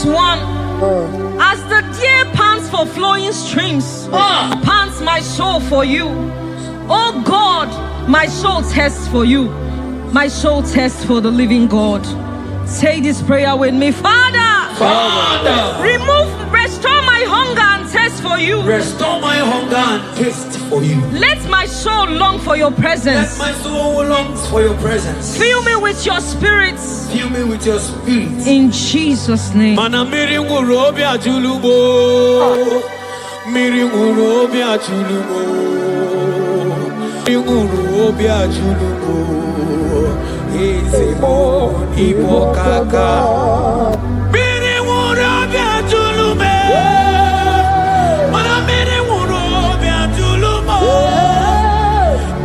verse 1. As the deer pants for flowing streams, pants my soul for you. Oh God, my soul thirsts for you. My soul thirsts for the living God. Say this prayer with me. Father, restore my hunger and thirst for you. Restore my hunger and thirst for you. Let my soul long for your presence. Let my soul long for your presence. Fill me with your spirit. Fill me with your spirit. In Jesus' name. Mana miri ngurobi ajulubo. Miri ngurobi ajulubo. Miri ngurobi ajulubo. Ezemo ibokaka. Miri ngurobi ajulume. Mana miri ngurobi ajulumo.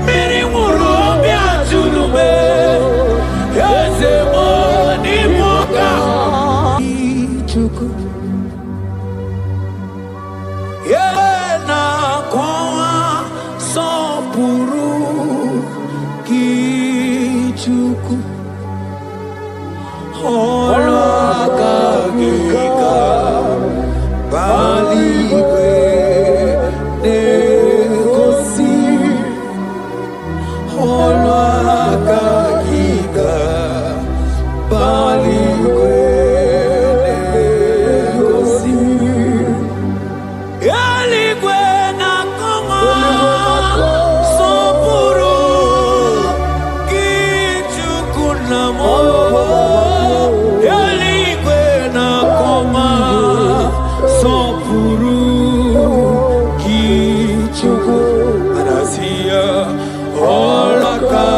Miri ngurobi ajulume. Ezemo ibokaka. Ichuku. Yena kwa sopuru kichuku olwakagika baligwe negosi olwakagika baligwe negosi yaligwe nakoma sopuru kichuku namo yaligwe nakoma sopuru kichuku anasia olakagiga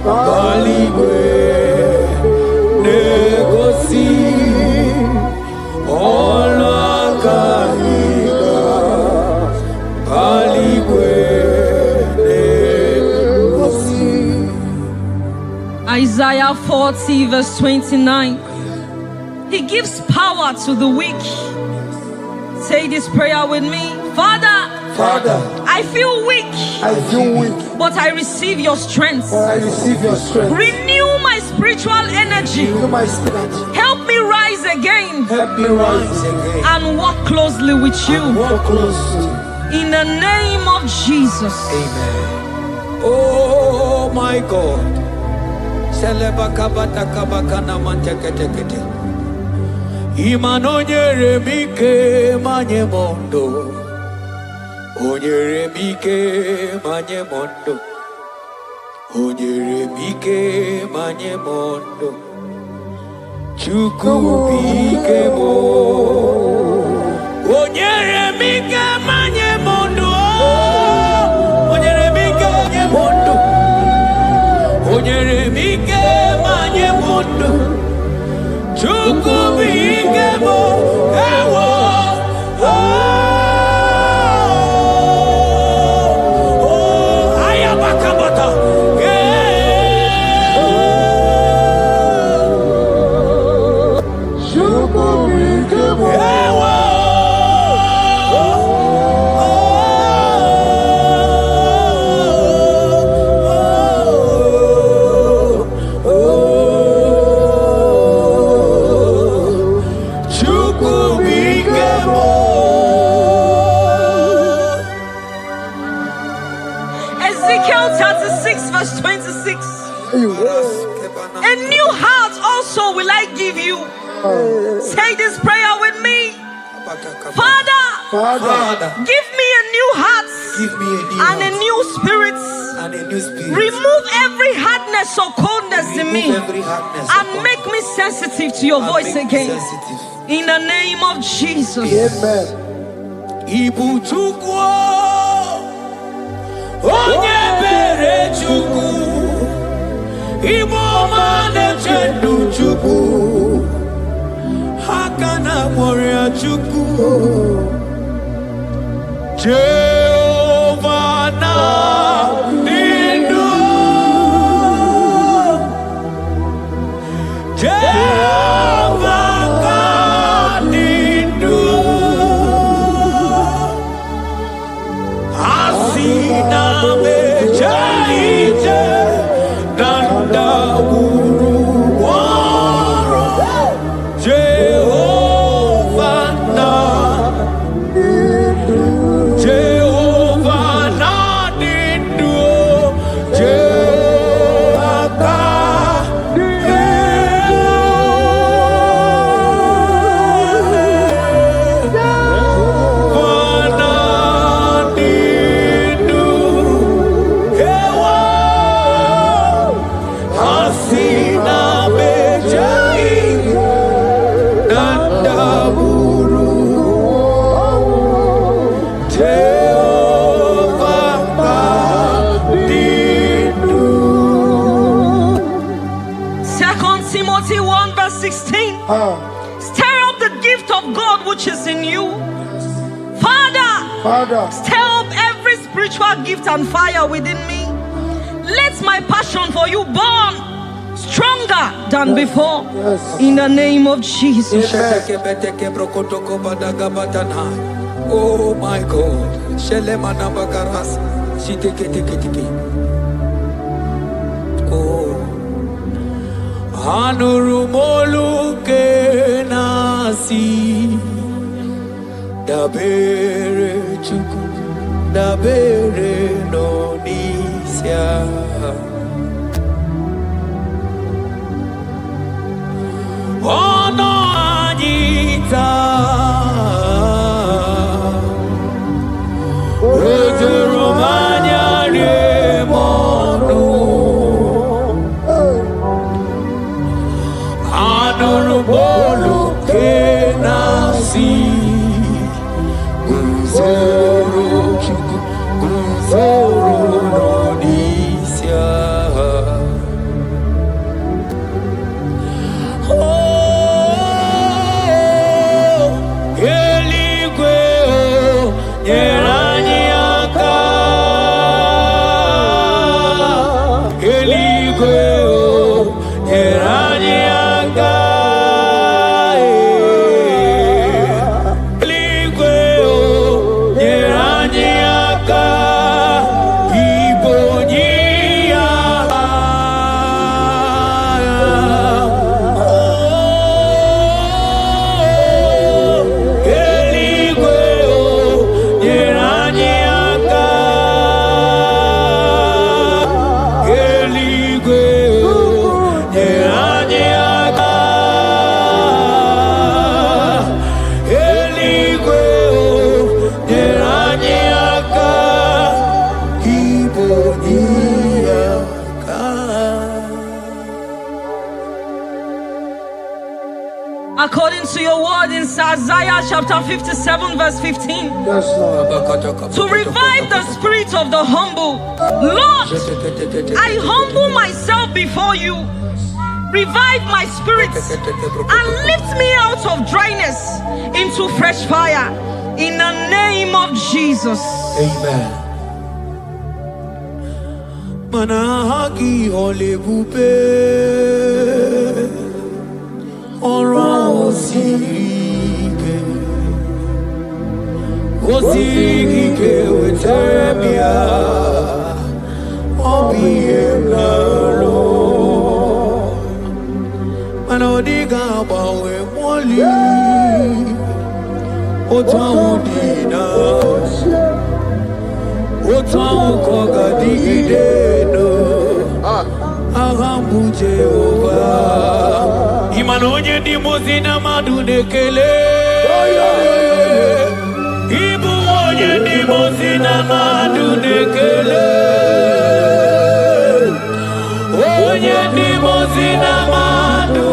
baligwe negosi olakagiga baligwe negosi. Isaiah 40 verse 29. He gives power to the weak. Say this prayer with me. Father, I feel weak, but I receive your strength. Renew my spiritual energy. Help me rise again and walk closely with you. In the name of Jesus. Amen. Oh my God. Selebakabata kabakana manteketekete. Imanonyere mike manye mondo. Onyere mike manye mondo. Onyere mike manye mondo. Chuku bike mo. Onyere mike manye mondo. Onyere mike manye mondo. Onyere mike manye mondo. Chuku bike mo. Ewo. Ayabakabata. Chuku bike mo. Ewo. Ezekiel 36 verse 26. A new heart also will I give you. Say this prayer with me. Father, give me a new heart and a new spirit. Remove every hardness or coldness in me and make me sensitive to your voice again. In the name of Jesus. Ibu chukwu onye bere chukwu Ibu ọma na-eche ndụ chukwu aka na mọrịa chukwu Jehova na dị ndụ Jehova ka dị ndụ asị na meche ije na ndagwurugwu ọrụ 16. Stir up the gift of God which is in you. Father, stir up every spiritual gift and fire within me. Let my passion for you burn stronger than before. In the name of Jesus. Oh my God. Oh, Anurumolu kenasi dabere chuku dabere nonisia ono anita Romania remono Anurumolu kenasi Guzoro nonisia Eligwe Yeraniaka Eligwe Yeraniaka Eligwe Yeraniaka Ibonia Eligwe Yeraniaka Eligwe Yeraniaka Eligwe Yeraniaka Iboniaka. According to your word in Isaiah chapter 57 verse 15. To revive the spirit of the humble. Lord, I humble myself before you. Revive my spirit and lift me out of dryness into fresh fire. In the name of Jesus. Amen. Manahagi olebupe Oro osirike Osirike wetemia Obiemnalo Manodiga bawe mwali Otawudina Otawukoga digideno Ahambu Jehovah Imanonye di mozina madunekele Ibu onye di mozina madunekele Onye di mozina madu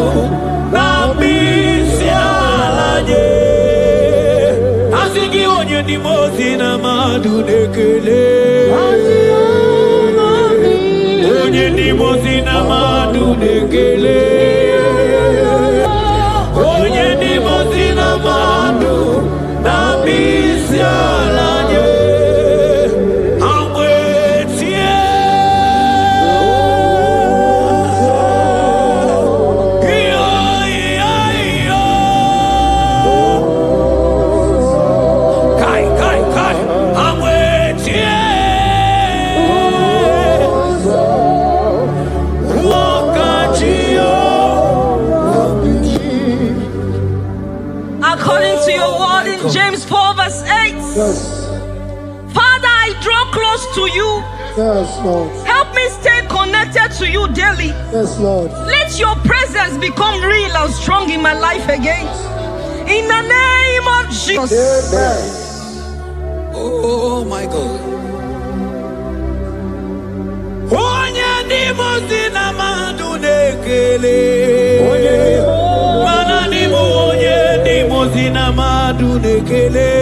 Nambisi alaje Asigi onye di mozina madunekele Onye di mozina madunekele Onye di mozina madu na bisialanye amwetie iyo kai amwetie According to your word in James 4 verse 8. Father, I draw close to you. Yes, Lord. Help me stay connected to you daily. Yes, Lord. Let your presence become real and strong in my life again. In the name of Jesus. Amen. Oh my God. Onye di mozina madunekele Mana di onye di mozina madunekele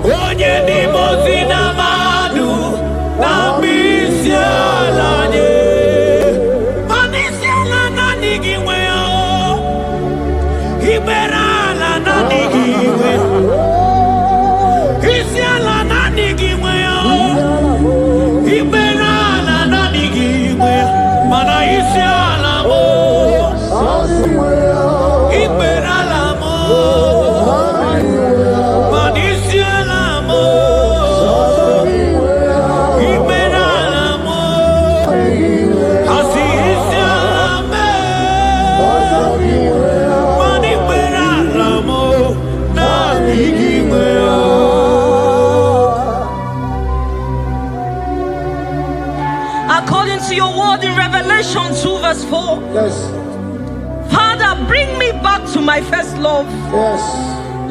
Onye di mozina madu na bisialanye Manisiala na Iberala nanigimwe. Isiala nanigimwe. Iberala nanigimwe. Mana isiala mo. Iberala mo. Mana isiala mo. Iberala mo. Asi isiala me. Mana iberala mo. Nanigimwe. According to your word in Revelation 2 verse 4, Yes. Father, bring me back to my first love. Yes.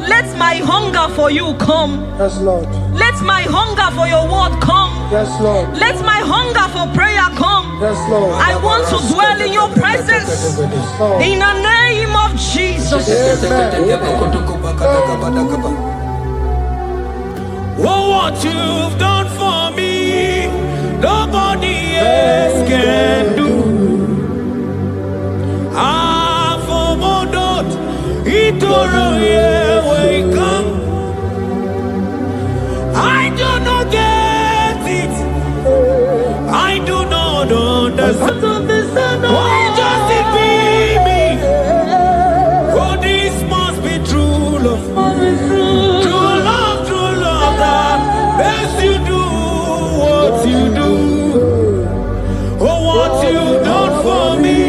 Let my hunger for you come. Yes, Lord. Let my hunger for your word come. Yes, Lord. Let my hunger for prayer come. Yes, Lord. I want to dwell in your presence. Lord. In the name of Jesus. Oh, what you've done for me, nobody else can do. Ah, for Modot, Itoro, yeah, wake up. I do not get it. I do not understand. Why does it be me? Oh, this must be true love. True love that makes you do what you do. Oh, what you done for me,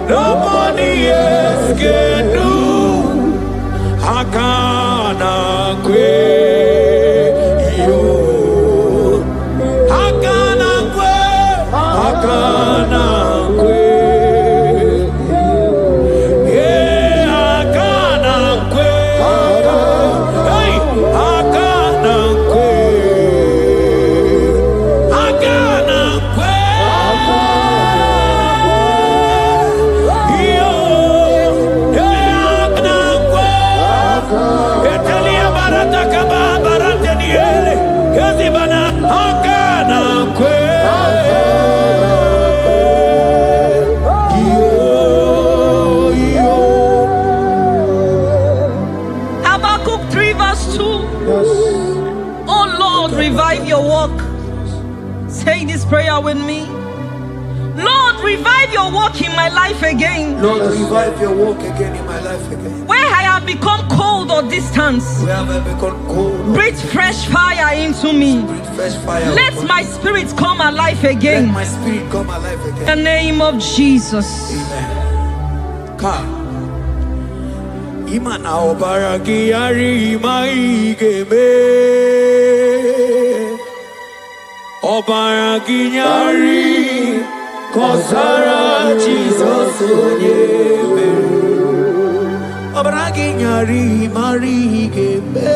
nobody else can do. Hakana kwe yo. Hakana kwe. Hakana kwe. Yeah, hakana kwe. Hey, hakana kwe. Hakana kwe. Yo, yeah, hakana kwe. Etelia barata kaba barate niele. Kazi bana hakana kwe. Habakkuk 3 verse 2. Yes. Oh Lord, revive your work. Say this prayer with me. Lord, revive your work in my life again. Lord, revive your work again in my life again. Where I have become cold or distant, Where have I become cold? breathe fresh fire into me. Breathe fresh fire. Let upon my me. spirit come alive Let again. my spirit come alive In again. the name of Jesus. Amen. Ka. Imana obaragi ari maigeme. Obaragi nyari kosara Jesus onyeme. Obaragi nyari marigeme.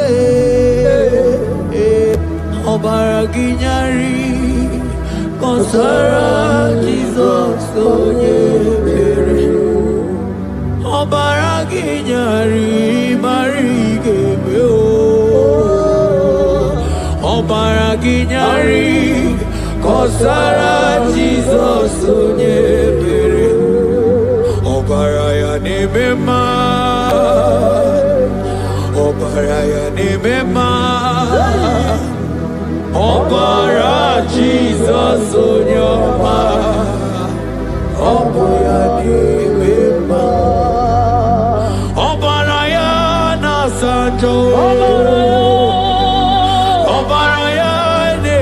Obaragi nyari kosara Jesus onyeme. Obaragi nyari marigeme o. Obaragi nyari kosara Jesus onyebere. Obaraya nemema. Obaraya nemema. Obara Jesus onyoma. Obaraya nemema. Obaraya nasanjo. Obaraya ne.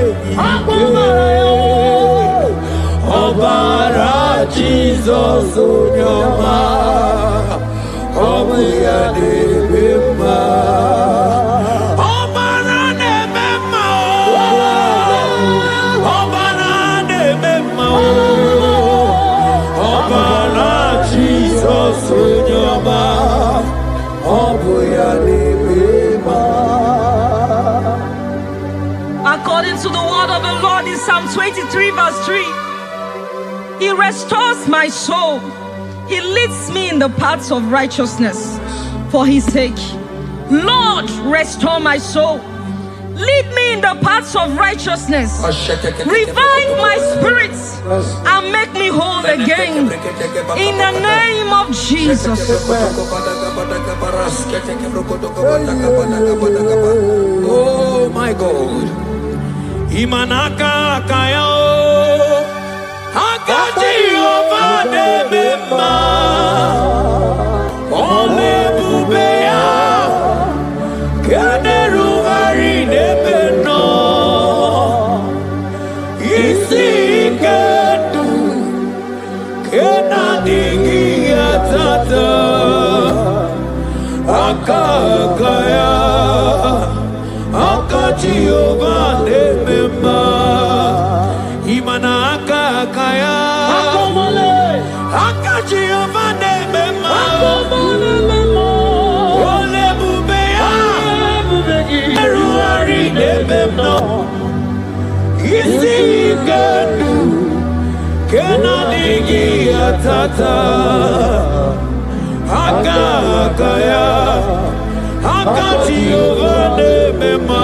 Obara Jesus onyoma. Obaraya nemema. Obara nemema. Obara nemema. Obara Jesus onyoma. Obaraya nemema. According to the word of the Lord in Psalm 23 verse 3, He restores my soul. He leads me in the paths of righteousness for His sake. Lord, restore my soul. Lead me in the paths of righteousness. Revive my spirit and make me whole again. In the name of Jesus. Oh my God. Imanaka kayo Hakati ovade mema Ole bubeya Kaderu harine beno Isi kedu Kena digi atata Akakaya Akati ovade mema Imana akakaya Akati ovade mema Ole bubeya Eruari de memno Isi kedu Kena digi atata Akakaya Akati ovade mema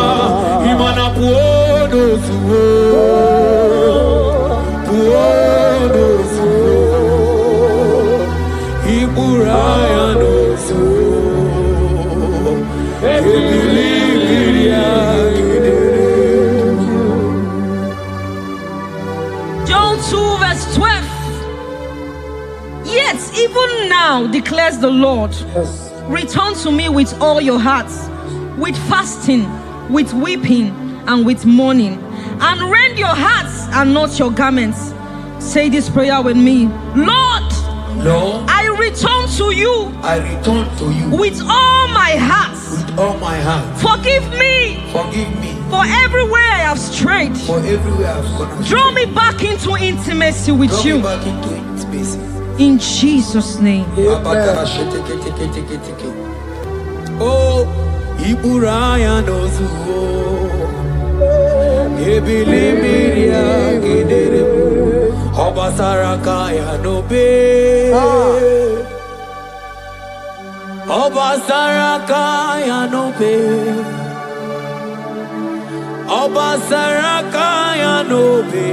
Imana puodo suo Puodo suo Iburaya no suo Ebilibiria John 2 verse 12. Yet even now declares the Lord, Yes. return to me with all your hearts, with fasting, with weeping, and with mourning, and rend your hearts and not your garments. Say this prayer with me. Lord, Lord, I return to you I return to you with all my heart. with all my heart. Forgive me Forgive me for everywhere I have strayed. for everywhere I've gone astray. Draw me back into intimacy with Draw you. me back into intimacy. In Jesus' name. Oh, Iburaya nozuo Ebilimiria gidere Obasaraka ya nobe Obasaraka ya nobe Obasaraka ya nobe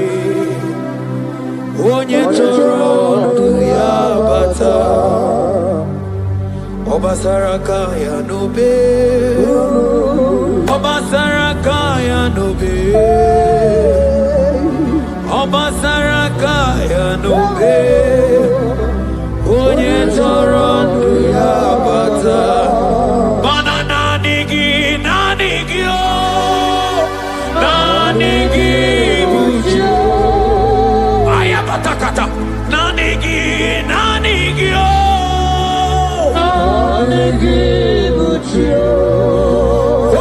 Onye choro ndu ya bata Obasaraka ya nobe Obasaraka ya nobe Obasaraka ya nobe Onye choro ndu ya bata Banana nigi o Nanigi buju Ayabatakata Nanigi o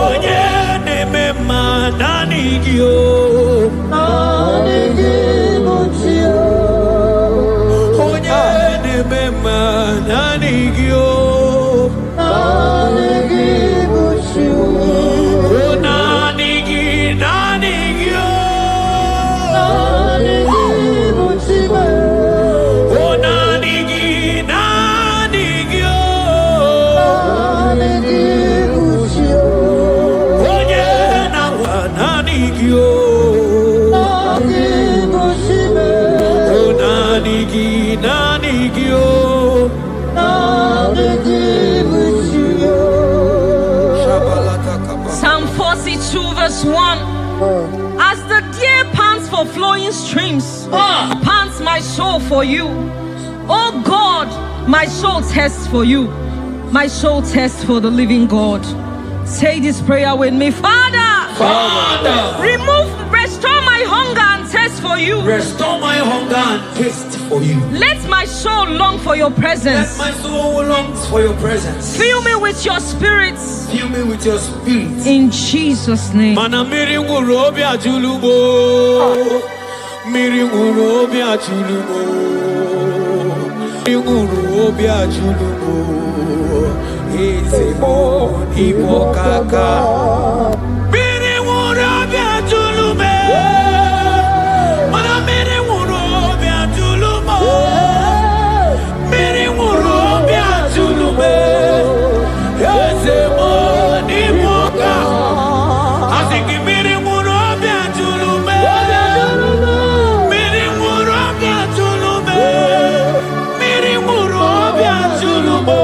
Onye nemema nanigio Onye nemema nanigio Nanigi nanigio Nanigi nanigio Onye nawa nanigio Nanigi nanigio Psalm 42 verse 1. As the deer pants for flowing streams, pants my soul for you. Oh God, my soul thirsts for you. My soul thirsts for the living God. Say this prayer with me. Father, restore my hunger and thirst for you. Restore my hunger and taste for you. Let my soul long for your Let presence. my soul longs for your presence. Fill me with your spirit. Fill me with your spirit. In Jesus' name. Mana miri nguru obi ajulumo. Miri nguru obi ajulumo. Miri nguru obi ajulumo. Ezemo ibo kaka. Miri nguru obi ajulume. Mana miri nguru obi ajulumo. Miri nguru obi ajulume. Ezemo ibo kaka. Asiki miri nguru obi ajulume. Miri nguru obi ajulume. Miri nguru obi ajulumo.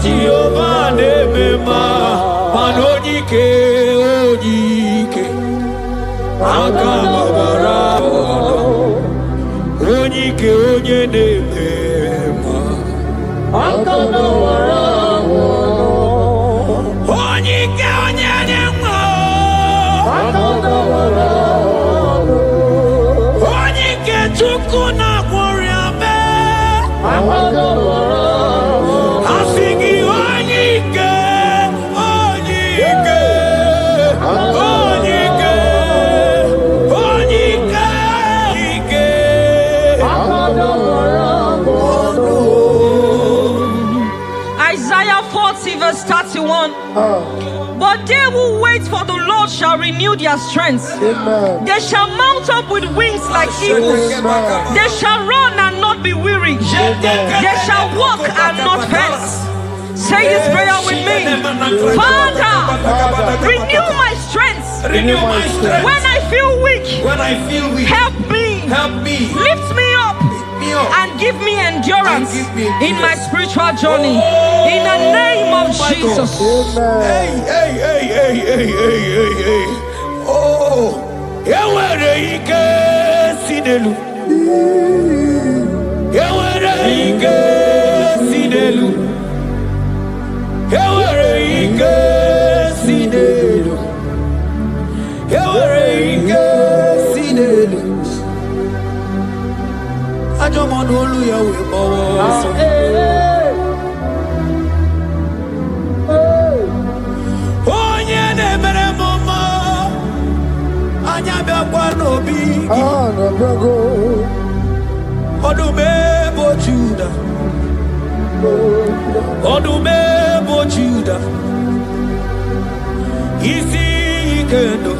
Jehovah Nebema, Manojike, Ojike, Akamabara, Ojike, Oje Nebema, Akamabara, Ojike, Oje Nebema, Akamabara, Ojike, Chukuna, Moriame, Akamabara. Isaiah 40 verse 31. But they who wait for the Lord shall renew their strength. Amen. They shall mount up with wings like eagles. Amen. They shall run and not be weary. They shall walk and not faint. Say this prayer with me. Father, renew my strength. Renew my strength. When I feel weak, help me. Lift me up and give me endurance in my spiritual journey. In the name of Jesus. Hey. Oh, Odumebo Judah, Isi Kendo,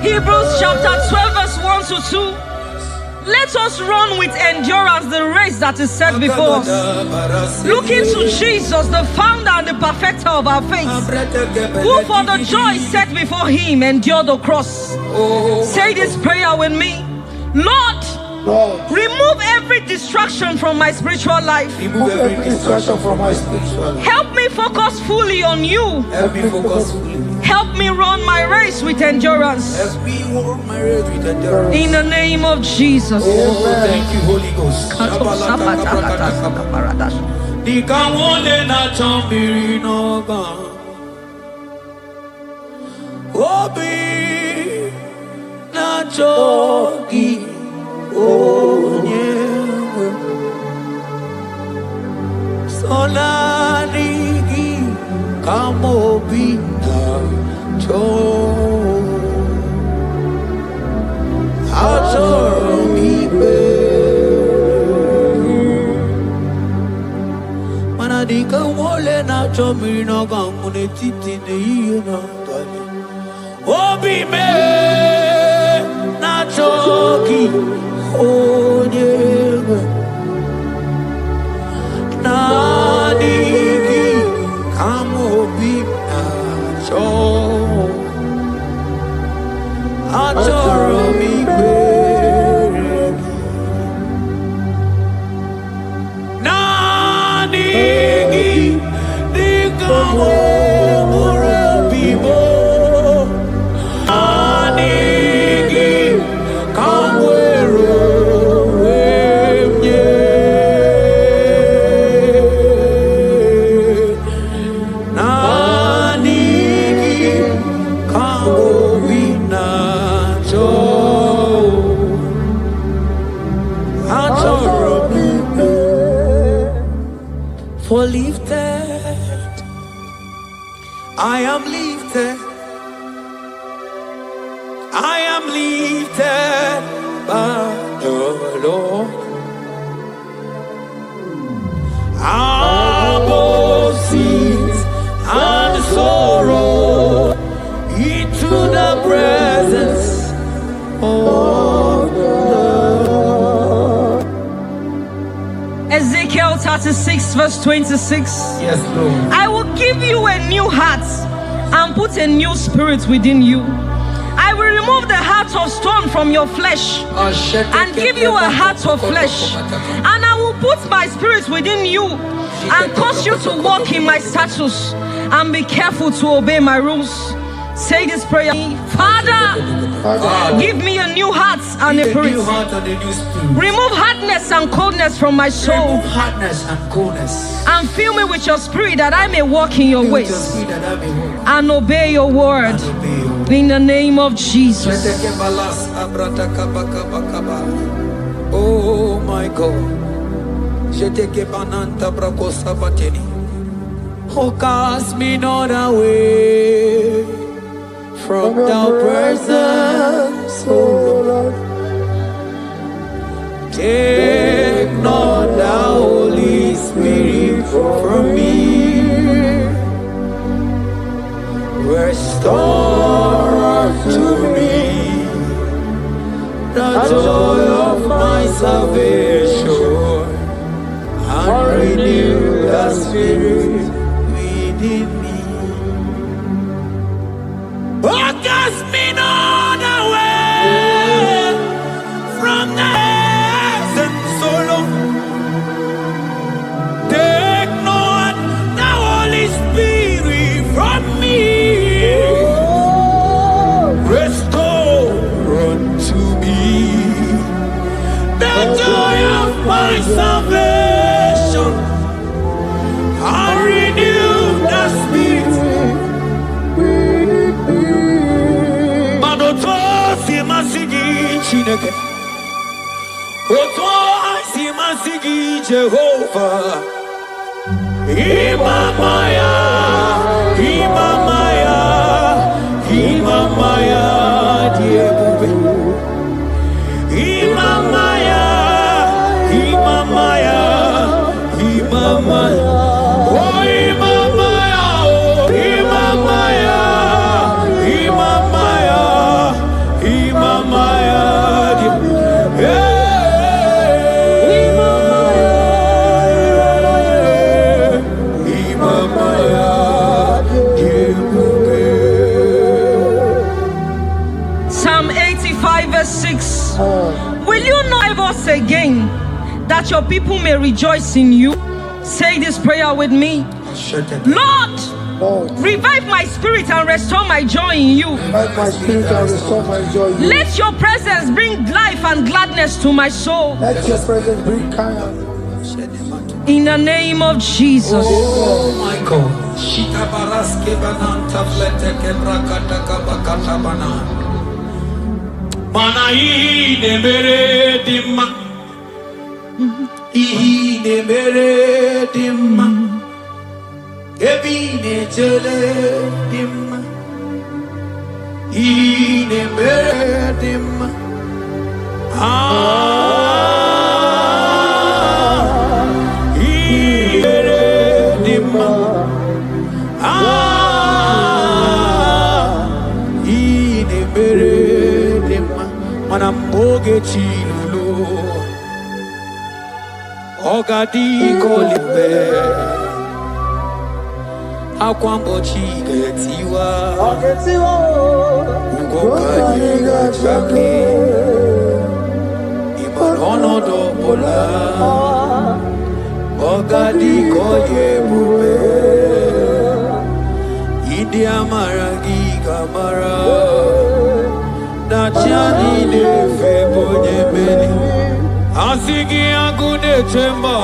Hebrews chapter 12 verse 1 to 2. Let us run with endurance the race that is set before us, looking to Jesus, the founder and the perfecter of our faith, who for the joy set before him endured the cross. Say this prayer with me. Lord, remove every distraction from my spiritual life. Remove every distraction from my spiritual life. Help me focus fully on you. Help me focus fully. Help me run my race with endurance. Help me run my race with endurance. In the name of Jesus. Oh, thank you, Holy Ghost. Dikawole na chambiri noga. Obi na chogi onyewe. Sonarigi kamobi na cho. Achoromi be. Manadika wole na chambiri noga mune titi ne iye na tali. Obi me na choki onyewe na digi kamobi na cho achoromi beregi na digi dikamo murabibo Anigi kamwero emye Nanigi kamobina cho Achorobibe For lifted I am lifted I am lifted by the Lord. Above seas 26, verse 26. Yes, Lord. I will give you a new heart and put a new spirit within you. I will remove the heart of stone from your flesh and give you a heart of flesh. And I will put my spirit within you and cause you to walk in my statutes and be careful to obey my rules. Say this prayer. Father, give me a new heart and a spirit. Remove hardness and coldness from my soul. Remove hardness and coldness. And fill me with your spirit that I may walk in your ways and obey your word. In the name of Jesus. Oh my God. Oh, cast me not away from thy presence, oh Lord. Take not the Holy Spirit from me. Restore unto me the joy of my salvation and renew the spirit within me. Oh, cast me not away from the heavens, O Lord. Take not the Holy Spirit from me. Restore unto me the joy of my salvation and renew the spirit. Madotosi masigi chineke, otosi masigi Jehovah. Imamaya, Imamaya, Imamaya, diebube. Imamaya, Imamaya, Imamaya. Oh, Imamaya, oh, Imamaya, Imamaya, Imamaya, yeah. Psalm 85, verse 6. Will you not give us again that your people may rejoice in you? Say this prayer with me. Lord, revive my spirit and restore my joy in you. Revive my spirit and restore my joy in you. Let your presence bring life and gladness to my soul. Let your presence bring kindness. In the name of Jesus. Oh my God. Shita baraske bananta flete kebrakata kabakata bana. Mana ine mere dimma. Ine mere dimma. Ebine jele dimma. Ine mere dimma. Manamboge chilulu Ogadi kolimbe Akwambo chige tiwa Ugoka yiga chaki Imanono dobola Ogadi koye bube India maragi kamara Nachani de febonye beli Asigi agune chemba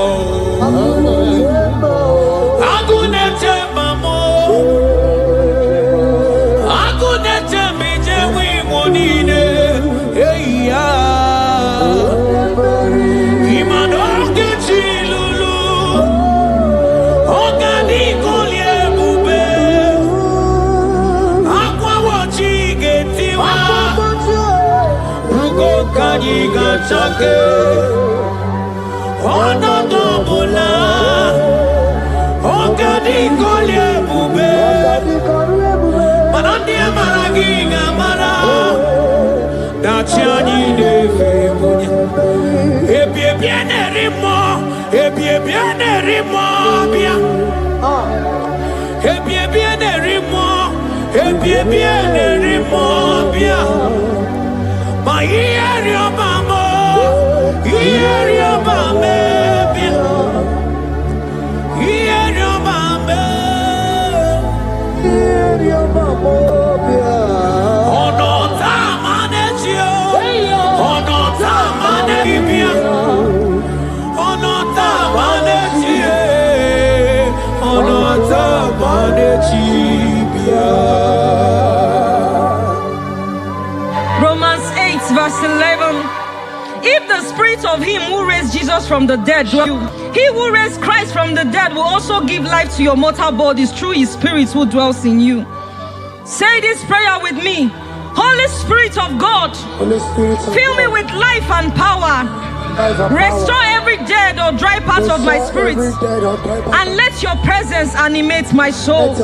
Agune chemba mo Agune chembi jewi monine Hey ya Imanoke chilulu Ogani kolye bube Akwa wachi getiwa Kanyiga chake Ona dobola Okadi kolye bube Manandia maragiga mara Dachiani de febonya Ebie biene rimo Ebie Romans 8 verse 11. If the spirit of him who raised Jesus from the dead dwells in you, he who raised Christ from the dead will also give life to your mortal bodies through his spirit who dwells in you. Say this prayer with me. Holy Spirit of God, fill me with life and power. Restore every dead or dry part of my spirit, and let your presence animate my soul.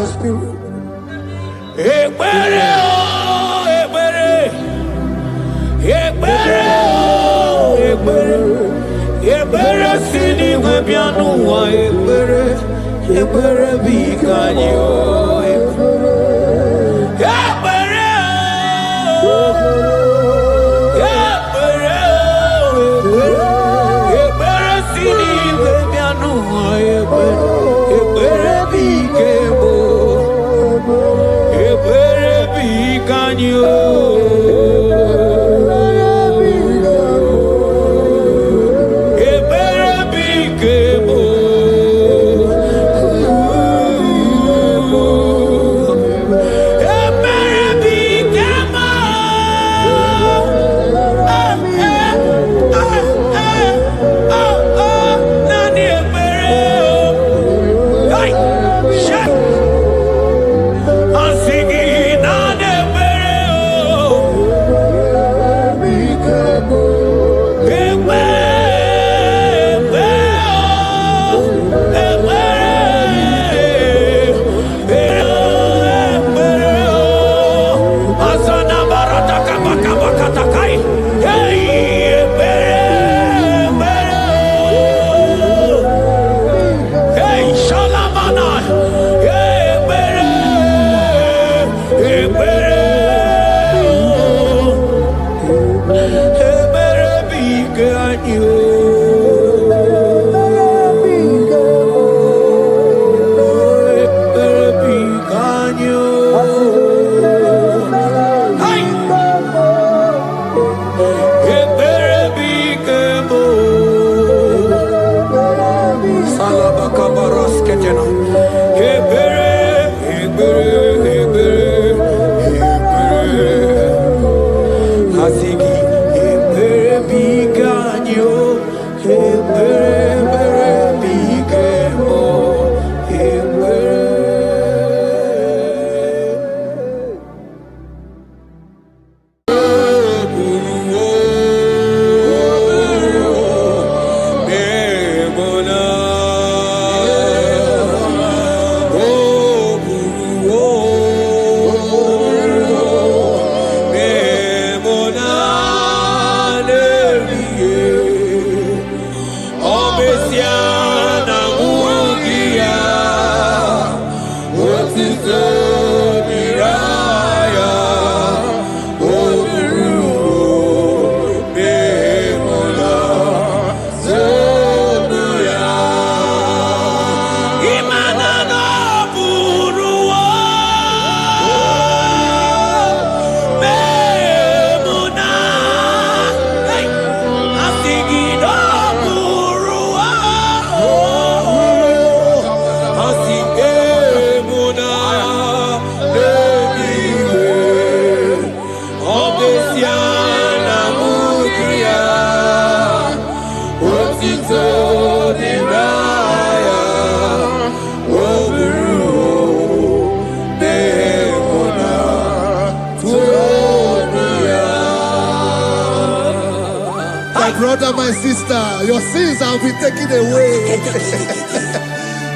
Brother, my sister, your sins have been taken away.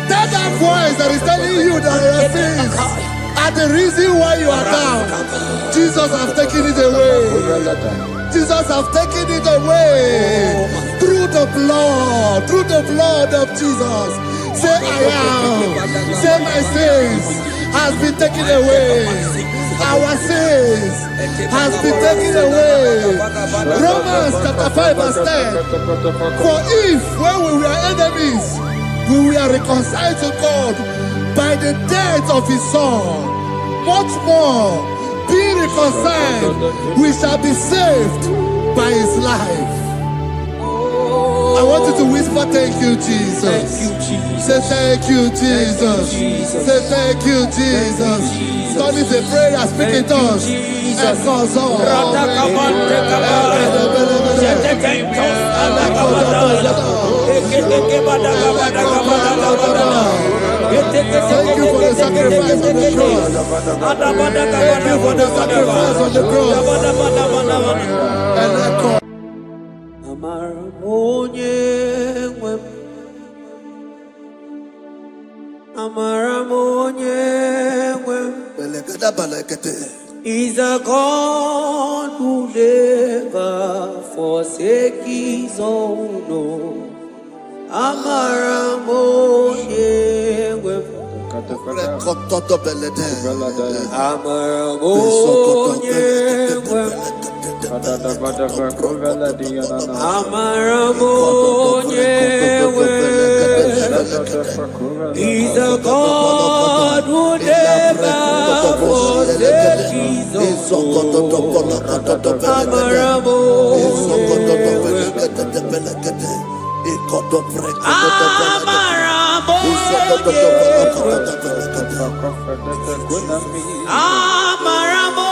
That voice that is telling you that your sins are the reason why you are down. Jesus has taken it away. Jesus has taken it away. Through the blood of Jesus. Say I am. Say my sins has been taken away. Our sins has been taken away. Romans chapter 5 verse 10. For if when we were enemies, we were reconciled to God by the death of his son, much more, being reconciled, we shall be saved by his life. I want you to whisper, thank you, Jesus. Say thank you, Jesus. Say thank you, Jesus. Turn it a prayer, speak in tongues. Thank you for the sacrifice on the cross. Thank you for the sacrifice on the cross. And echo. Is a God who never forsake his own. He's a God who never forsakes his own. He's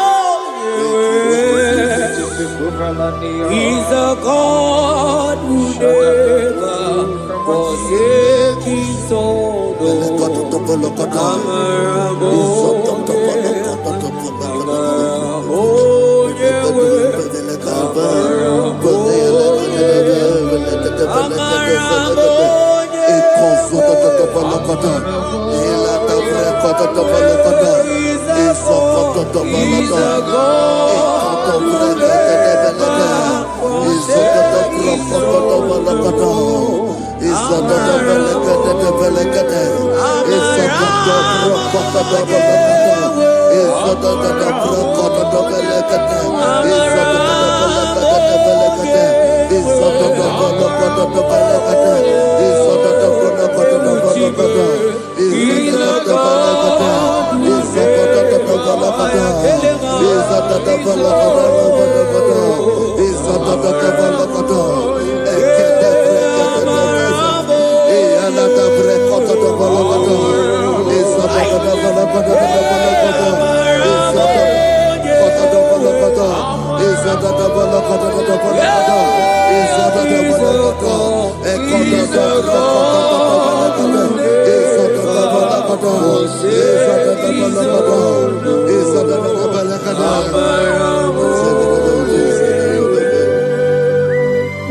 a God who never forsakes his own.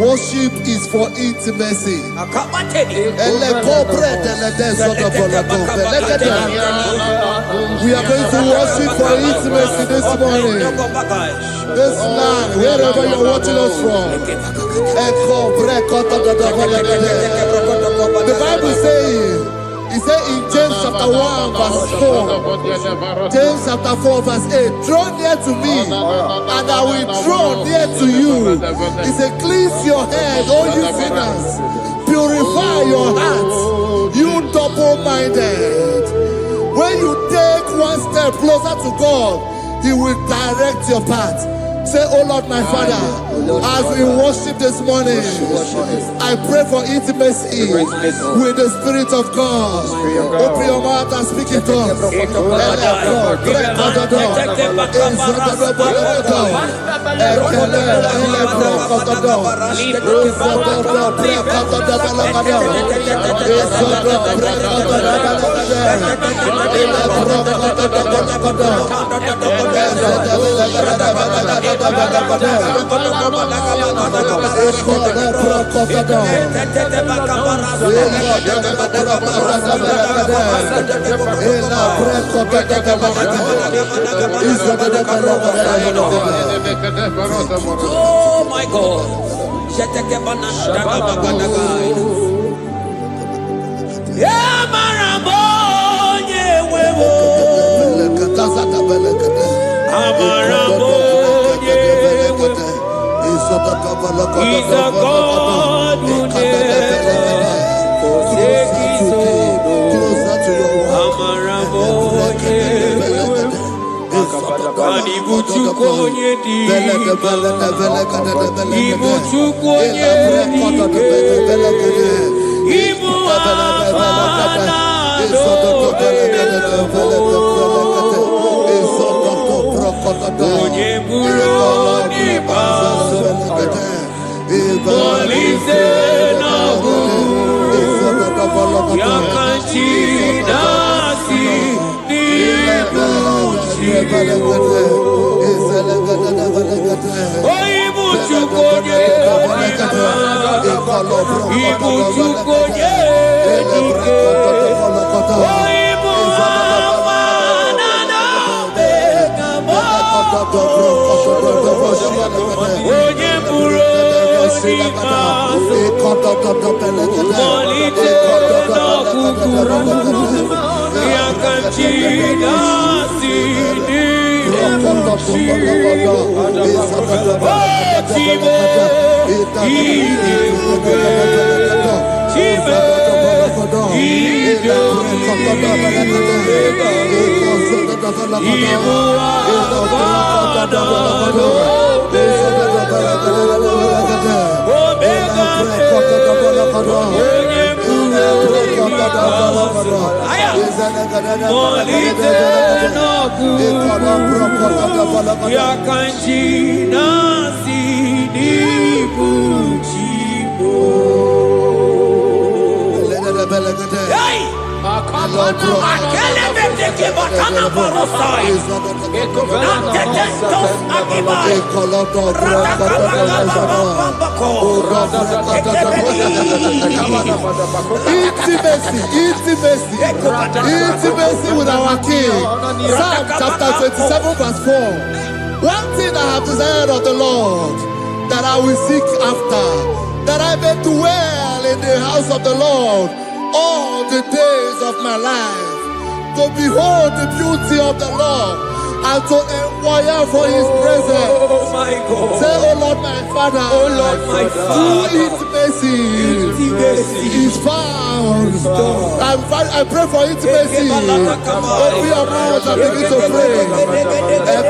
Worship is for intimacy. We are going to worship for intimacy this morning. This land, wherever you're watching us from. The Bible says, it says in James chapter 1 verse 4, James chapter 4 verse 8, draw near to me and I will draw near to you. It says, cleanse your head, all you sinners, purify your hearts, you double-minded. When you take one step closer to God, he will direct your path. Say, oh Lord, my Father, as we worship this morning, I pray for intimacy with the Spirit of God. Open your mouth and speak in tongues. Oh my God. Yeah, Marabonye wewo. Amarabonye wewo. He's a God who never forsakes his own. Amarabonye wewo. Ibuchukonye diba, Ibuchukonye diba, Ibu afana onye buru diba, Molise na buru, Yakanchi nasi Ibuchukonye Ibuchukonye onye buru diba, Molite na buru, Yakanchi nasi Yakanchi nasi dibuchibo. Hey! Akele beteke batana barosai. Nantetentos agibai. Intimacy with our King. Psalm chapter 27 verse 4. One thing I have desired of the Lord, that I will seek after, that I may dwell in the house of the Lord all the days of my life, to behold the beauty of the Lord and to inquire for his presence. Oh my God. Say, oh Lord my Father, Oh Lord my Father, intimacy is found. I pray for intimacy. Open your mouth and begin to pray.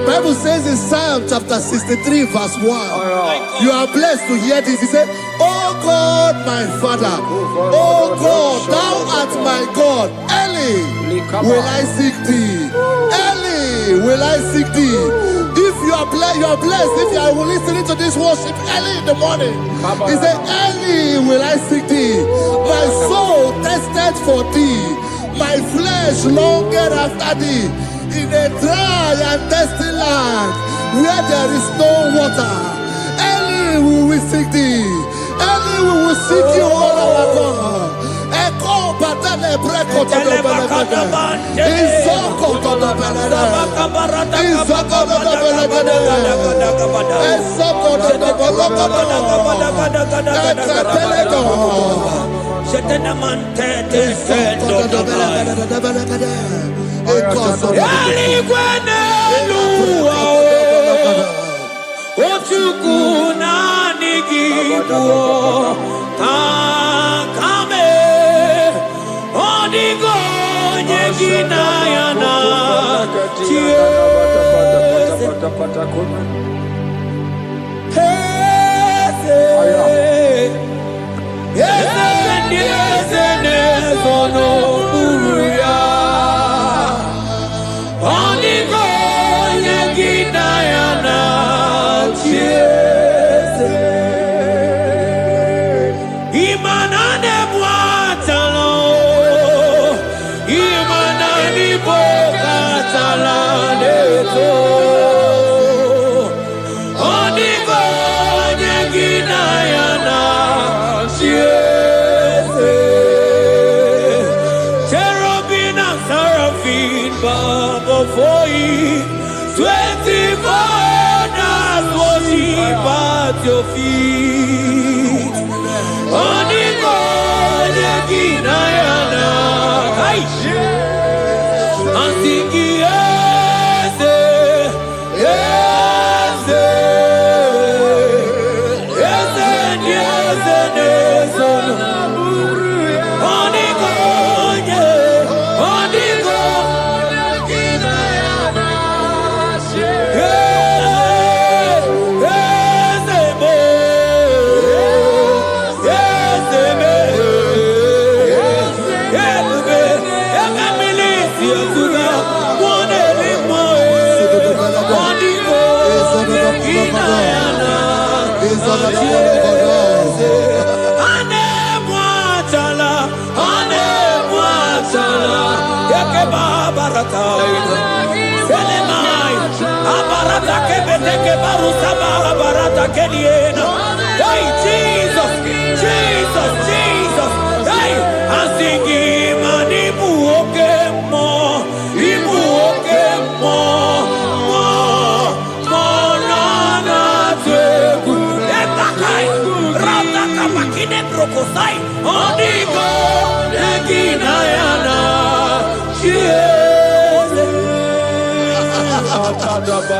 Bible says in Psalm chapter 63 verse 1, you are blessed to hear this. He said, "Oh God, my Father, oh God, thou art my God. Early will I seek thee. Early will I seek thee." If you are blessed. If you are listening to this worship early in the morning, he said, "Early will I seek thee. My soul thirsted for thee. My flesh longed after thee. In a dry and thirsty land where there is no water. Early will we seek thee. Early we will seek you, all our God." Before you, 24 hours worship at your feet. Oniko Yekinayana, and singing yes, yes, yes, yes, yes, Oniko, Oniko. Hey, Jesus, Jesus, Jesus. Hey, I'm singing, man, ibu okemo, na na teku. Etakai, rata kapakine brokosai, onigo neginayana.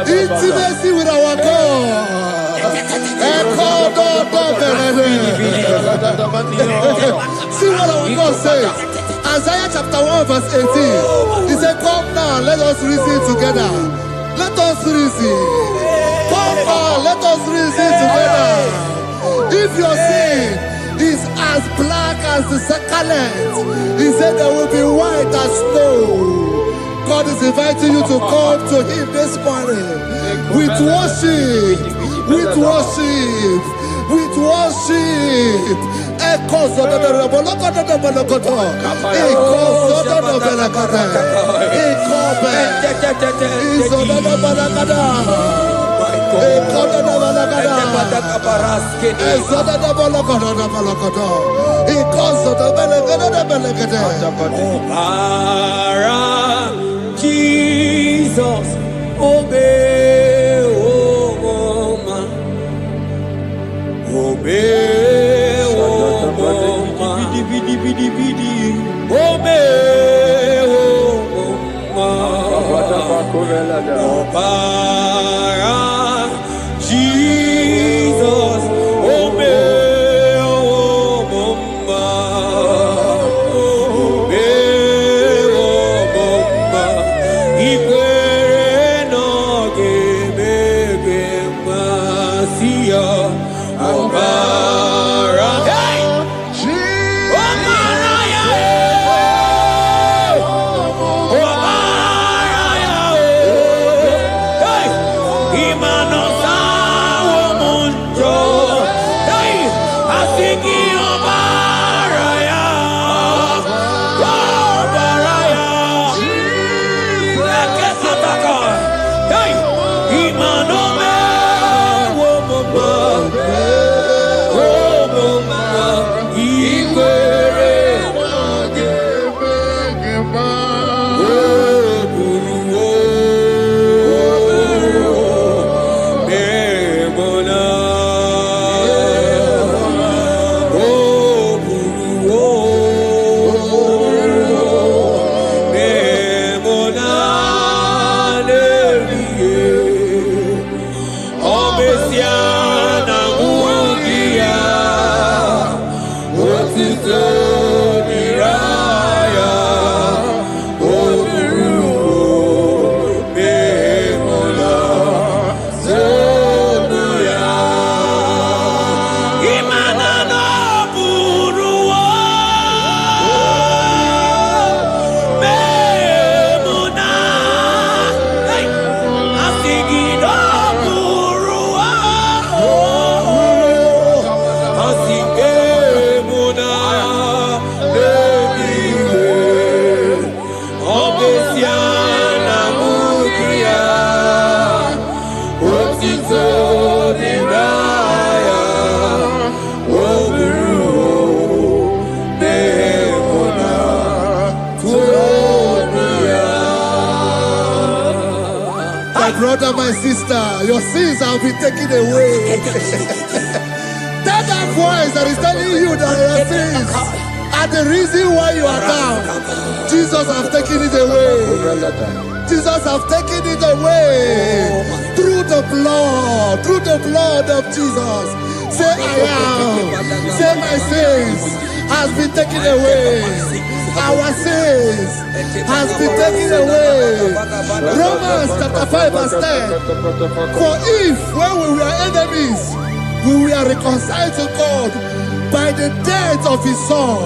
Intimacy with our God. See what our God says. Isaiah chapter 1 verse 18. He said, come now, let us reason together. Let us reason. Come now, let us reason together. If your sin is as black as the scarlet, he said there will be white as snow. God is inviting you to come to him this morning with worship, with worship, with worship. Echoes of the Jesus, obey, oh man, obey, oh man, obey, oh man, Jesus, obey, oh brother, my sister, your sins have been taken away. Tell that voice that is telling you that your sins are the reason why you are down. Jesus has taken it away. Jesus has taken it away. Through the blood of Jesus. Say I am. Say my sins has been taken away. Our sins has been taken away. Romans chapter 5 verse 10. For if when we were enemies, we were reconciled to God by the death of his son,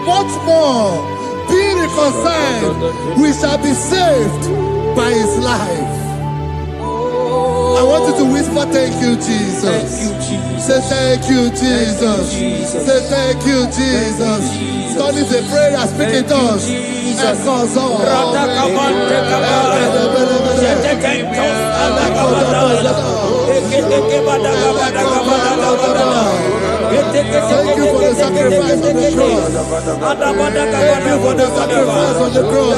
much more, being reconciled, we shall be saved by his life. I want you to whisper, thank you, Jesus. Thank you, Jesus. Say thank you, Jesus. Say thank you, Jesus. God is a prayer, speak in tongues. Thank you for the sacrifice on the cross. Thank you for the sacrifice on the cross.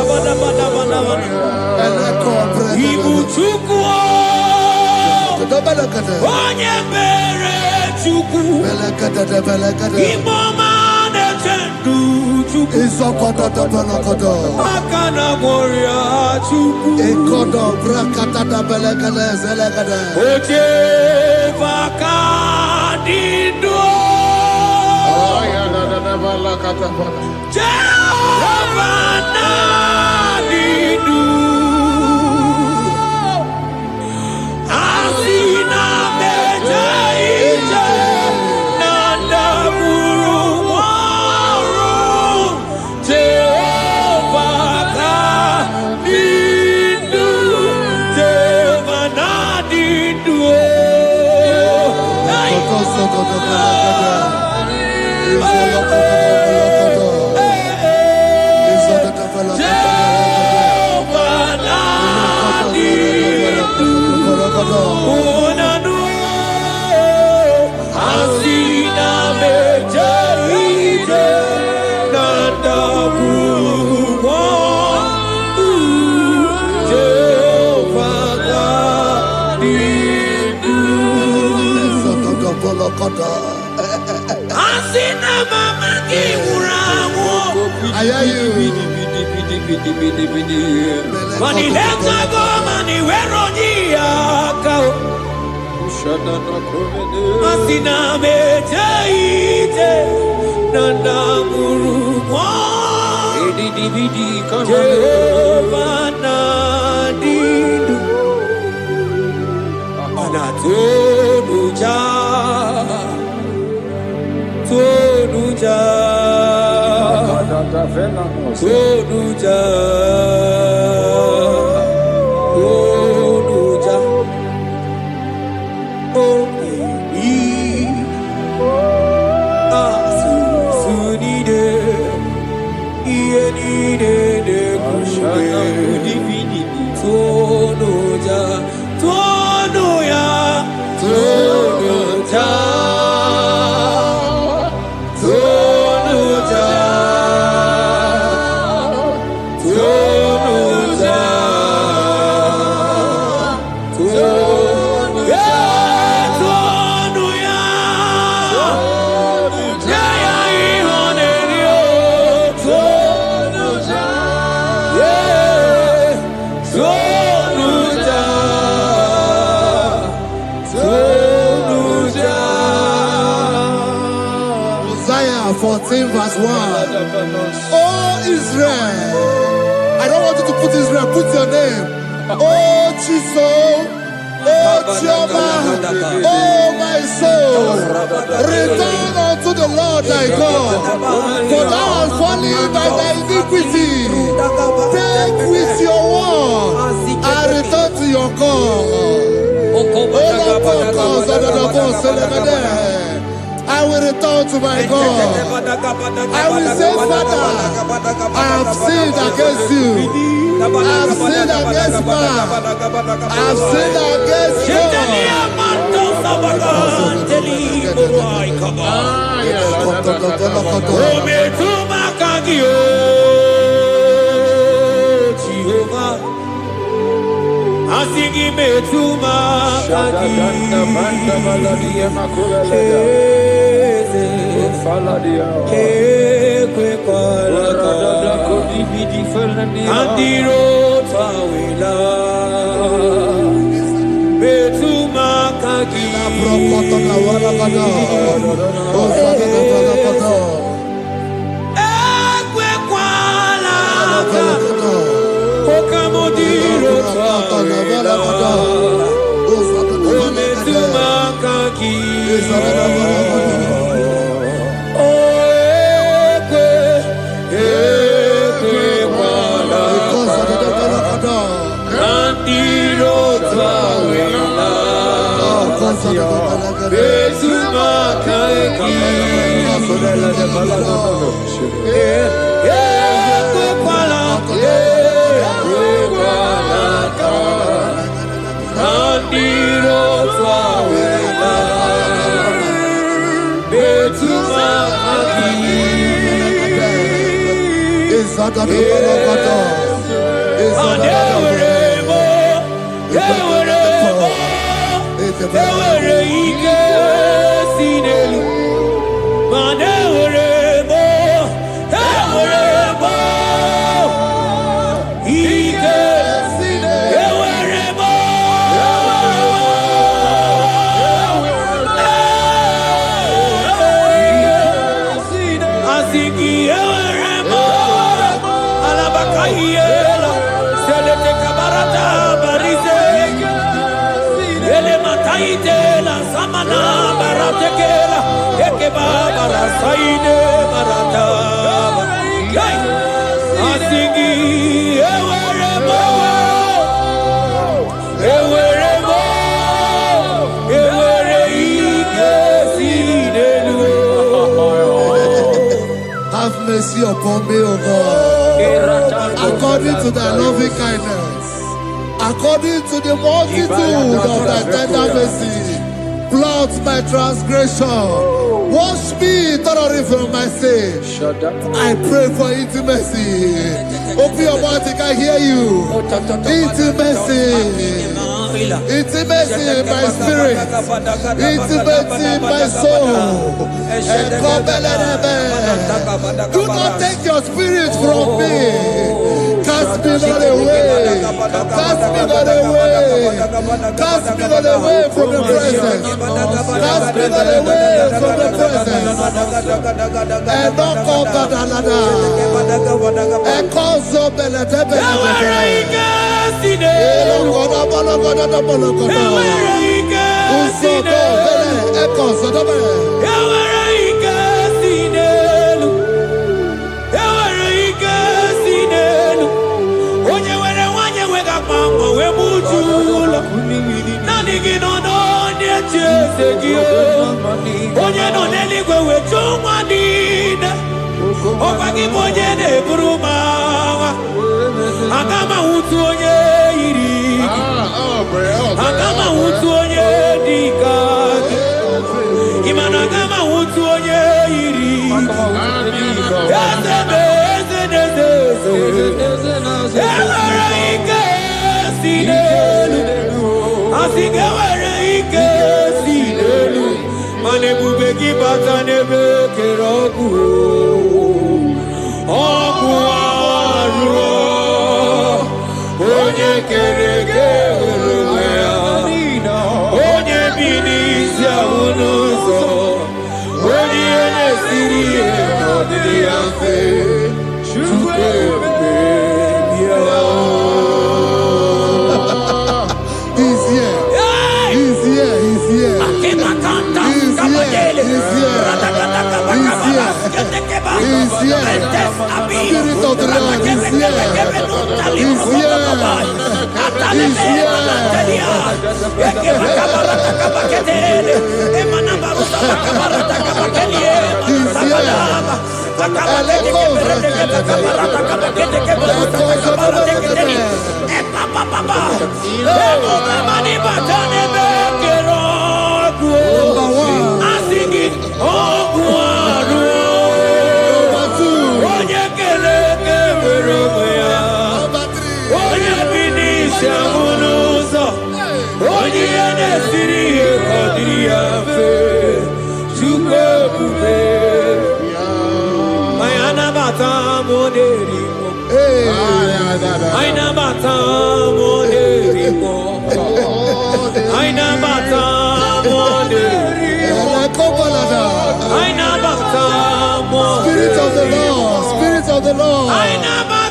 Isaiah 14 verse 1. Oh Israel, I don't want you to put Israel, put your name. Oh Chiso, oh Chioma, oh my soul, return unto the Lord thy God, for thou hast fallen by thy iniquity. Take with your word and return to your God. I will return to my God. I will say, Father, I have sinned against you. I have sinned against man. I have sinned against God. Asigi metuma kagi kwe kwalaka andiro tawila metuma kagi kwe kwalaka Okamodiro tawila ometuma kagi mercy upon me, O God. According to thy loving kindness, according to the multitude of thy tender mercy, blot my transgression. Wash me thoroughly from my sin. I pray for intimacy. Open your mouth, I can hear you. Intimacy. Intimacy in my spirit. Intimacy in my soul. Do not take your spirit from me. Cast me not away. Cast me not away. Cast me not away from the presence. Cast me not away from the presence. And not come back another. And cause so beletebe. Spirit of the Lord. I never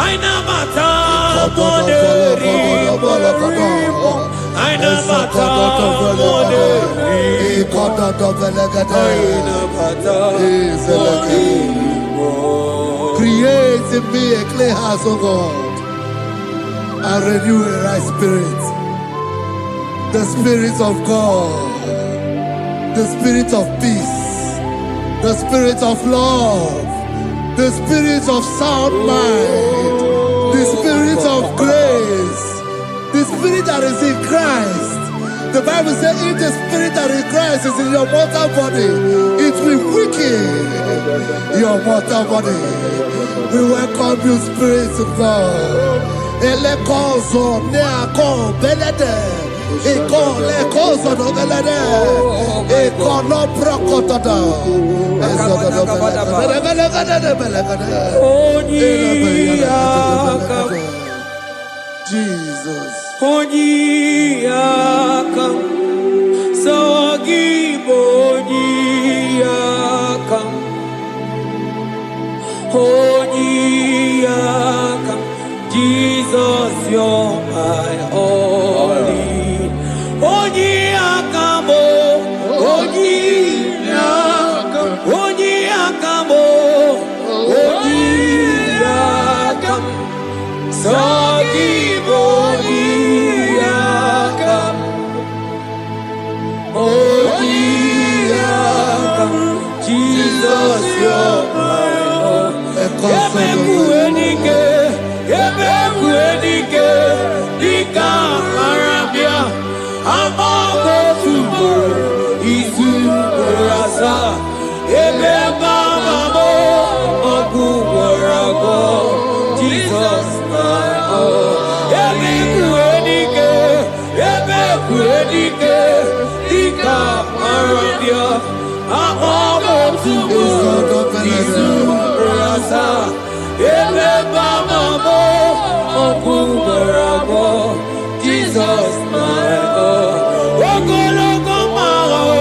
Aina mata moderimo. Aina mata moderimo. Aina mata moderimo. Create in me a clean house, O God, and renew a right spirit. The Spirit of God, the Spirit of peace, the Spirit of love, the Spirit of sound mind, the Spirit of grace, the Spirit that is in Christ. The Bible says if the Spirit that is in Christ is in your mortal body, it will weaken your mortal body. We welcome you, Spirit of God. Elekozo neako belede. Eko lekozo no belede. Eko no prokotoda. Jesus. Onyiyakam, Sogibonyiyakam, Onyiyakam, Jesus, you're my only. Onyiyakam, Onyiyakam, Onyiyakam, Onyiyakam, Sogibonyiyakam, Onyiyakam, Jesus, you're my own. Ebekuenike, Ebekuenike, Dika Arabia, Amago Tubo, Isu Rasa, Ebebamamo, Oguwarago, Jesus, my own. Ebekuenike, Ebekuenike, Dika Arabia, Amago Tubo, Isu Rasa, Ebebamamo, Oguwarago, Jesus, my own. Ogologo mao,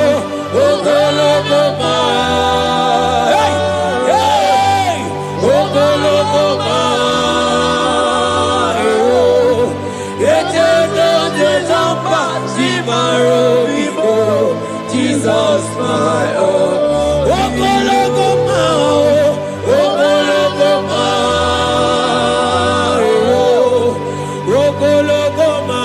Ogologo mao, hey, hey, Ogologo mao, Eterno de Zampa, Zimaro Vivo, Jesus, my own. Ogologo mao, Ogologo mao, Ogologo mao,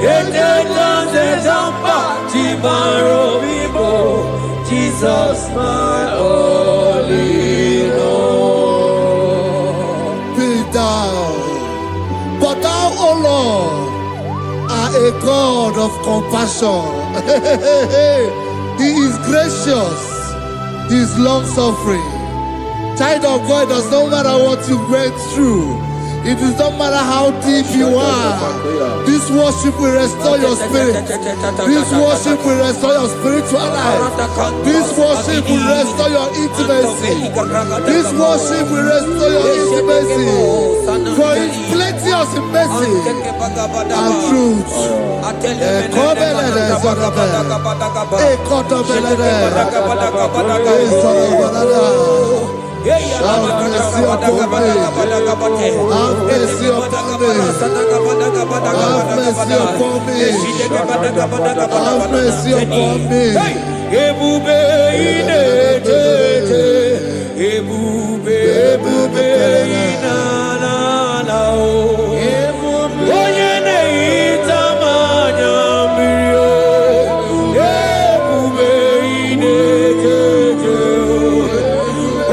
Eterno de Zampa, Zimaro Vivo, Jesus, my only Lord. Be thou, but thou, O Lord, are a God of compassion. He is gracious. He is long-suffering. Child of God, it does not matter what you went through. It does not matter how deep you are. This worship will restore your spirit. This worship will restore your spiritual life. This worship will restore your intimacy. This worship will restore your intimacy. For it's plenty of mercy and truth. Have mercy upon me. Have mercy upon me. Have mercy upon me. Have mercy upon me. Ebube inetete, ebube, ebube inanana o. Onye na-ehita mmanya mmiri o. Ebube inetete o.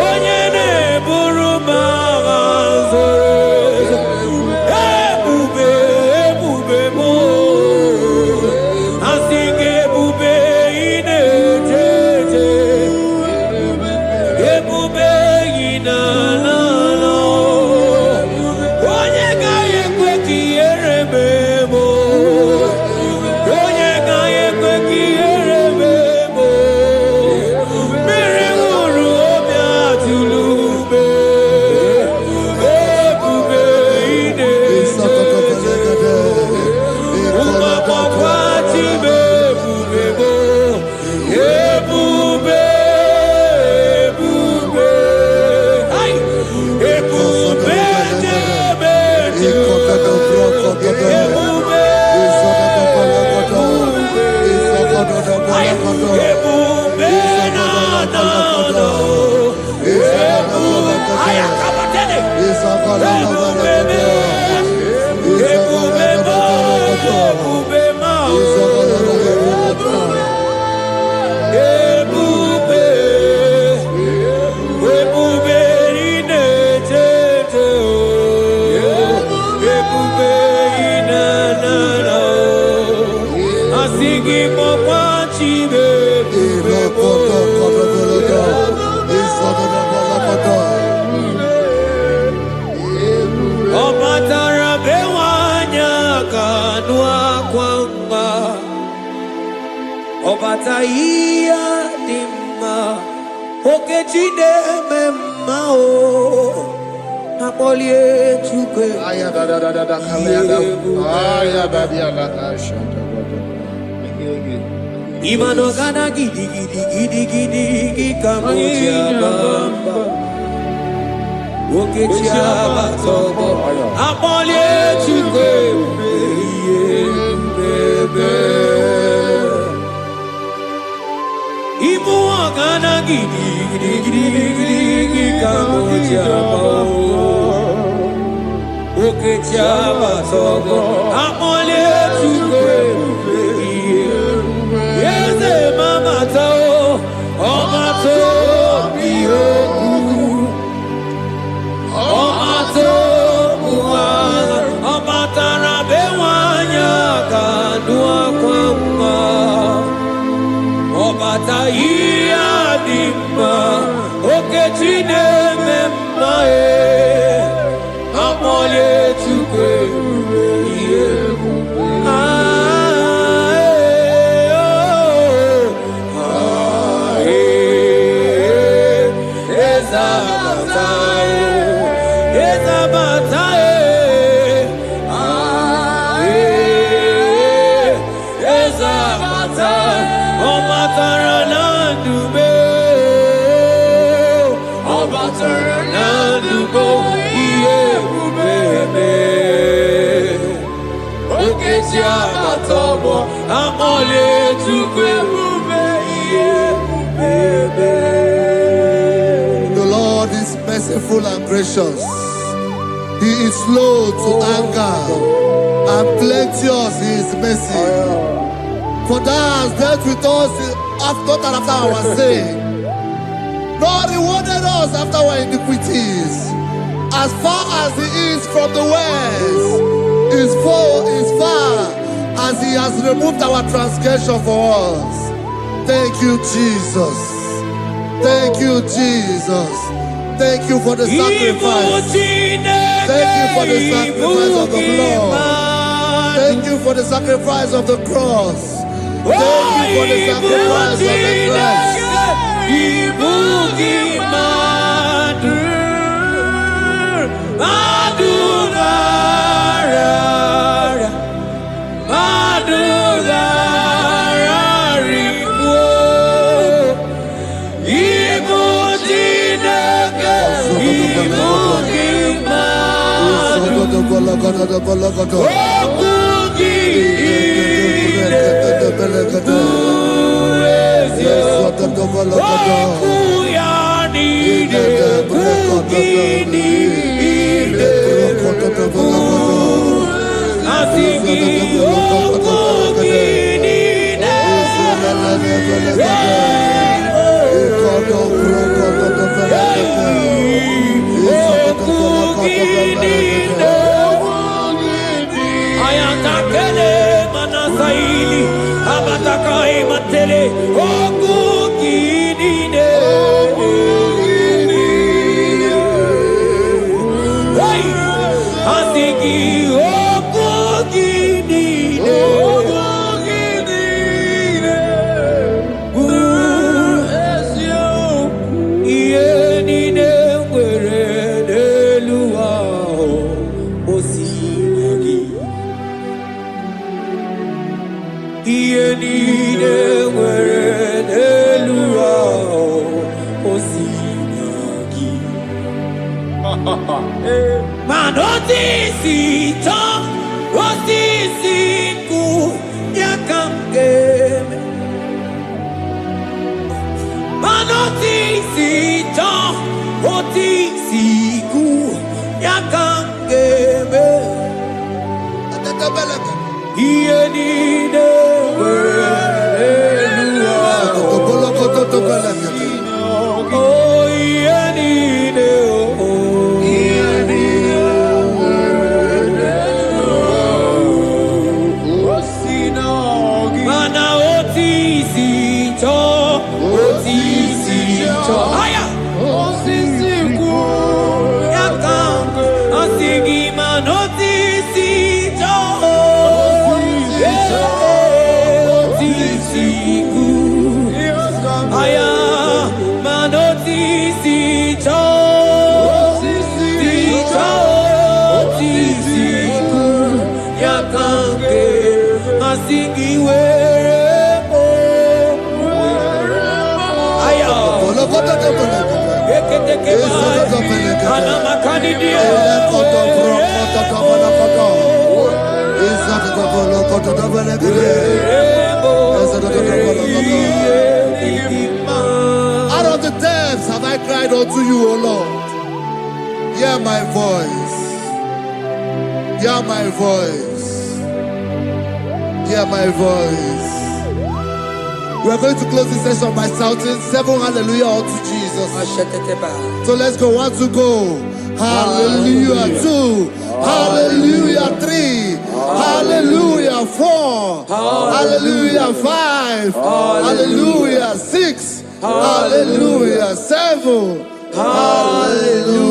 Onye na-eburu m agha nzere. Ebube, ebube m o. Asị gị ebube inetete. Obataia dimma okechide memao apolie chukwe Aya da da da da da kalenda. Aya da dia la shanta. Imano gana gidi kamucha bamba okechia batobo apolie chukwe bebe Ibu agana gidi kamucha okecha basogo amole chukwe yeze mama tao omato biyoku omato buwana omatara bewanya kadua kwamba Obataia dimma okechine memmae amole chukwe The Lord is merciful and gracious. He is slow to anger and plenteous in his mercy. For thou hast dealt with us not after our sin, nor rewarded us after our iniquities. As far as he is from the west, is far as he has removed our transgression for us. Thank you, Jesus. Thank you, Jesus. Thank you for the sacrifice. Thank you for the sacrifice of the blood. Thank you for the sacrifice of the cross. Thank you for the sacrifice of the cross. Mana oti Out of the depths have I cried unto you, O Lord. Hear my voice. Hear my voice. Hear my voice. We are going to close this session by shouting 7 hallelujah unto Jesus. So let's go. 1, 2, go. Hallelujah. 2. Hallelujah. 3. Hallelujah. 4. Hallelujah. 5. Hallelujah. 6. Hallelujah. 7. Hallelujah.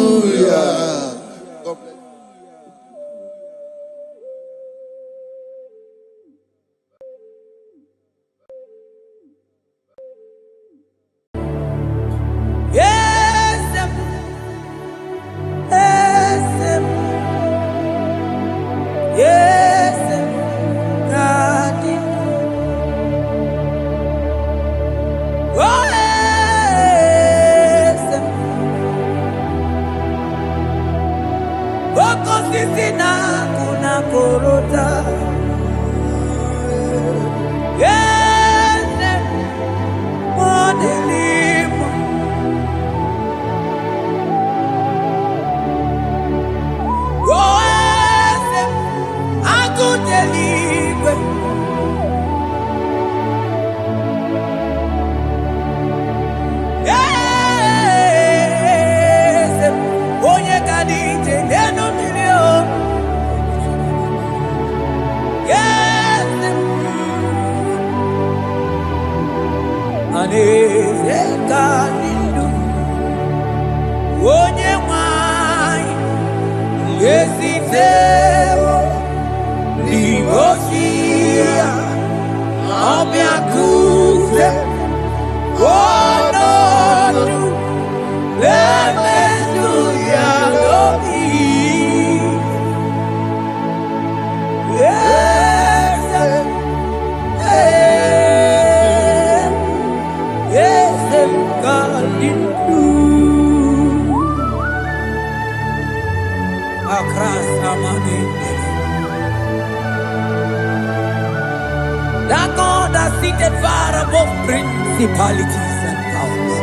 That God has seated far above principalities and powers.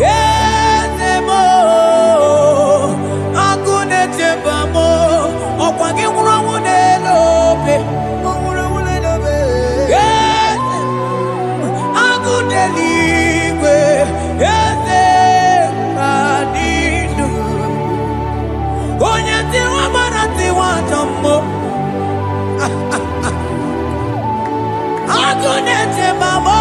Yezemo, akune tebamo, okwangi kurawune lobe, kurawune lobe. Yezemo, akune ligwe, yezemo adinu. Onyati wa marati wa jambo. Akune tebamo.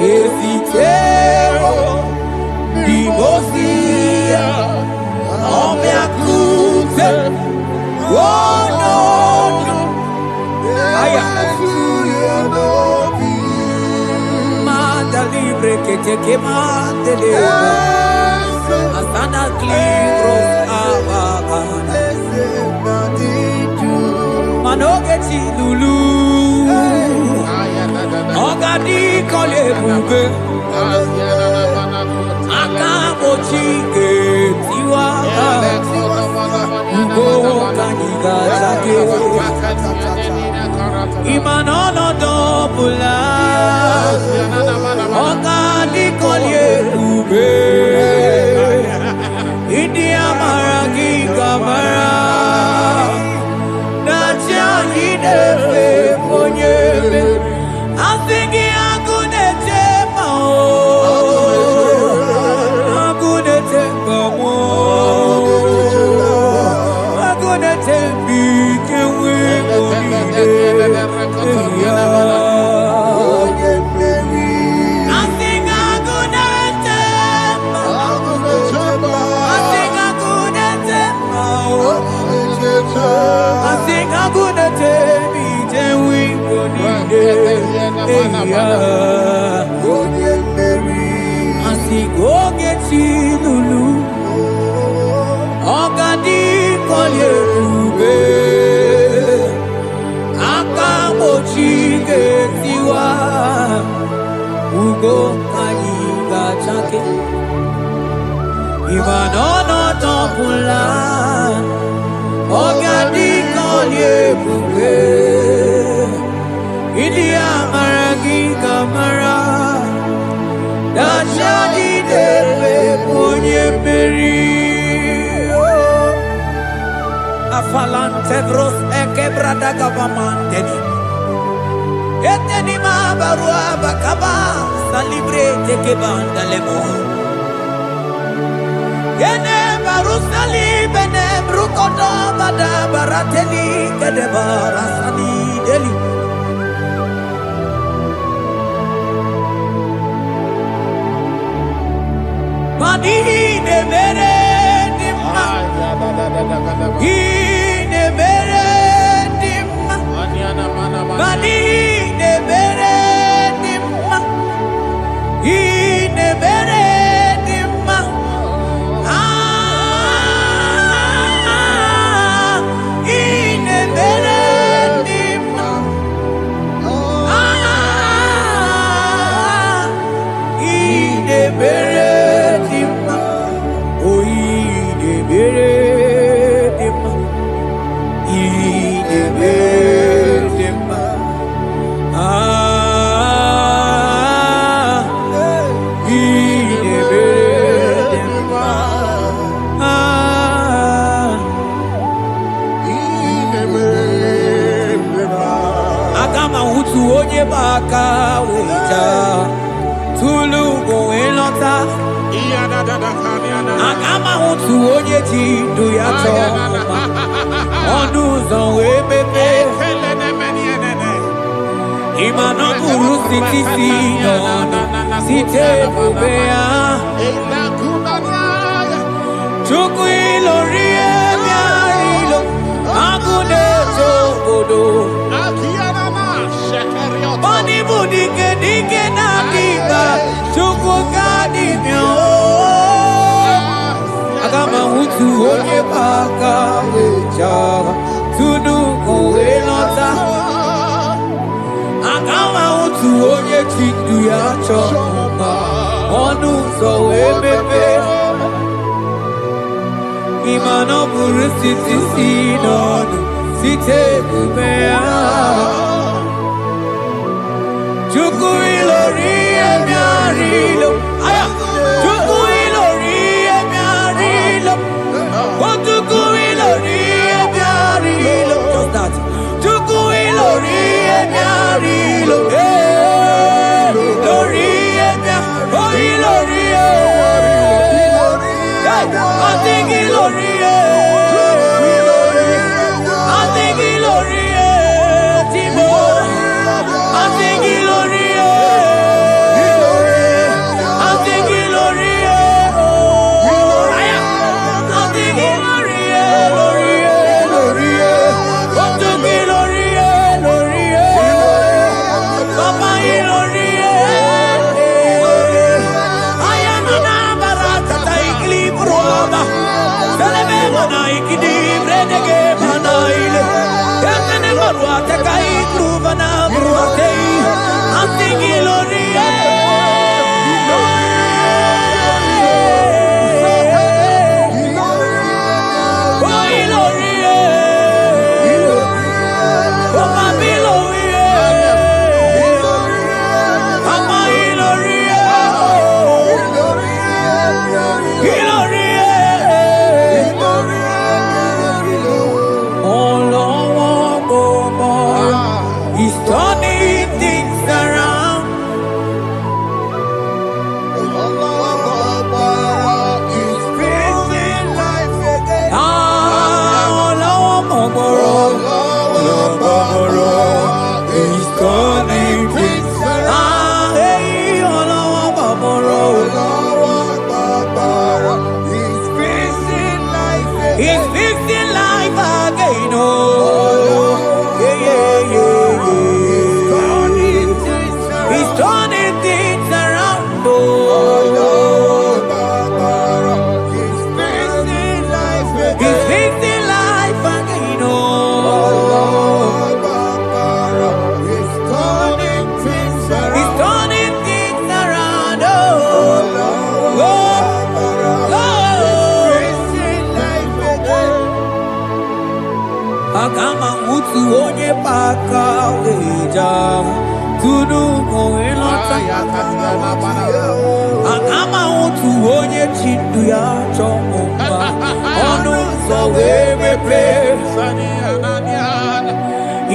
Esitero Dimosia Omeakute Oh no Aya Manda libre que te quemante de Asana libros abagana Manogeti lulu Ogadi kole bube Akabo chike tiwa Ugo kaniga zake Imanono dobula Ogadi kole bube Idi amaragi kamara Nacha hidefe ponyebe Asingi agunete mao Agunete mao Agunete bikewe monide Asingi agunete mao Asingi agunete mao Asingi agunete bikewe monide Asigo geti lulu Ogadi kolye ube Akamochi getiwa Ugo kaniga chake Imanono topula Ogadi kolye ube India maragi kamara Dashadi dewe ponye meri Afalante bros ekebrada gavamandeni Eteni mabarua bakaba Salibre teke banda lemo Yene baru salibene Brukoda bada barateli Kedebara sani deli Ine mere dimma Ine mere dimma Ine mere dimma Ine mere dimma Ine mere dimma Ine mere Baka weja tulu go elota Agama utu onye ji du ya choma Onu zon we bebe Imano buru siti si nono Site bubea Chuku ilori emiarilo Agune chokodo Bani budike dike na kiba Chuku kadi myo Agama utu onye baka weja Tunu go elota Agama utu onye chindu ya choma Onu so ebebe Imano buru siti si nono Site bubea Chuku ilori emiarilo Aya Chuku ilori emiarilo Oh chuku ilori emiarilo Just that Chuku ilori emiarilo Ilori emiarilo Oh ilori I think ilori He's turning things around. He's fixing life again. Oh, yeah, yeah, yeah, yeah. He's turning things around. Oh, he's fixing life again. He's fixing life again. Oh, he's turning things around. He's turning things around. Oh, Akama mutu onye paka weja kunu oelota Akama mutu onye chindu ya chomba onu so wemepe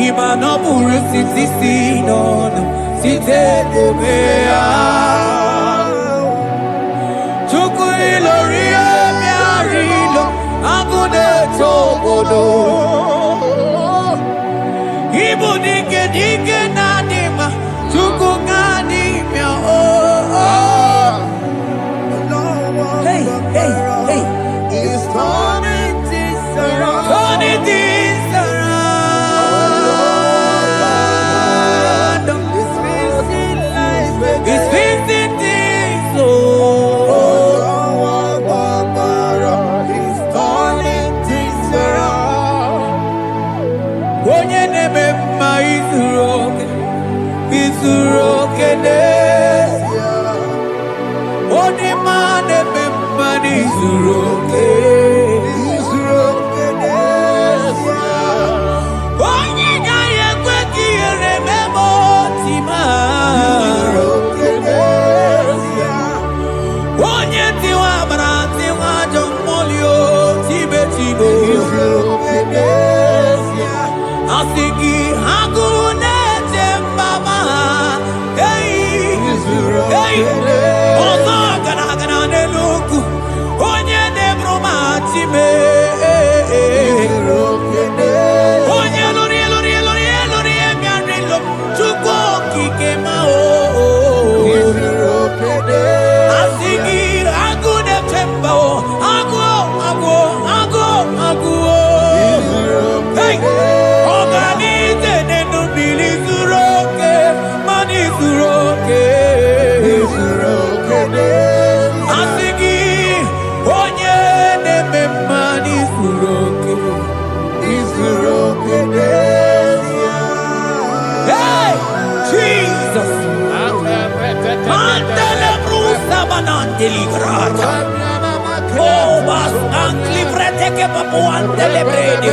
Imano buru sitisi nono site debea Chuku ilori emiarilo agune tobodo Ibu dike nanima, chuku ganimia oh. Hey, hey, hey. He's turning things around. Turning things around. He's fixing life again. He's fixing things oh. He's turning things around. Onye neme ma izuroke nesia. Onye ma neme ma izuroke nesia. Onye nyaye kweki ereme motima izuroke nesia. Onye tiwa brati wajo molio tibe izuroke nesia. Asigi hagune jembama hey hey ozo gana neluku onye nebroma time onye lori emianilo chuko kikema o asigi hagune jemba o agu hey Asigi onye neme mani suroke Hey Jesus Mandele brusa banandeli grata Oh bas anclivrete che papuante le bredi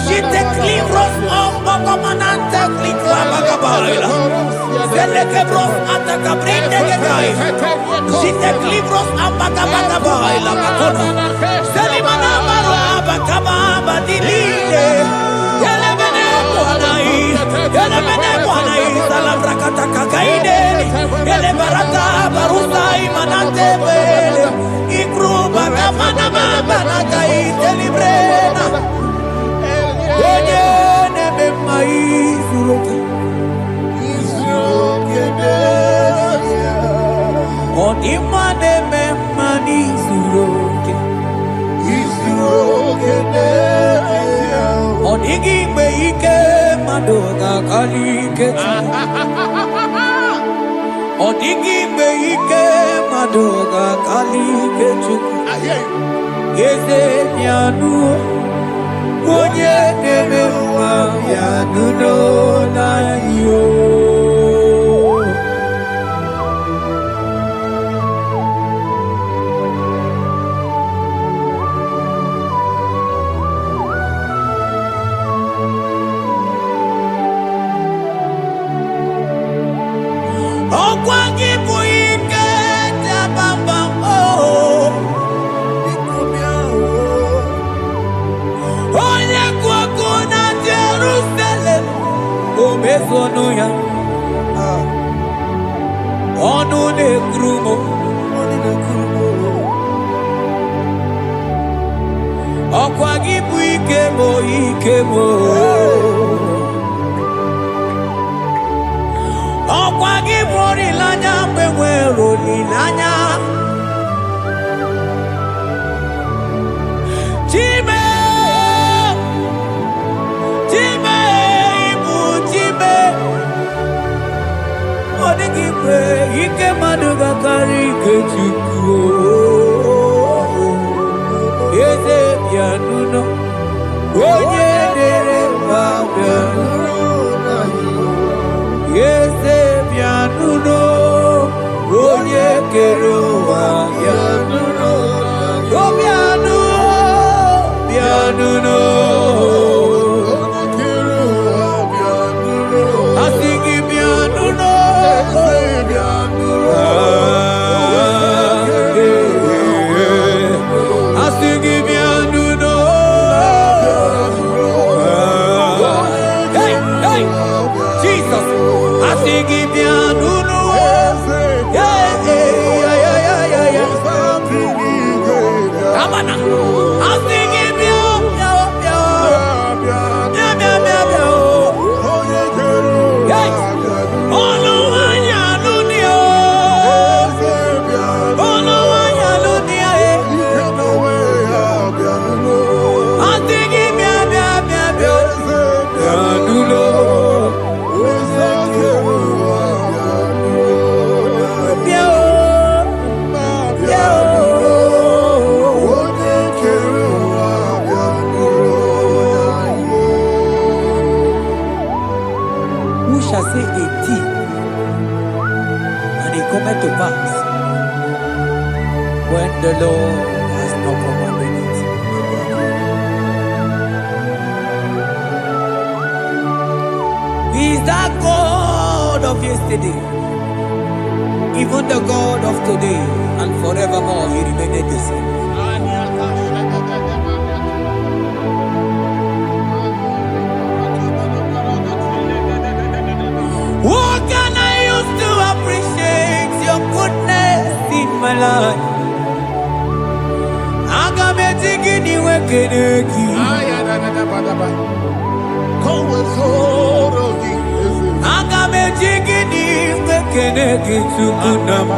Jite clivros ombo manante clicla bagabaila Zelle che bros attacca prende che dai Jite clivros ambagabaila Macona Zeli manamaro abacababa di lile Yele bene buonai Salavra kataka kaideni Yele barata barusai manante bele Ikruba kamana mabana kaite librena Onye neme maizuroke Onima neme manizuroke Onigi meike madoga kalike Onigi meike madoga kalike chuku Yeze nyanu Onye neme nyanu no na yo Okwangi buike tabamba oh Onye kwakuna Jerusalem Omezono ya Onu ne krumo Okwagibu ikemo. Okwagibu orilanya mbewe rolilanya. Time ibu time. Odigikwe ike maduga kari kechuku. Eze bianuno, oye dere wa bianuno. Eze bianuno, oye kero wa bianuno. O bianuno. Asigi bianuno, Asigi bianuno. Hey, Jesus. Asigi bianuno. Yeah. Amana. Asigi bianuno. Hey. Who shall say a thing, and it cometh to pass, when the Lord has not commanded it? He is that God of yesterday, even the God of today, and forevermore He remained the same. What can I use to appreciate your goodness in my life? Agametigini wekeneki. Agametigini wekeneki tukunam.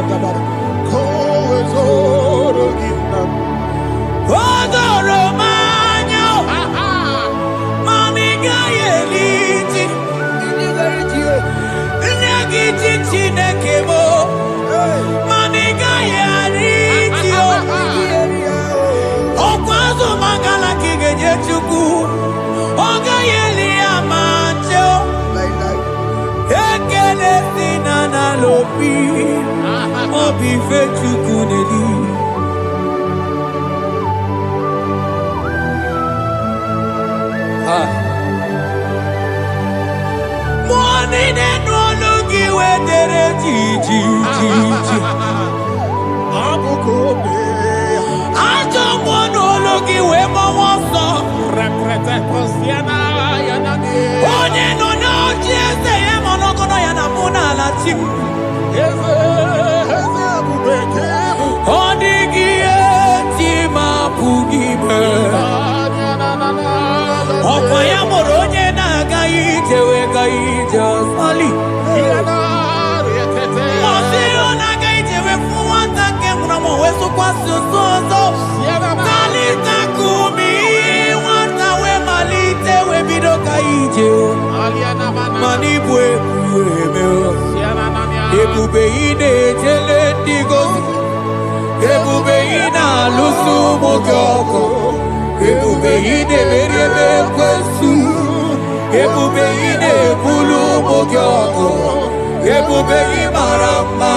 Odoro manyo. Mami gayeliti. Nagiti chinekemo. Mami gayariti. Okwazo mangala kigeje chuku. Oga yeli amancho. Ekele sinana lopi. Obi fe chuku neli. Morning and ologi wedere jiji. Ajo mono ologi we mo wonso. Onye no no jese ye mono kono ya na muna la chim. Odigi tima pugibe. Okwa ya moronye na gaite we gaite sali. Mosi ona gaite we fuwanta ke mramo weso kwa sosozo. Kalita kumi wanta we malite we bido gaite. Mani bwe kuemeo. Ebube ine jele digozi. Ebube ina lusu mokyoko. Ebube ine merebe kwesu. Ebube ine bulu mokyoko. Ebube imarama.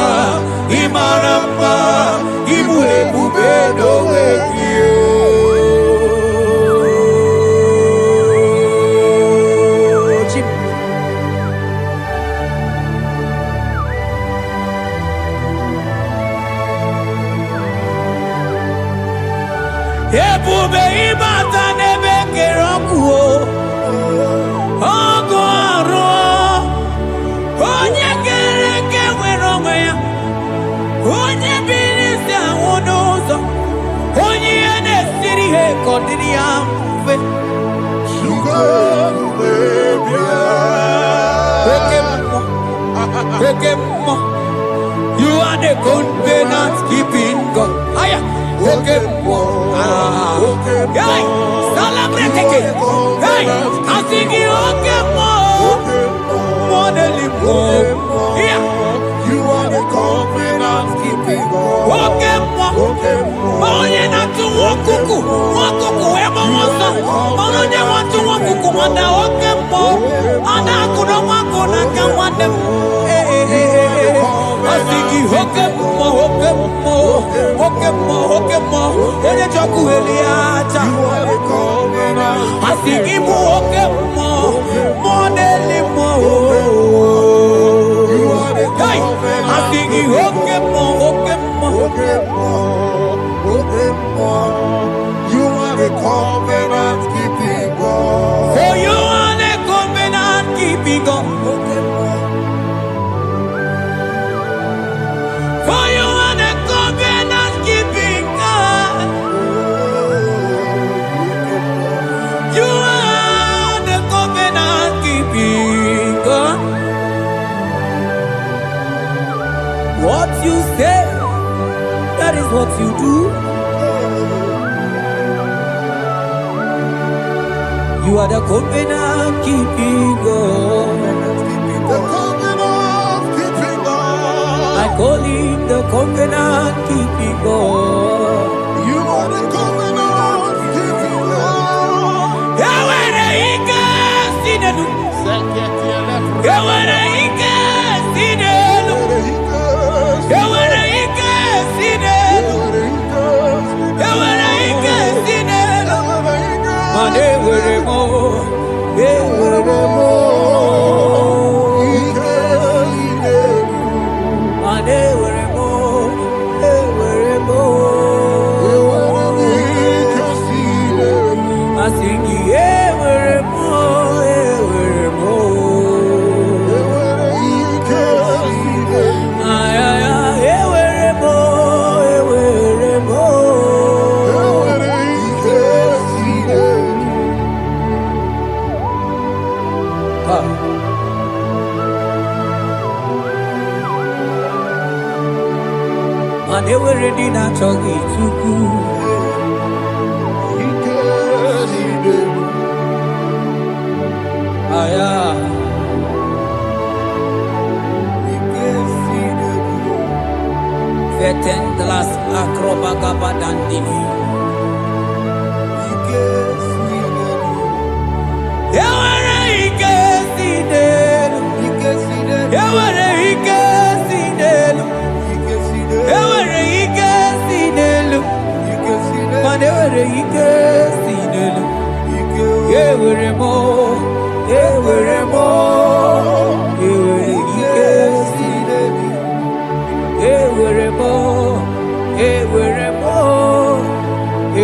Ibu ebube dowe kiyo. Ebube ibata nebe kerokuo. Ogo aro. Onye kereke werongwe ya. Onye birisi awonozo. covenant keeping God. Aya, Okemo. Hey, celebrate again. Hey, I sing you Okemo. Modeling yeah. You are the covenant keeping God. Okemo. Onye na tu wokuku ema wonso. Onye wa tu wokuku manda Okemo. Ana kuno wako na kamwande. Asiki Okemo. Onye joku eliacha. Asiki bu Okemo. Modeli mo. Hey, asiki Okemo. You are the covenant keeping God. For you are the covenant keeping God. For you are the covenant keeping God. You are the covenant keeping God. What you say, that is what you do. You are the covenant keeping God. The covenant keeping God. I call him the covenant keeping God. You are the covenant keeping God. Yawere ike sinenu. Yawere ike sinenu. Yawere ike sinenu. Yawere ike sinenu. Mane were mo. They were ready not to get too good. Vetendlas acrobagabadandini. They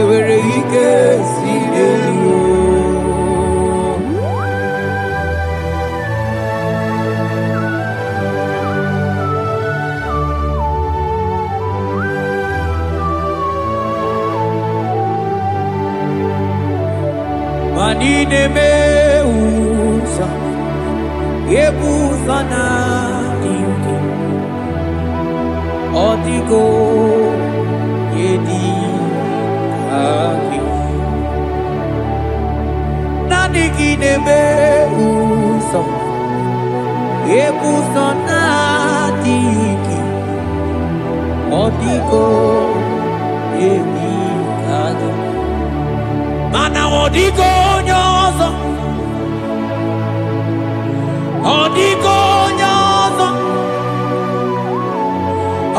were Manine meusa yebusa na ingi Odigo yedi aki Nadigine meusa yebusa na ingi Odigo yedi aki Mana odigo nyozo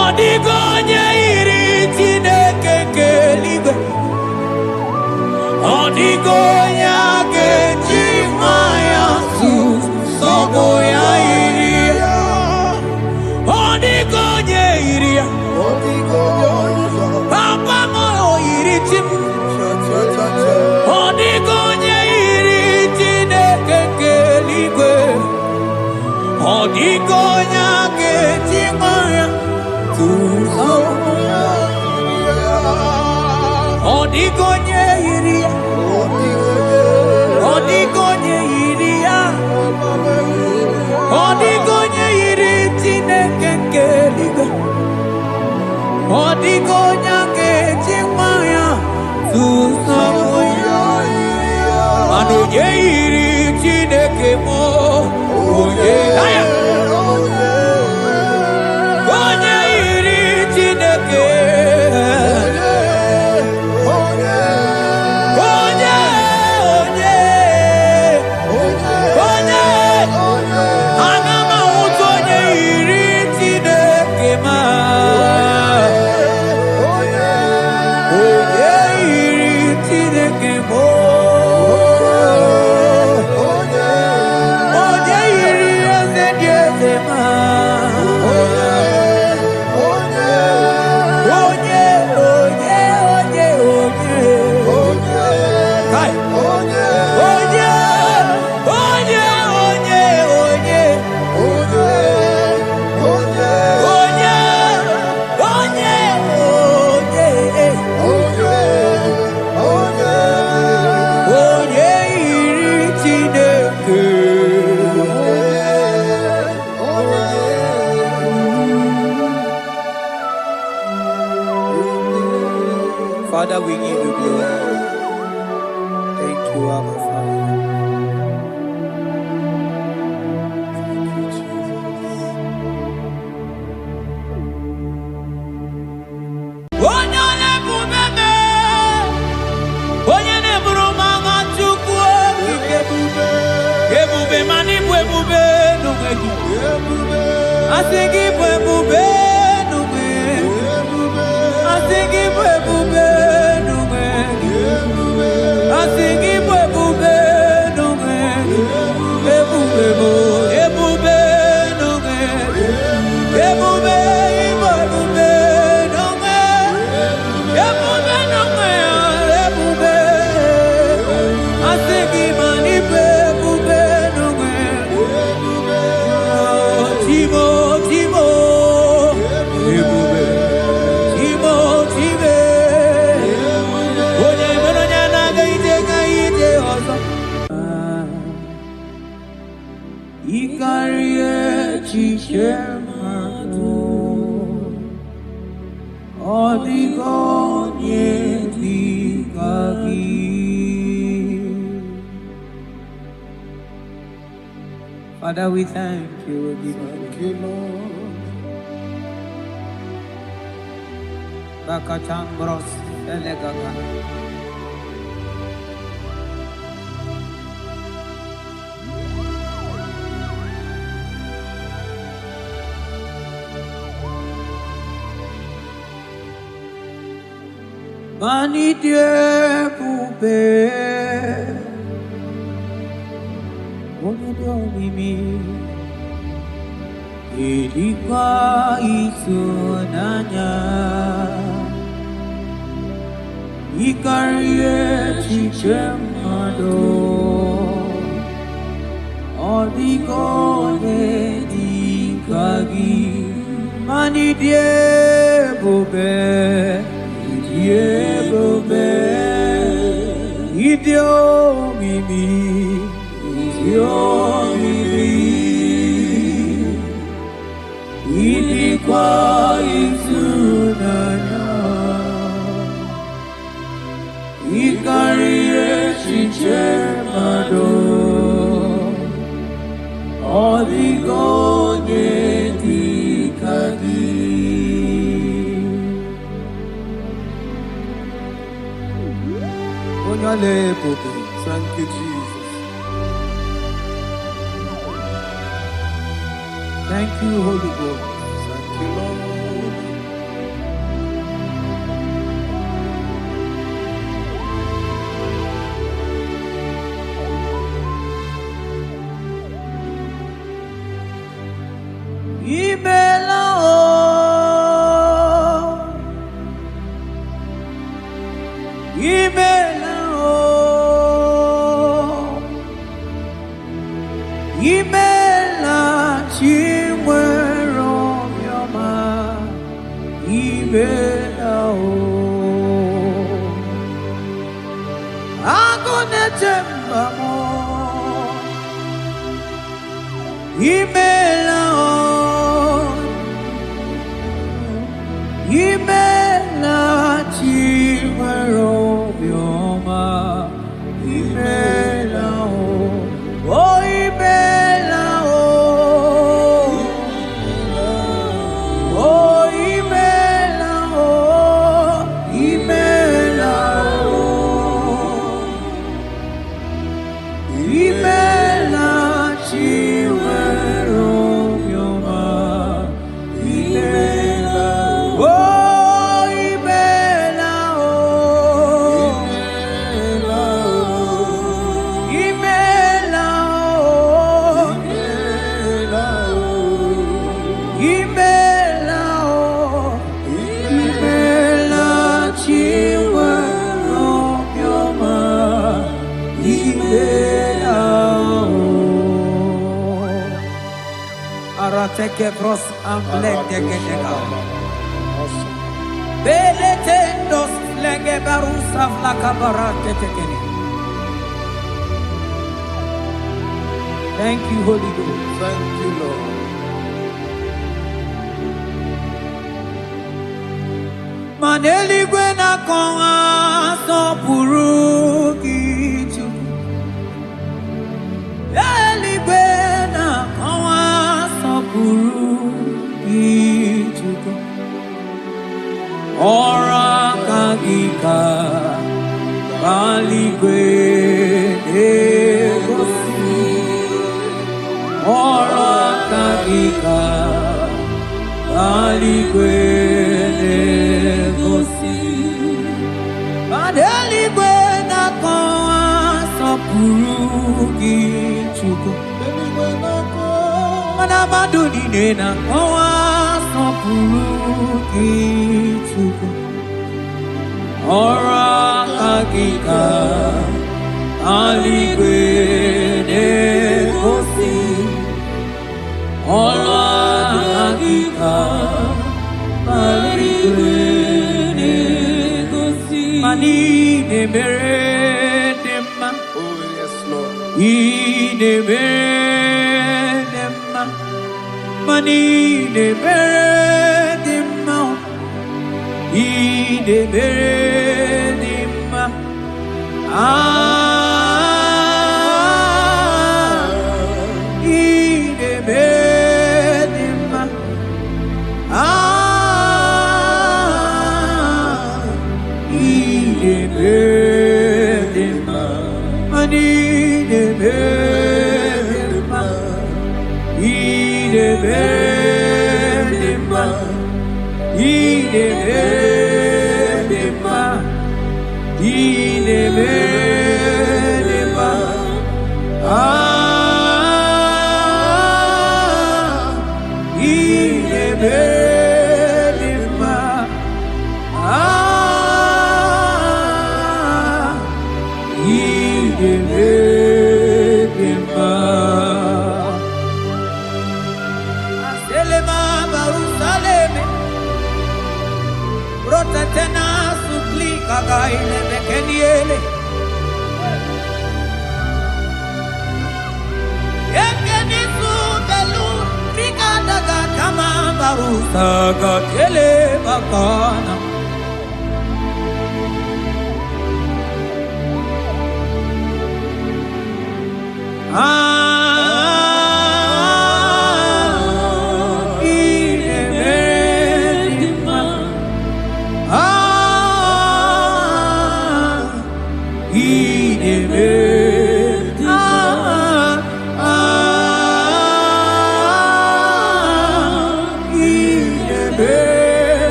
Odigo nyeiri Chineke keligwe Odigo nyake chimaya Sobo ya iria Odigo nyeiria Papa moyo iri chimu Odigonye iri Chineke keligwe Odigonya kechimaya tuzo Odigonye iri Father, we thank you. Thank you, Lord. Bakachambros elegaga. Mani Dieu poupée. Mimi ilikuwa isunanya ikarie chichemado odigone dikagi mani diebobe idio mimi ilikuwa isunanya ikarie chichemado oligone dikagi onyale pope. Thank you, Jesus. Thank you, Holy Ghost. Thank you, Lord. Take bros amblek degenega. Beletendos lenge barusa flakabarate tekeni. Thank you, Holy Ghost. Thank you, Lord. Maneli gwena konga so purugi chu. Eli gwena konga so purugi chu. Ora kagika bali gwene gosi. Ora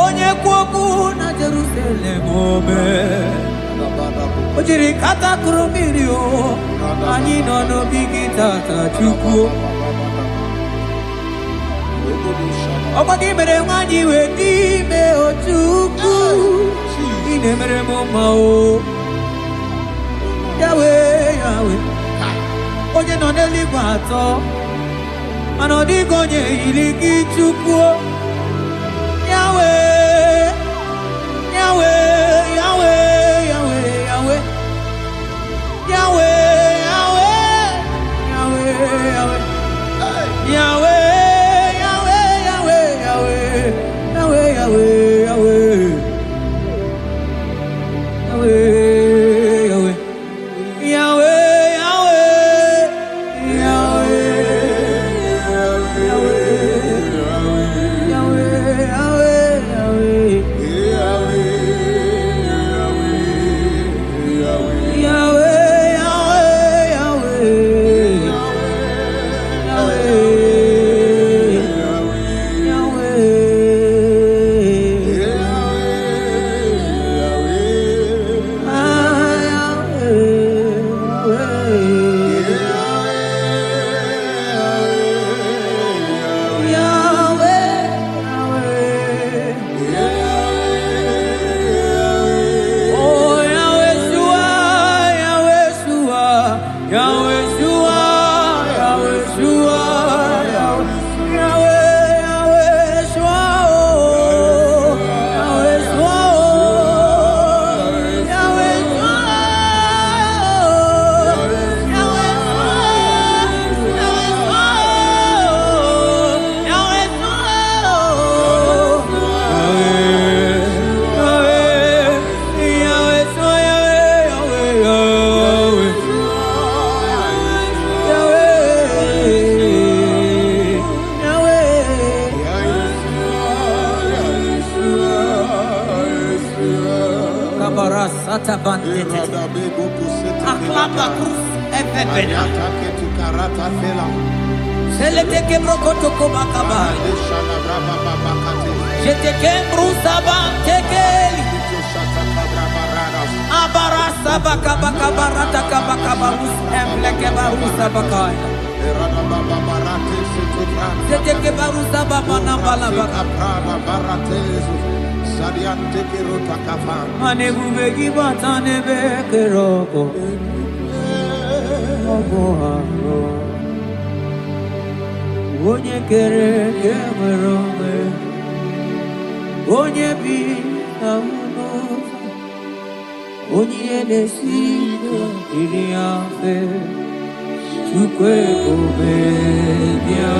Onye kwoku na Jerusalem ome Ojiri kata kurumiri o Ani no no bigi tata chukwu Okwagi mere wanyi we di me o chukwu Ine mere moma o Yahweh, Yahweh Onye no neligwe atọ Ano di gonye iligi chukwu Yahweh, Yahweh, Yahweh, Yahweh, Yahweh, Yahweh, Yahweh, Yahweh, Yahweh, Yahweh, Yahweh, Yahweh, Yahweh, Yahweh, Yahweh. Onye kere ke nwere onwe Onye bi na ụlọ Onye na-esi iri afe Chukwu ebube bịa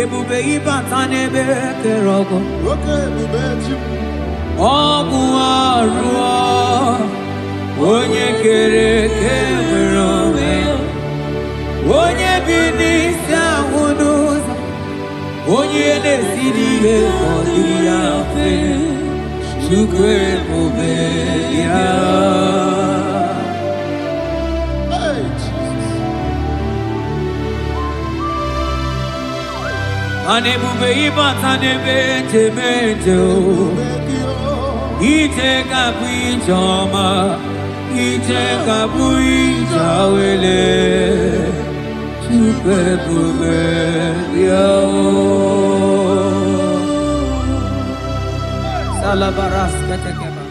Ebube ibata n'ebe kere ọgụ ọgụ arụọ onye kere eke nwere onwe onye bi n'isi ahụ n'ụzọ onye na-esiri ihe ka ọ dịrị ya mfe Chukwu ebube ya Anebube ibatanebe temete o. Ite kabu ijoma, ite kabu ijawele. Super bube yo. Salabaras katekeba.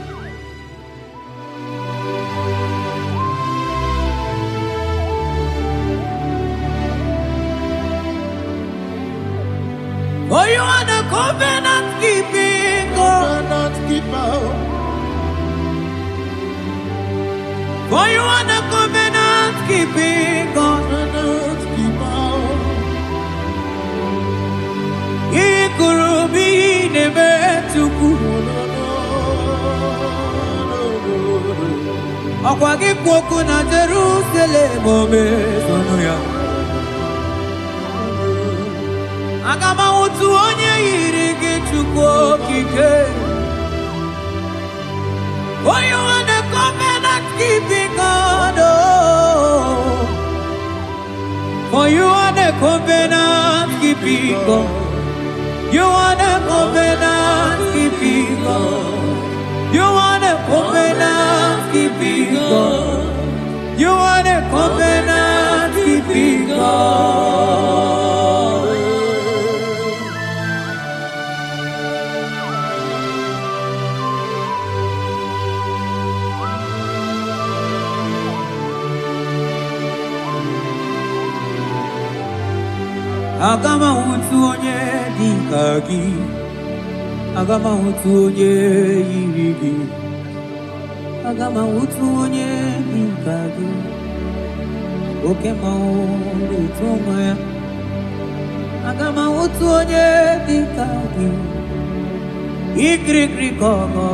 For you are the covenant keeping God. For you are the covenant keeping God. Ikurubi nebetuku. Akwagi kwoku na Jerusalem ome sonuya. Agama utu onye yiri gị Chukwu okike. Oh, you are the covenant keeping God. Oh, for you are the covenant keeping God. You are the covenant keeping God. You are the covenant keeping God. You are the covenant keeping God. Agama utu onye dika gị, agama utu onye yiri gị, agama utu onye dika gị, oke mmanwụ utu nwa ya, agama utu onye dika gị, ikirikiri kọkọ,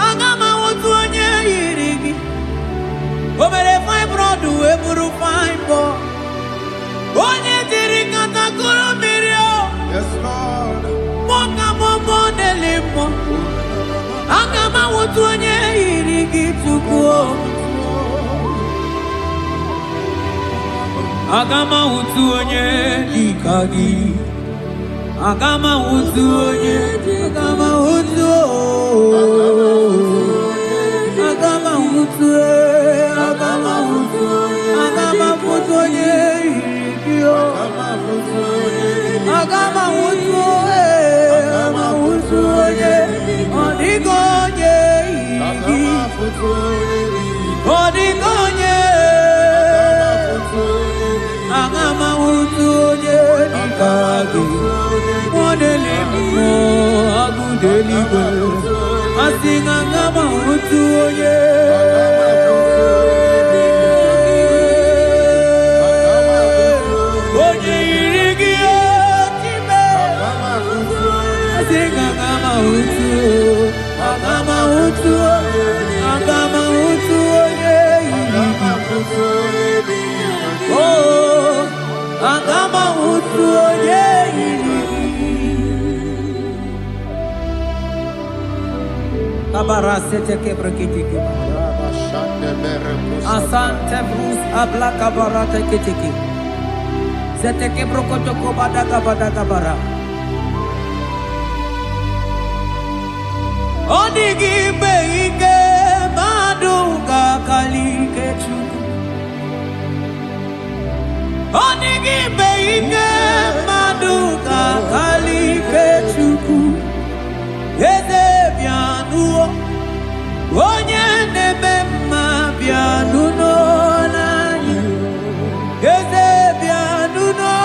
agama utu onye yiri gị, obere fine broad eburu fine boy. Onye diri katakuru mirio. Yes, Lord. Moka momo delimo. Agama wutu onye yiri gị Chukwu. Agama wutu onye dika gị. Agama wutu onye. Agama wutu. Agama wutu. Agama wutu. Agama wutu onye. Agama wutu onye odigo onye igi odigo onye agama wutu onye dikagi modeli mo agudeli go asinga agama wutu onye Agama wutu oh, agama wutu onye Kabara sete kebrekiti kebara Asante brus abla kabara teketeki Sete kebrokoto kobada kabara Odigi beike maduga kalike Chukwu. Odigi beike maduga kalike Chukwu. Eze bianuo onye neme mma bianuno nani. Eze bianuno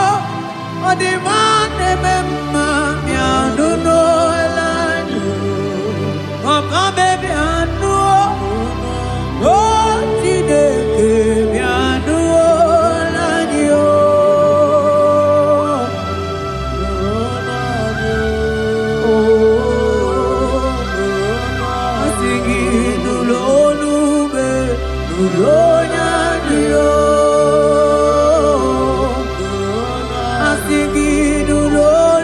odima neme mma bianuno nani. Papa baby anu oh tideke bianu lanio asingi nulonu be nulonya dio asingi nulonu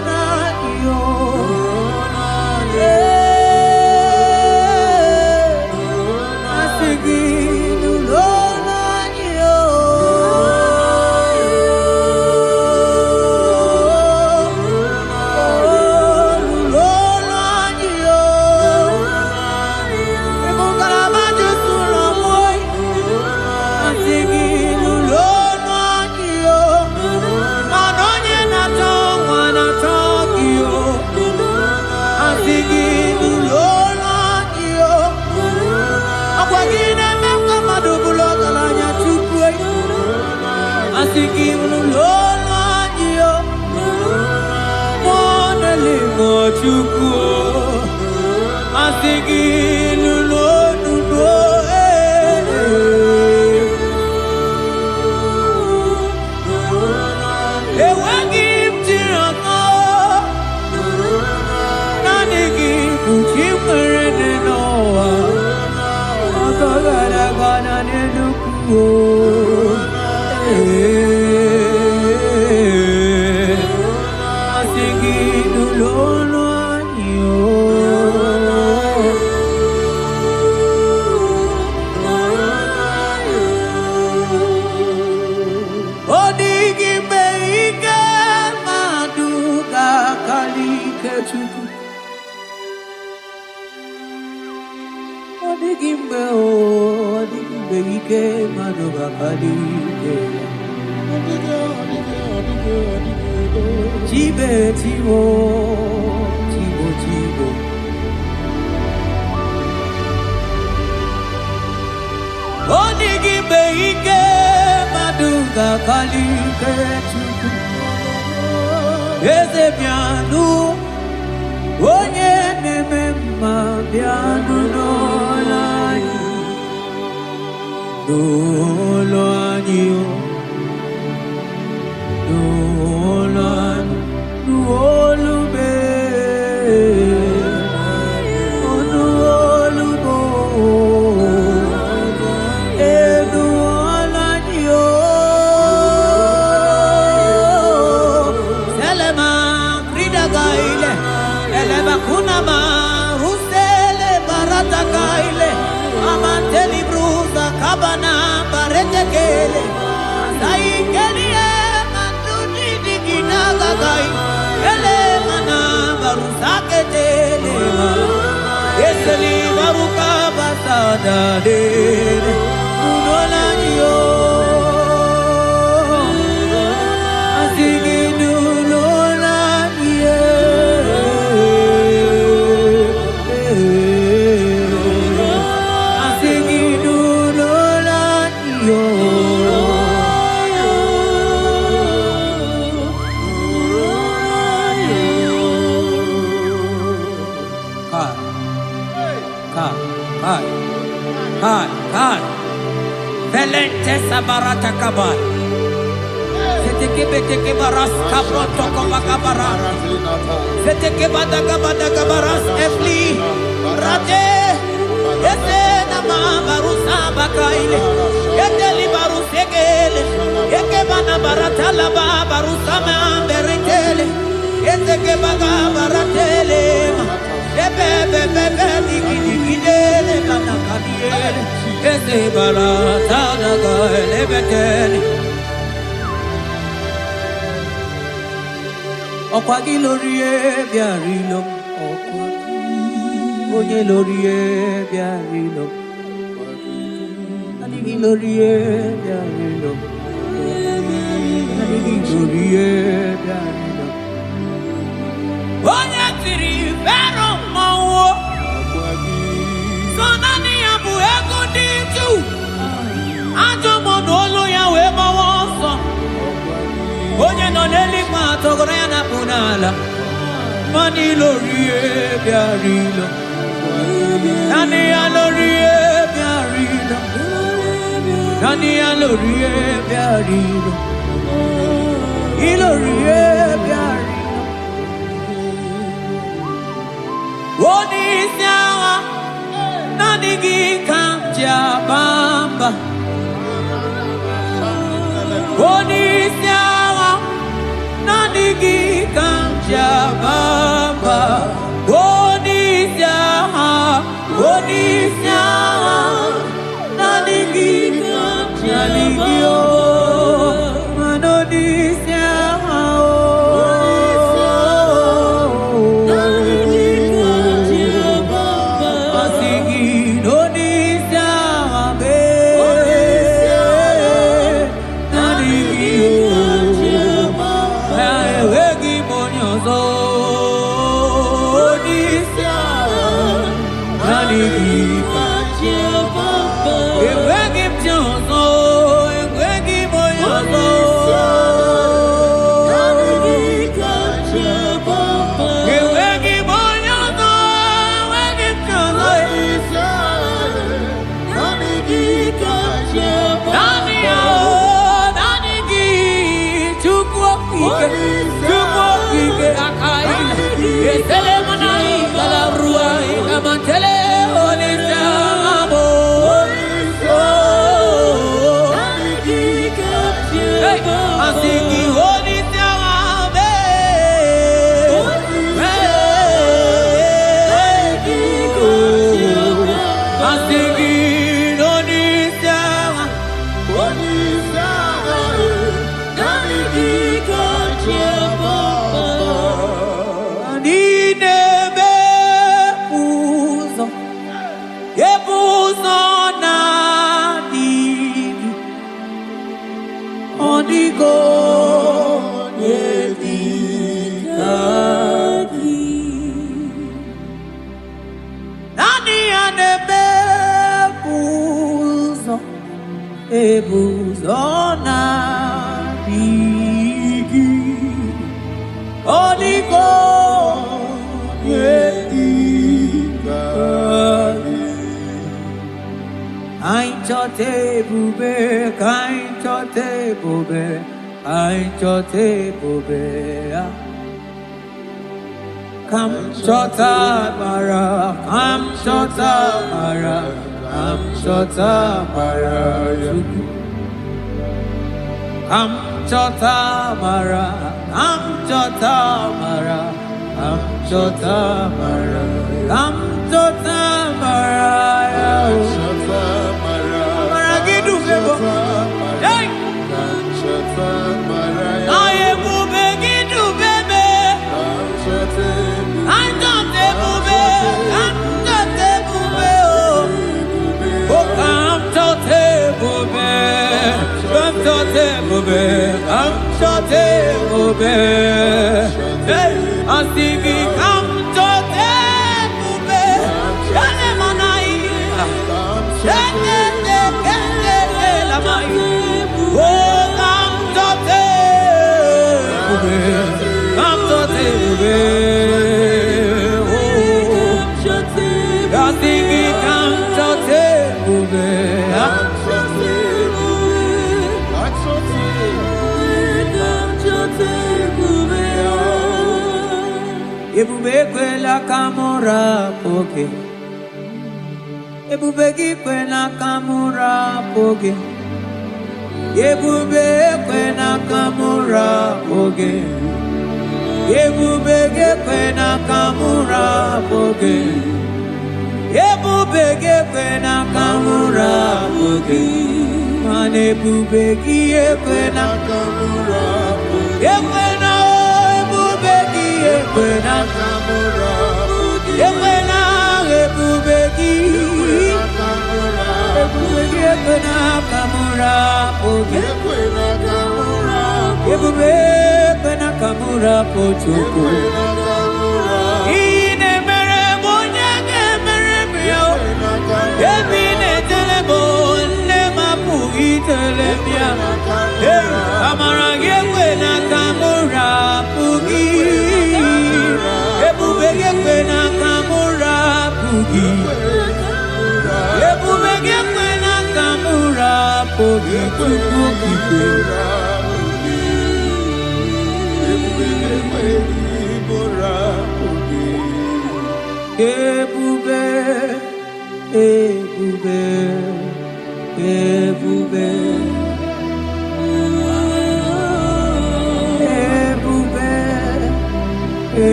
Jozo,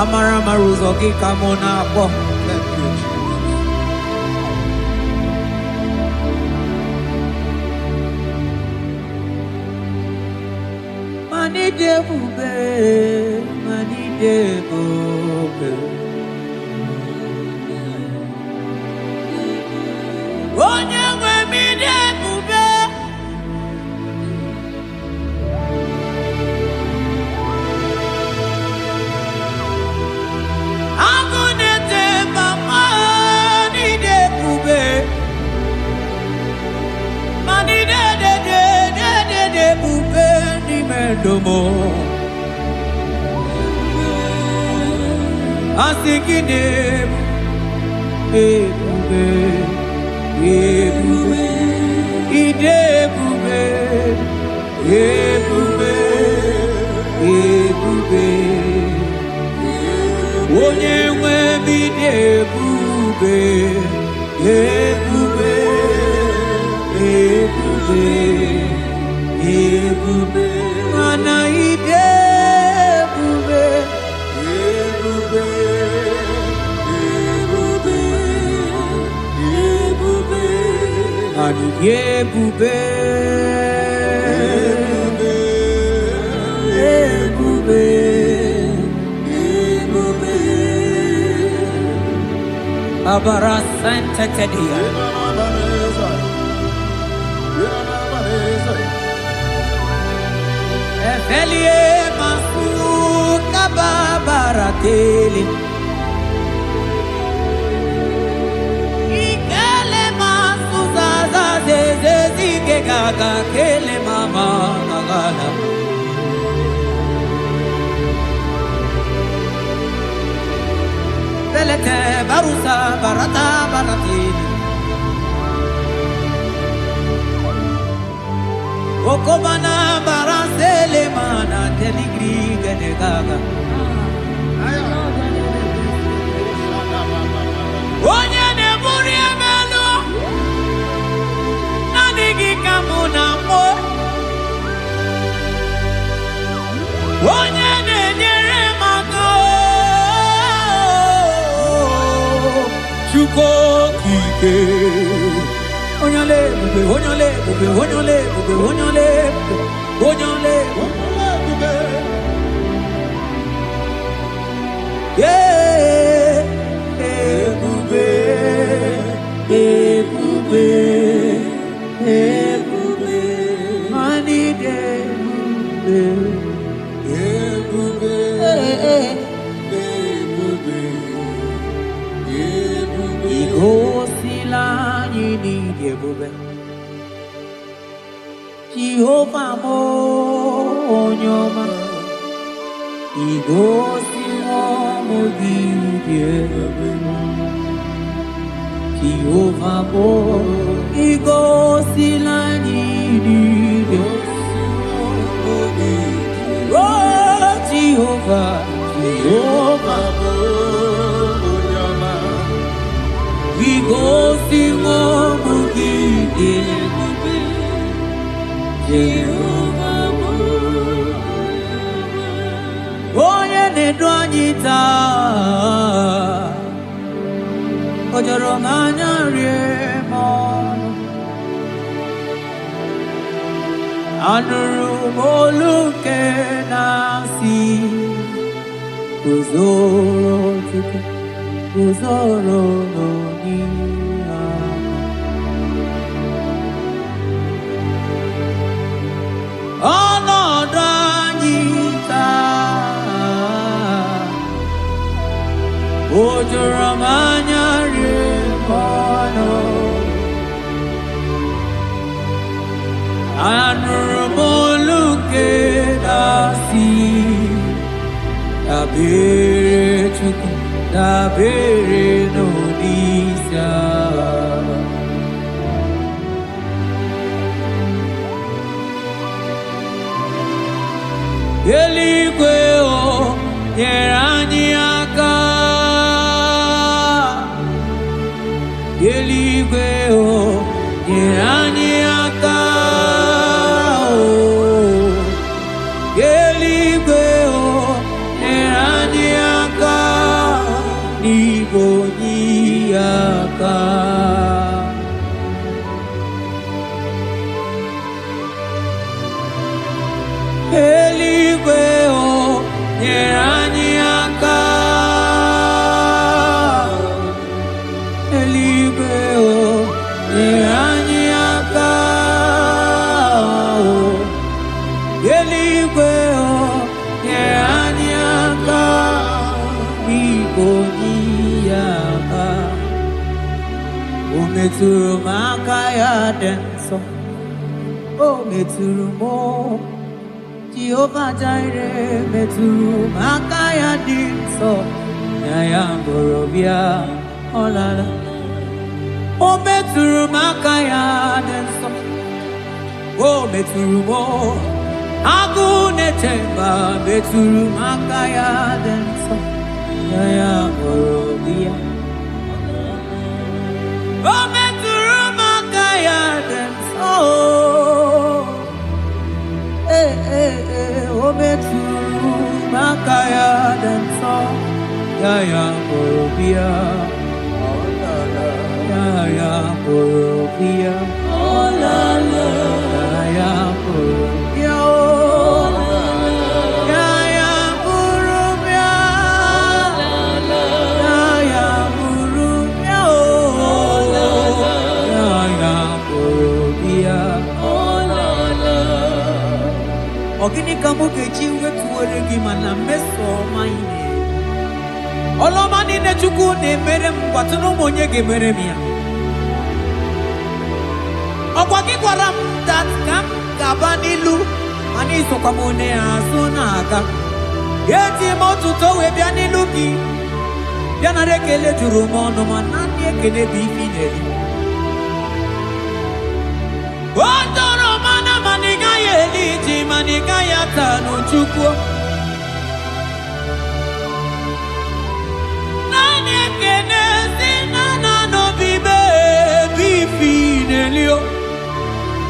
Amara maruzo kikamona po. Thank you, Jesus. Mani debube, mani debube. Onyewe mi debube. Agunete mama ni debube. Mani debube ni mendomo. Asikine debube. Ebube, idebube, ebube, ebube, onye nwe bidebube, ebube, ebube, ebube, mana idebube, ebube. Ebube, ebube, ebube, abara santa tedia. Efelie masu kababarateli. Gaga kele mama gagala Belete barusa barata baratini Okobana barasele mana teligri gane gaga Onye ne muri emelo Kamuna mo onye na-enyere maka Chukwu okike onye ole ebube onye ole ebube onye ole ebube onye ole ebube onye ole ebube ebube ebube ebube mani debube ebube ebube ebube igosila anyị n'ịdị ebube Jehova mo onye ọma igosila ọmụ gị dị ebube Jehova mo igosila anyị n'ịdị Oh Jehovah Jehovah onye ọma igosila ọmụ gị dị ebube Jehova onye na-edu anyị taa o jọrọ m anya rie m ọnụ anụrụ m olu nke na-asị guzoro Chukwu guzoro n'onihe ọnọdụ anyị taa o jọrọ m anya rie m ọnụ anụrụ m olu nke na-asị dabere Chukwu dabere n'onyeisi agha eluigwe o nyere anyị aka eluigwe o nyere anyị aka eluigwe o nyere anyị aka nyeranyaka eligwe nyeranyaka eligwe nyeranyaka bigonyaka umeturu makaya denso meturu mo Jehovah Jireh meturu makaya dinso ya borobia olala o meturu makaya dinso o meturu mo agune temba meturu makaya dinso ya borobia o meturu makaya dinso o meturu makaya dinso ya borobia ya borobia olala ya borobia ya borobia ya borobia ya borobia ogini kamuke chiwe tuwere gimana meso maine Oloma ni ne chuku ne mere mkwatuno monye ge mere mia. Okwa ki kwaram that kam kabanilu ani so kamone asuna aka. Yeti motuto we bianilu ki. Biana rekele juru mono manani ekele bifineli. Otoro mana maniga yeliti maniga yatanu chuku.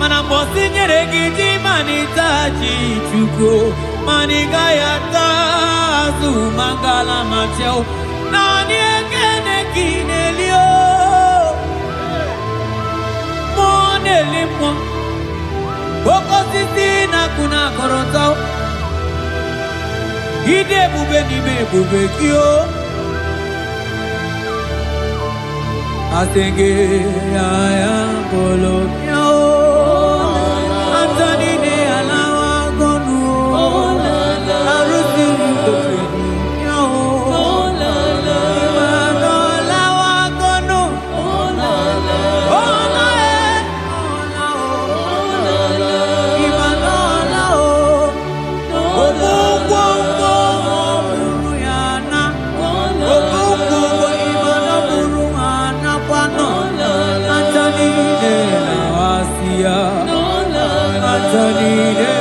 Mana bosi nyere gidi manitaji chuko maniga yata zu mangala macheo nani ekene kinelio moneli mo boko sisi na kuna korotao ide bube ni me bube kio asenge ya polo yao Antoni ne alawa gonu arusi utotreni yao imano alawa gonu imano lao obugo buruyana obugo imano buruyana kwano Antoni ne awasia Antoni ne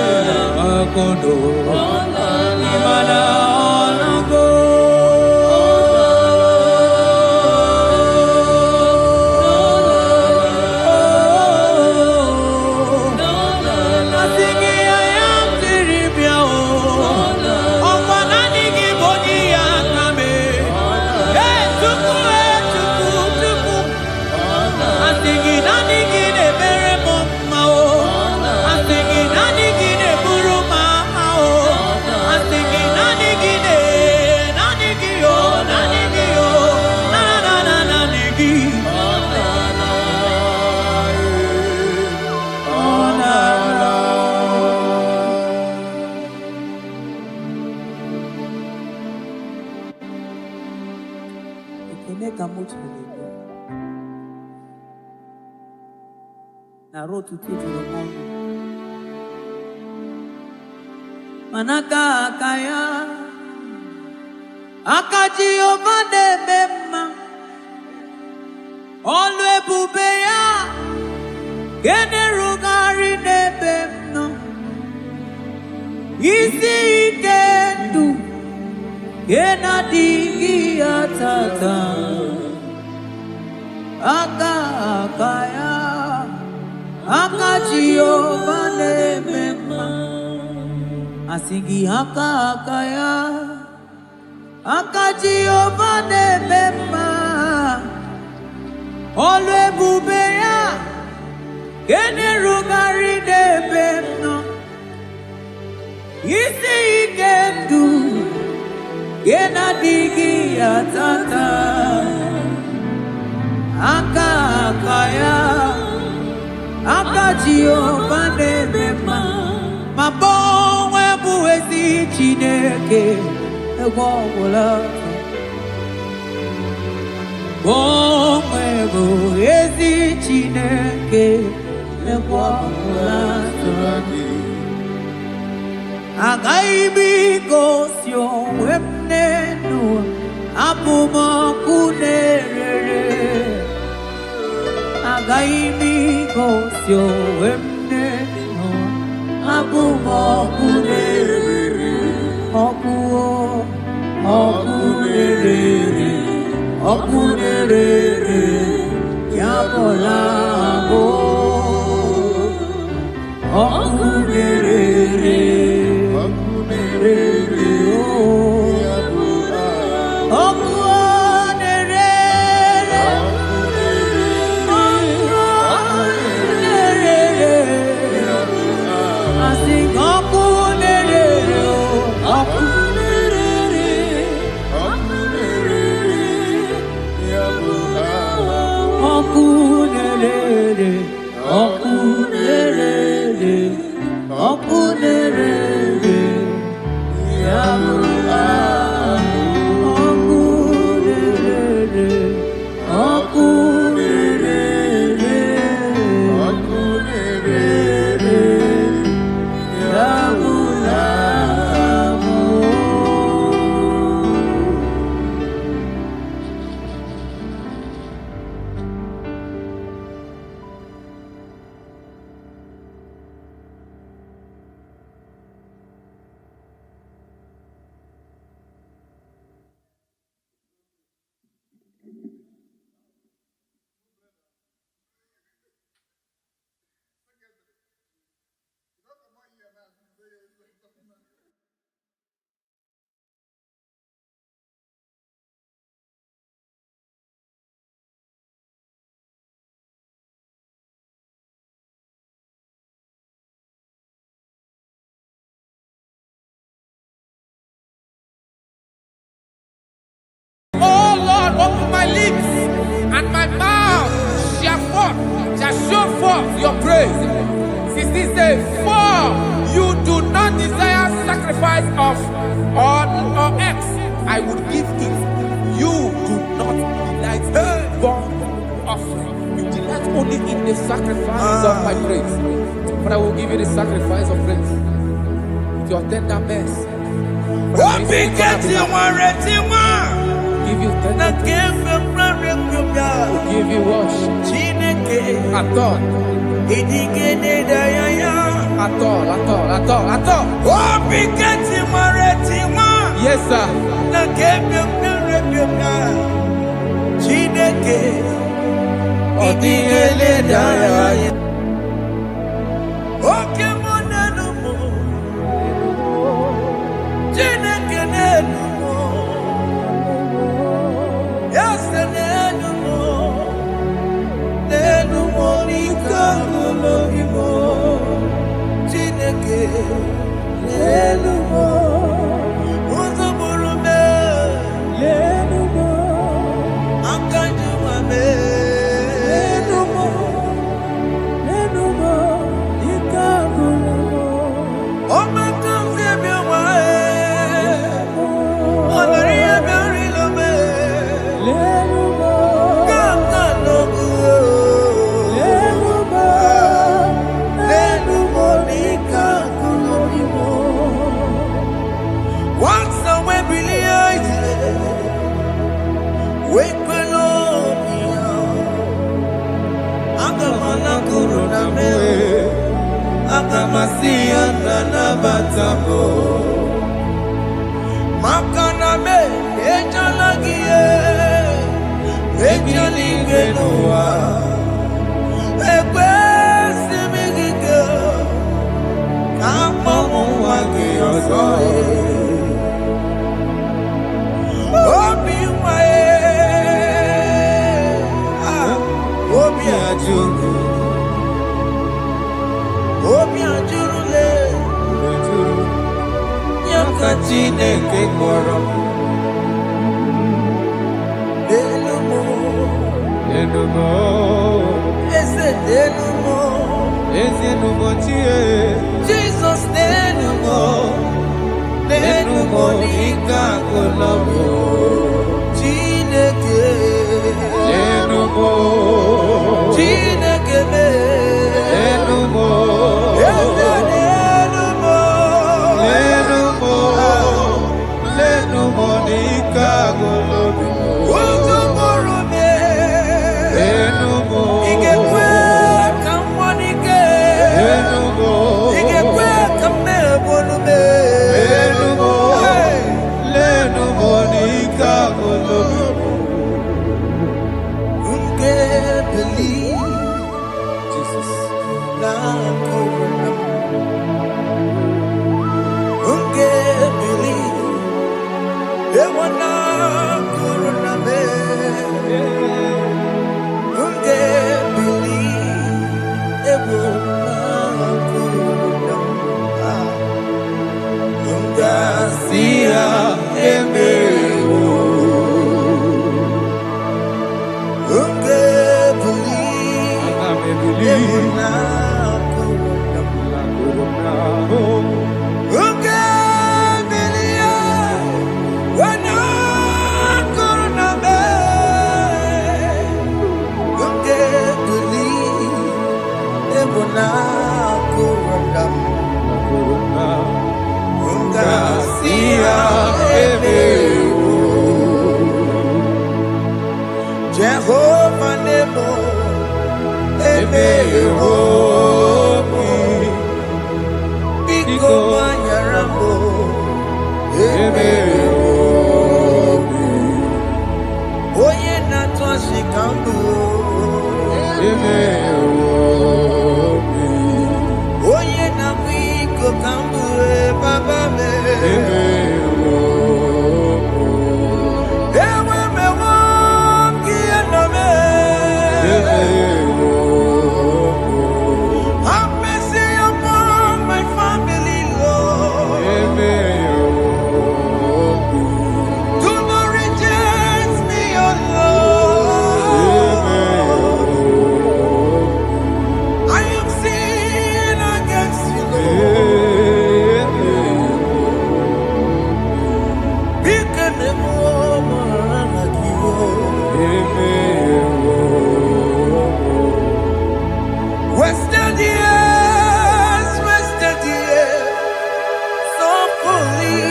akondo imana onago asingi ayam tiribia o okwana nigi boni akame tuku asingi nanigi ne bere mama o asingi nanigi ne buru mama o asingi nanigi o nanigi na nanigi Ekeneka mutu lebe na rotu tijuru mono manaka akaya akaji ovade bema olu ebube ya gene rugari nebe no isi ike ndu gena digi atata akaya akaji ovade bema asingi akaya akaji ovade bema olu ebube ya gene rugari nebe no isi ike ndu Yena digi atata aka kaya aka Jehovah nebema mabonwe buwezi Chineke egwogola bonwe buwezi Chineke egwogola Agaibi gosyo wemnenu abuma kunerere Agaibi gosyo wemnenu abuma kunerere okunerere yabola go okunerere Open my lips and my mouth shall show forth your praise. 16 says, for you do not desire sacrifice of or X, I would give it. You do not delight in burnt offering. You delight only in the sacrifice of my praise. But I will give you the sacrifice of praise with your tender mercy. Give you tender give you worship. At all. Yes, sir. Chineke kpọrọ Jesus nenumo nika kolobo Chineke nenumo nenumo nika kolobo Jehovah Nebo, Biko Manyarambo, Oye Natwa Shikambu, Oye Namiko Kambu, Baba me. Have mercy upon my family, Lord. Do not reject me, oh Lord. I have sinned against you, Lord. Become a woman like you. Wasted years, so fully.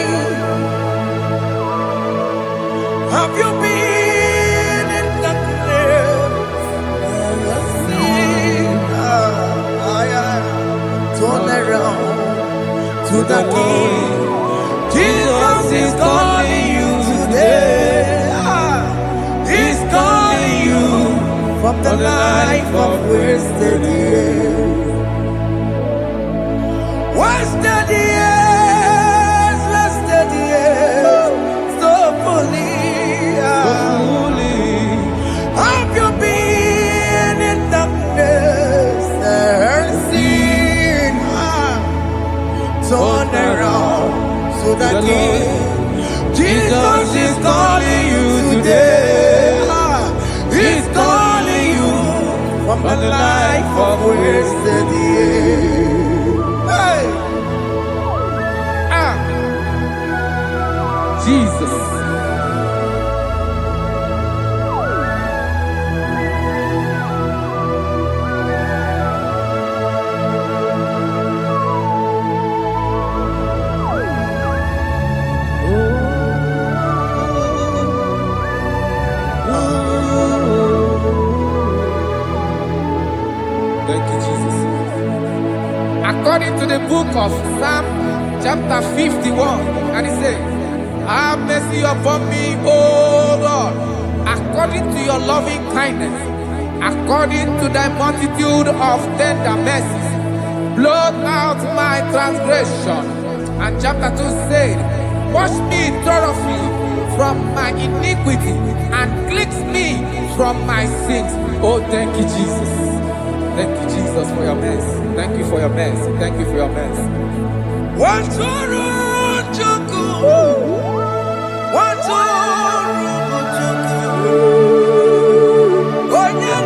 Have you been in darkness? Turn around to the King. Jesus is calling you today. He's calling you from the life of wasted years. Wasted years, so fully. Have you been in darkness and seen? Turn around so that Jesus is calling you today. He's calling you from the life of wasted years. Hey! Jesus. Thank you, Jesus. According to the book of Psalm chapter 51, and it says, have mercy upon me, O Lord, according to your loving kindness, according to thy multitude of tender mercies, blot out my transgression. And chapter 2 said, wash me thoroughly from my iniquity and cleanse me from my sins. Oh, thank you, Jesus. Thank you, Jesus, for your mercy. Thank you for your mercy. Thank you for your mercy. Oh, yeah.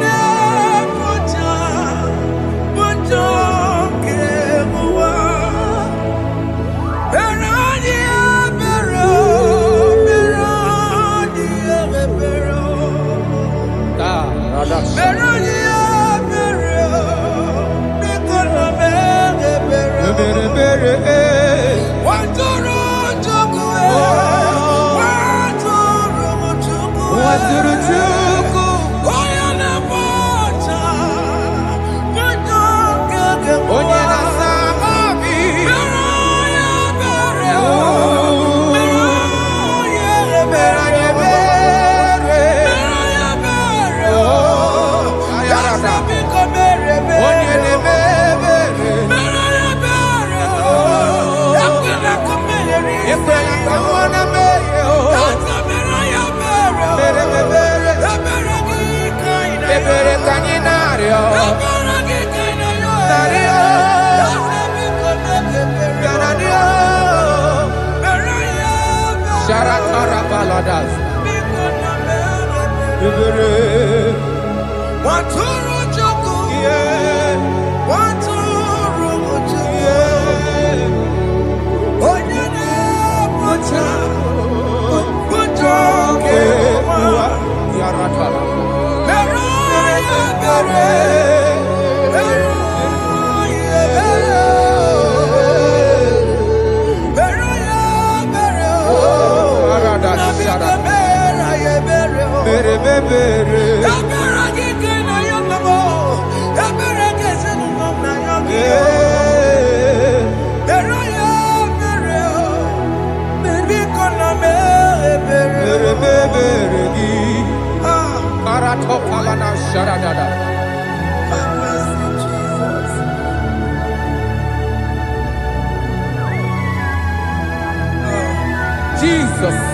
Jesus.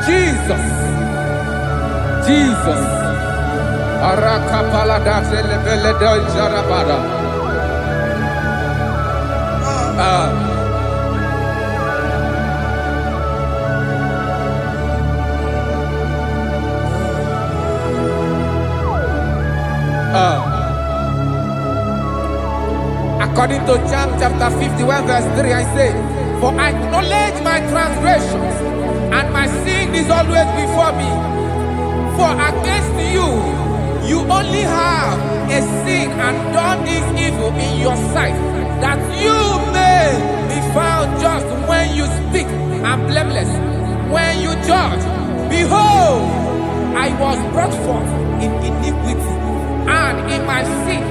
Jesus, Jesus, Arakapalada Zelebeleda Jarabada. According to John chapter 51 verse 3, I say, for I acknowledge my transgressions, and my sin is always before me. For against you, you only have a sin and done this evil in your sight, that you may be found just when you speak, and blameless when you judge. Behold, I was brought forth in iniquity, and in my sin,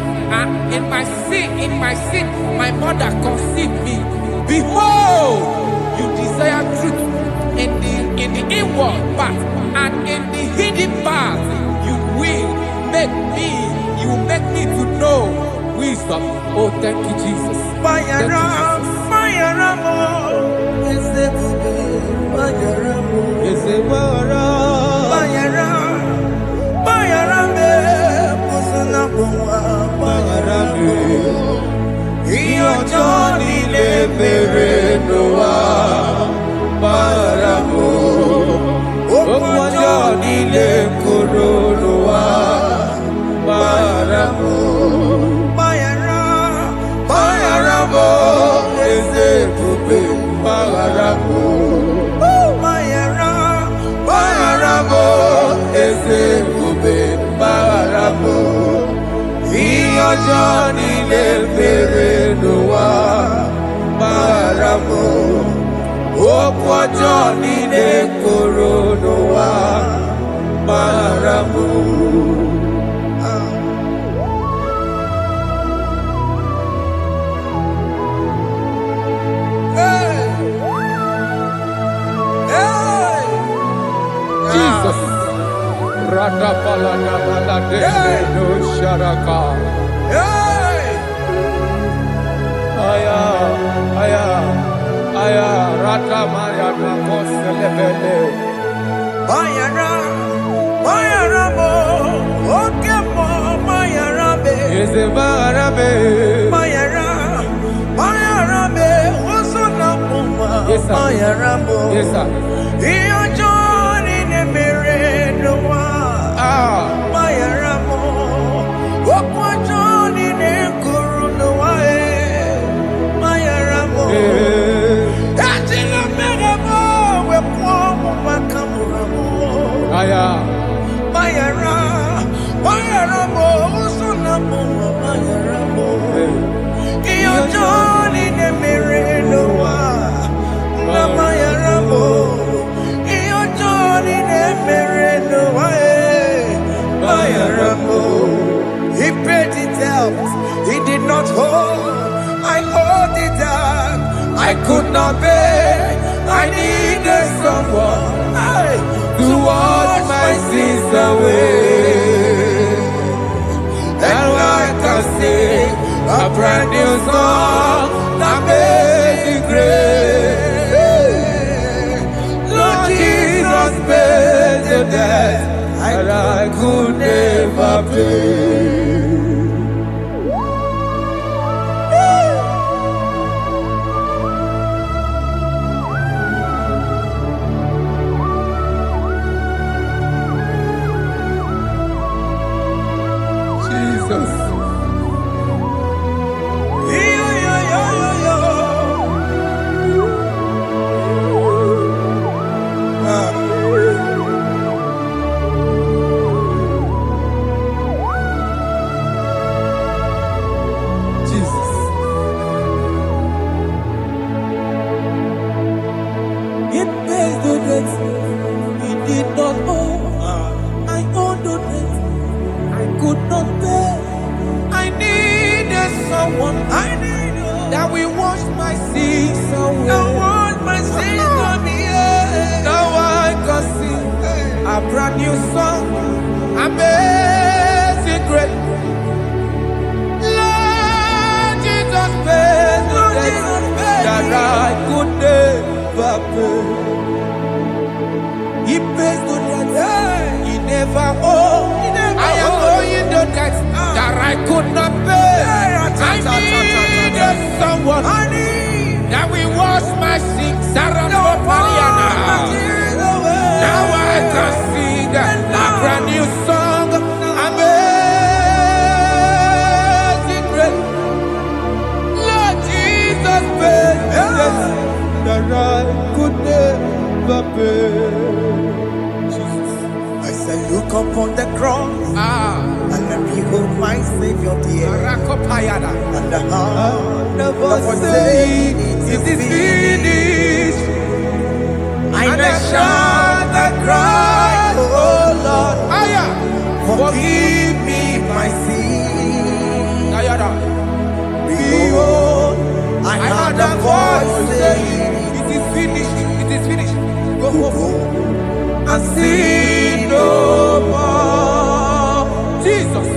my mother conceived me. Behold, you desire truth in the inward part, and in the hidden part you will make me to know wisdom. Oh, thank you, Jesus. Thank you, Jesus. Yes, sir. He paid it out. He did not hold. I owed it out. I could not pay. I needed someone to wash my sins away. And I can sing a brand new song that made me great. Lord Jesus paid the debt that I could never pay. pays the debt he did not owe. I owed the debt I could not pay. I needed someone that will wash my sins away. Now I can sing a brand new song. Amazing grace. Lord Jesus paid the debt that I could never pay. He pays the debt he never owed. I am owing the debt that I could not pay. I needed someone that will wash my sins. Now I can sing a brand new song. Amazing grace. Lord Jesus paid the debt that I could never pay. Jesus. I say, look upon the cross and then behold my Savior dear. And the heart never say it is finished. I shout and cry, oh Lord, forgive me my sin. Behold, I heard a voice saying, it is finished, it is finished. go and sin no more. Jesus.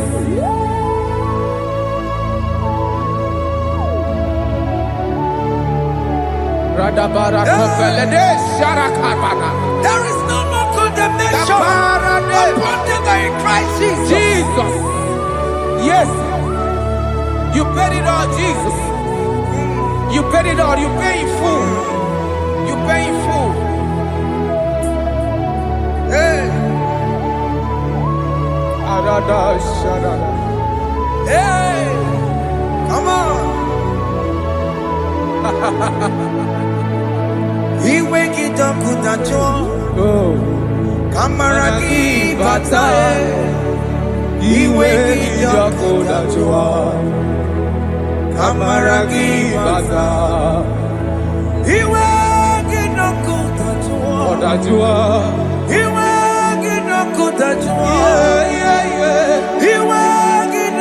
There is no more condemnation upon them in Christ Jesus. Jesus. Yes. You paid it all, Jesus. You paid it all. You pay in full. You pay in full. Hey, hey, come on. He wake it up with a joy. Kamaraki batae. He wake it up with a joy. Kamaraki batae. He wake it up with a joy. He wake it up with a joy. He wake it up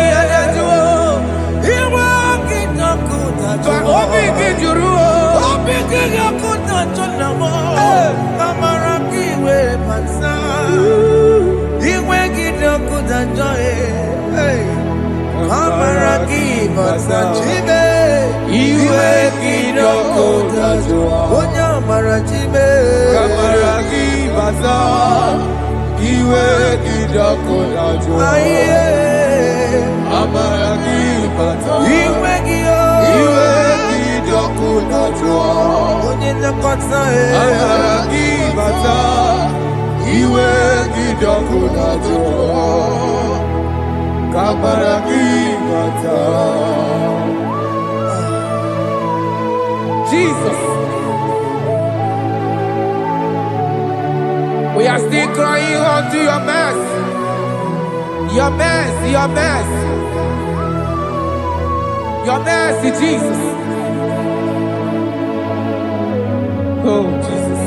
with a joy. He wake it up with a joy. Jesus. We are still crying unto your mercy. Your mercy, your mercy. Your mercy, Jesus. Oh, Jesus.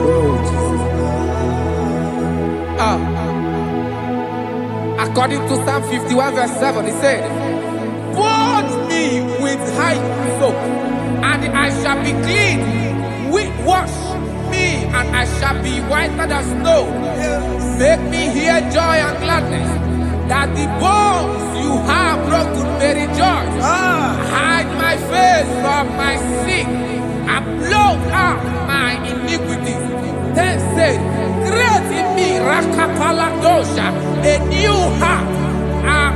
Oh, Jesus. According to Psalm 51 verse 7, he said, "Wash me with hyssop, and I shall be clean. Wash me, and I shall be whiter than snow. Make me hear joy and gladness, that the bones you have broken may rejoice. Hide my face from my sin, and blot out my iniquities. Then say, create in me Rakapaladosha, a new heart,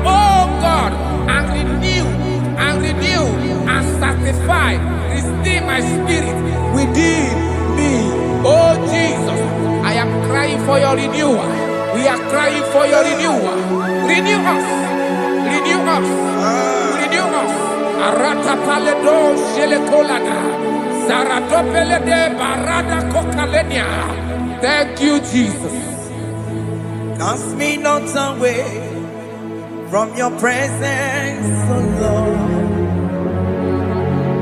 oh God, and renew, and sanctify, restore my spirit within me." Oh Jesus, I am crying for your renewal. We are crying for your renewal. Renew us, renew us, renew us. Arata paledo shelekolada, zaratopele de barada kokalenia. Thank you, Jesus. Cast me not away from your presence, oh Lord.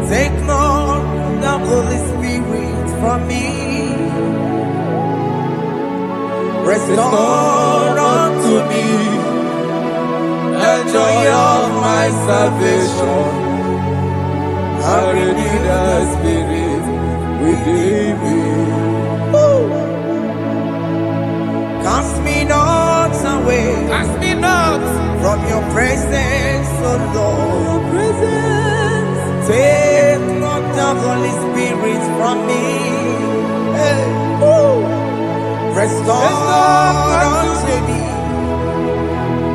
Take not the Holy Spirit from me. Restore unto me the joy of my salvation, and renew the spirit within me. Cast me not away, Cast me not from your presence, oh Lord. Take not the Holy Spirit from me. Hey. Restore unto me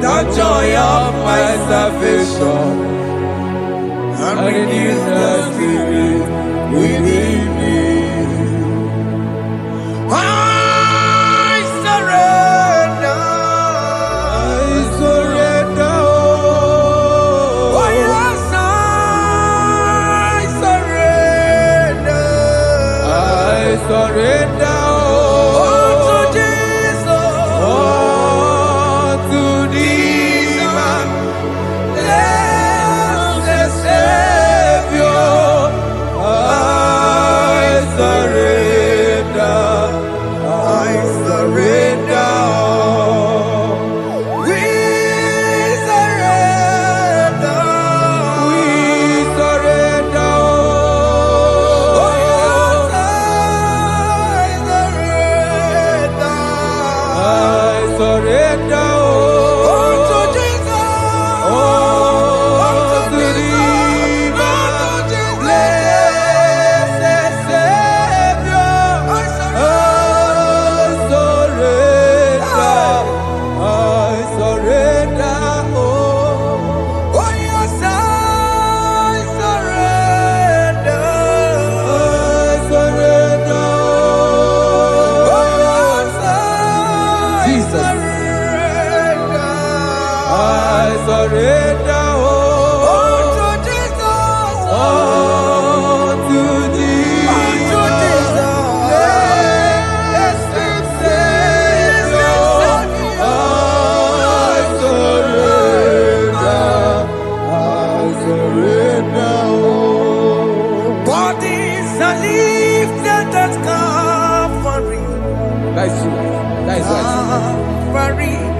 the joy of my salvation, and renew the spirit within me. I surrender. Oh yes, I surrender. I surrender.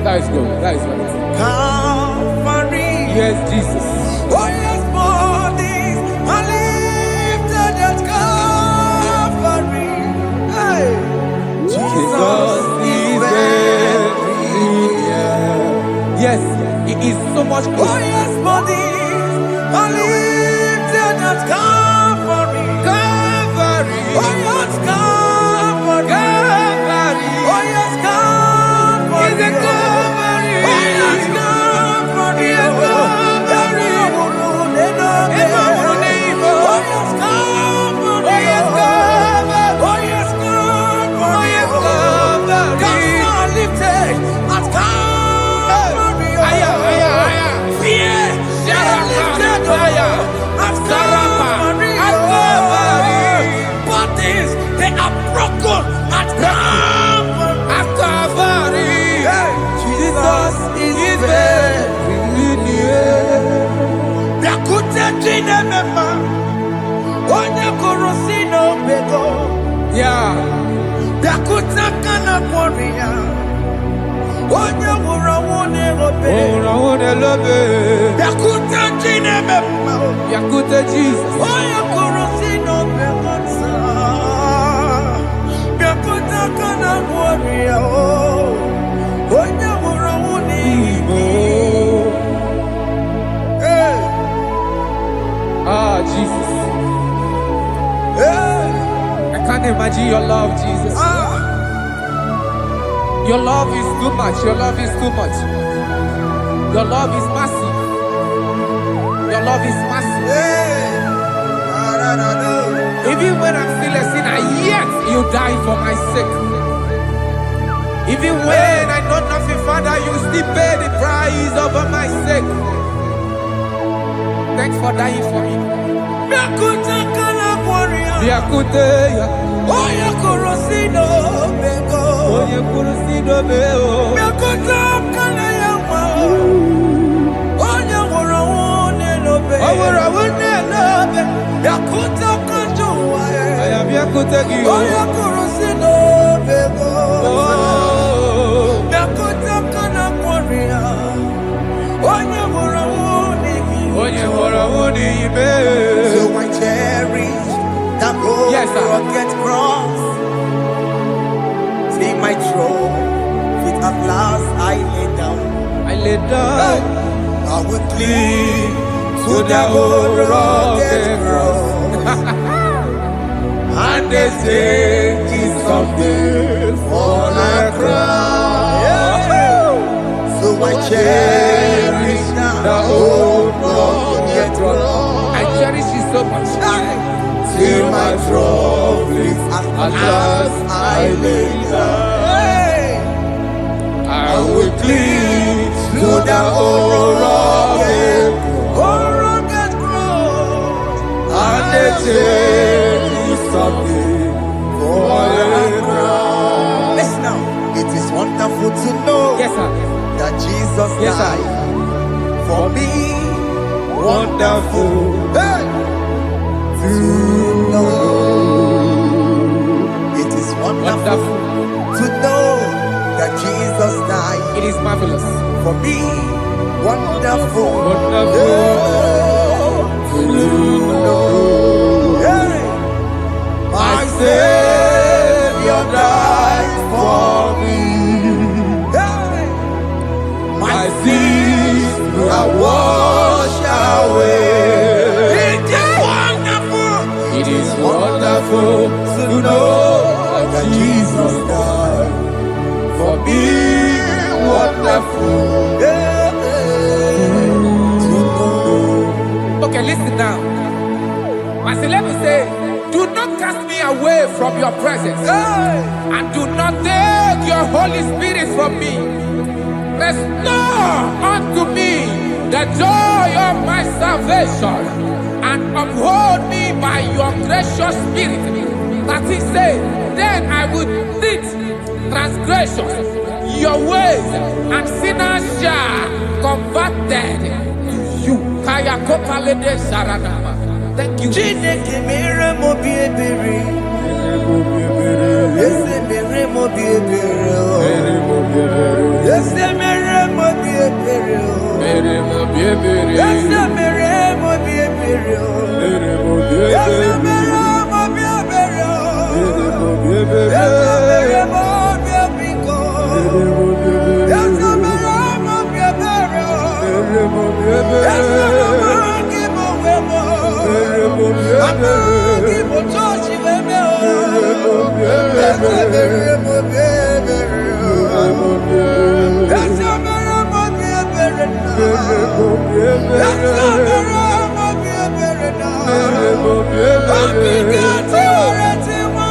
That is good. That is good. Calvary. Yes, Jesus. Oh yes, bodies are lifted at Calvary. Hey. Jesus is everywhere. Yes, He is so much closer. Oh yes, bodies are lifted at Calvary. Calvary. Oh yes, Calvary. Calvary. Oh yes, Calvary. Is it Calvary? Oh yes, Calvary. Yes, Calvary. Oh yes, Calvary. Oh yes, Calvary. Oh yes, Calvary. Oh yes, Calvary. Cast are lifted at Calvary. Aya, aya, aya. Fear are lifted at Calvary. At Calvary. Bodies, they are broken at Calvary. At Calvary. Jesus is there. Yeah. Yakute Jesus. Ah, Jesus. I can't imagine your love, Jesus. Your love is too much. Your love is too much. Your love is massive. Your love is massive. Even when I'm still a sinner, yet you die for my sake. Even when I know nothing, Father, you still pay the price over my sake. Thanks for dying for me. Biakutegi. Oya kurusino bego. Biakuta kana korea. Onye mora wuni ibe. So I cherish that gold rugged cross. See my throne, feet at last I lay down. I will cling to the old rugged cross. And they say it's something for a crown. So I cherish the old rugged cross. I cherish it so much. Till my troubles at last I lay down. I will cling to the old rugged cross. And they say it's something for a crown. Listen now, it is wonderful to know that Jesus died for me. Wonderful to know. It is wonderful to know that Jesus died. It is marvelous for me. Wonderful to know. My Savior died for me. My sins are washed away. It is wonderful to know that Jesus died for me. Wonderful to know. Okay, listen now. As the Bible says, do not cast me away from your presence, and do not take your Holy Spirit from me. Restore unto me the joy of my salvation, and uphold me by your gracious spirit. That he said, then I would teach transgressions your ways, and sinners shall converted to you. Kaya kopalede saranama. Thank you. Chineke mere mo biebere. Ese mere mo biebere. Ese mere mo biebere. Mere mo biebere. Ese mere mo biebere. Mere mo biebere. Ese mere mo biebere. Mere mo biebere. Ese mere mo biebiko. Ese mere mo biebere. Mere mo biebere. Ese mere mo gibo. Amagi mo tochi weme o. Ese mere mo biebere. Ese mere mo biebere na. Ese mere mo biebere na. Abigati oreti mo.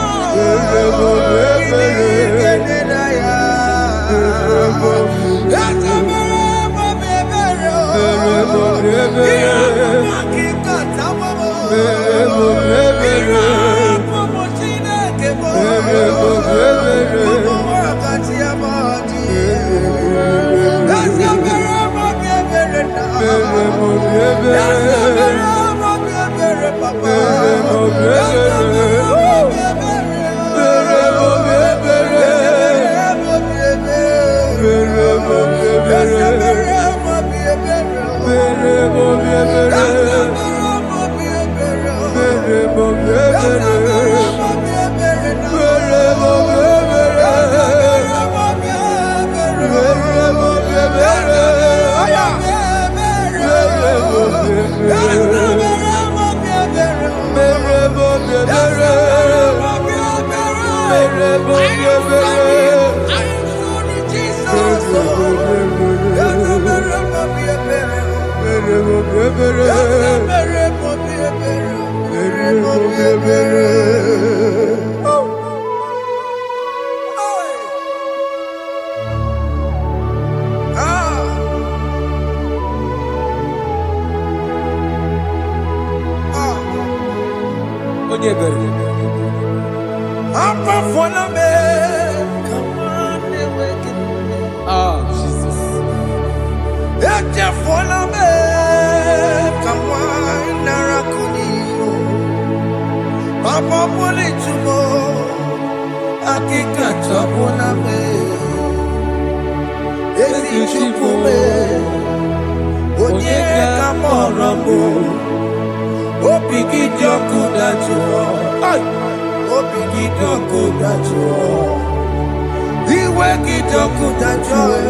Iligene na ya. Ese mere mo biebere o. Iamaki kata mo. Irapo mo Chineke mo. Mo wakati amadi. Ese mere mo biebere na. Ese mere mo biebere papa. Ese mere mo biebere. Ese mere mo biebere. Ese mere mo Jesus. Amamuli tumo, akika tabuna me. Ezi chukume, onye kamorambo. Opigi doko dajuo, opigi doko dajuo. Iwe kidoko dajuo,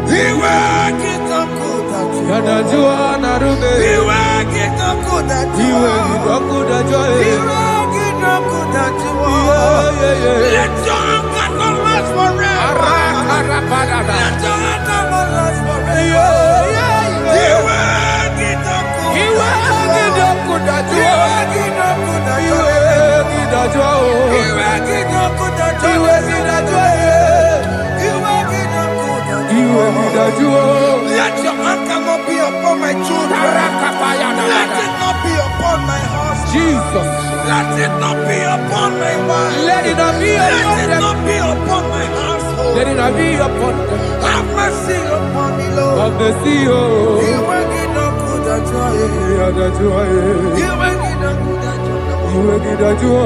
iwe kidoko dajuo. Yanajua narume. Iwe kidoko dajuo, Iwe kidoko dajuo. Iwe kidoko dajuo. Let your anger not last forever. Let your anger not last forever. Iwe kidoko, Iwe kidoko dajuo. Iwe kidoko dajuo. Iwe kidajuo. Iwe kidoko dajuo. Iwe kidajuo. Iwe kidoko dajuo. Iwe kidajuo. Let your anger not be upon my children. Let it not be upon my house. Jesus. Let it not be upon my wife. Let it not be Let upon it them. not be upon my household. Let it not be upon them. Have mercy upon me, Lord. Of the sea. Iwe kidoko dajuo. Kidajuo. Iwe kidoko dajuo. Iwe kidajuo.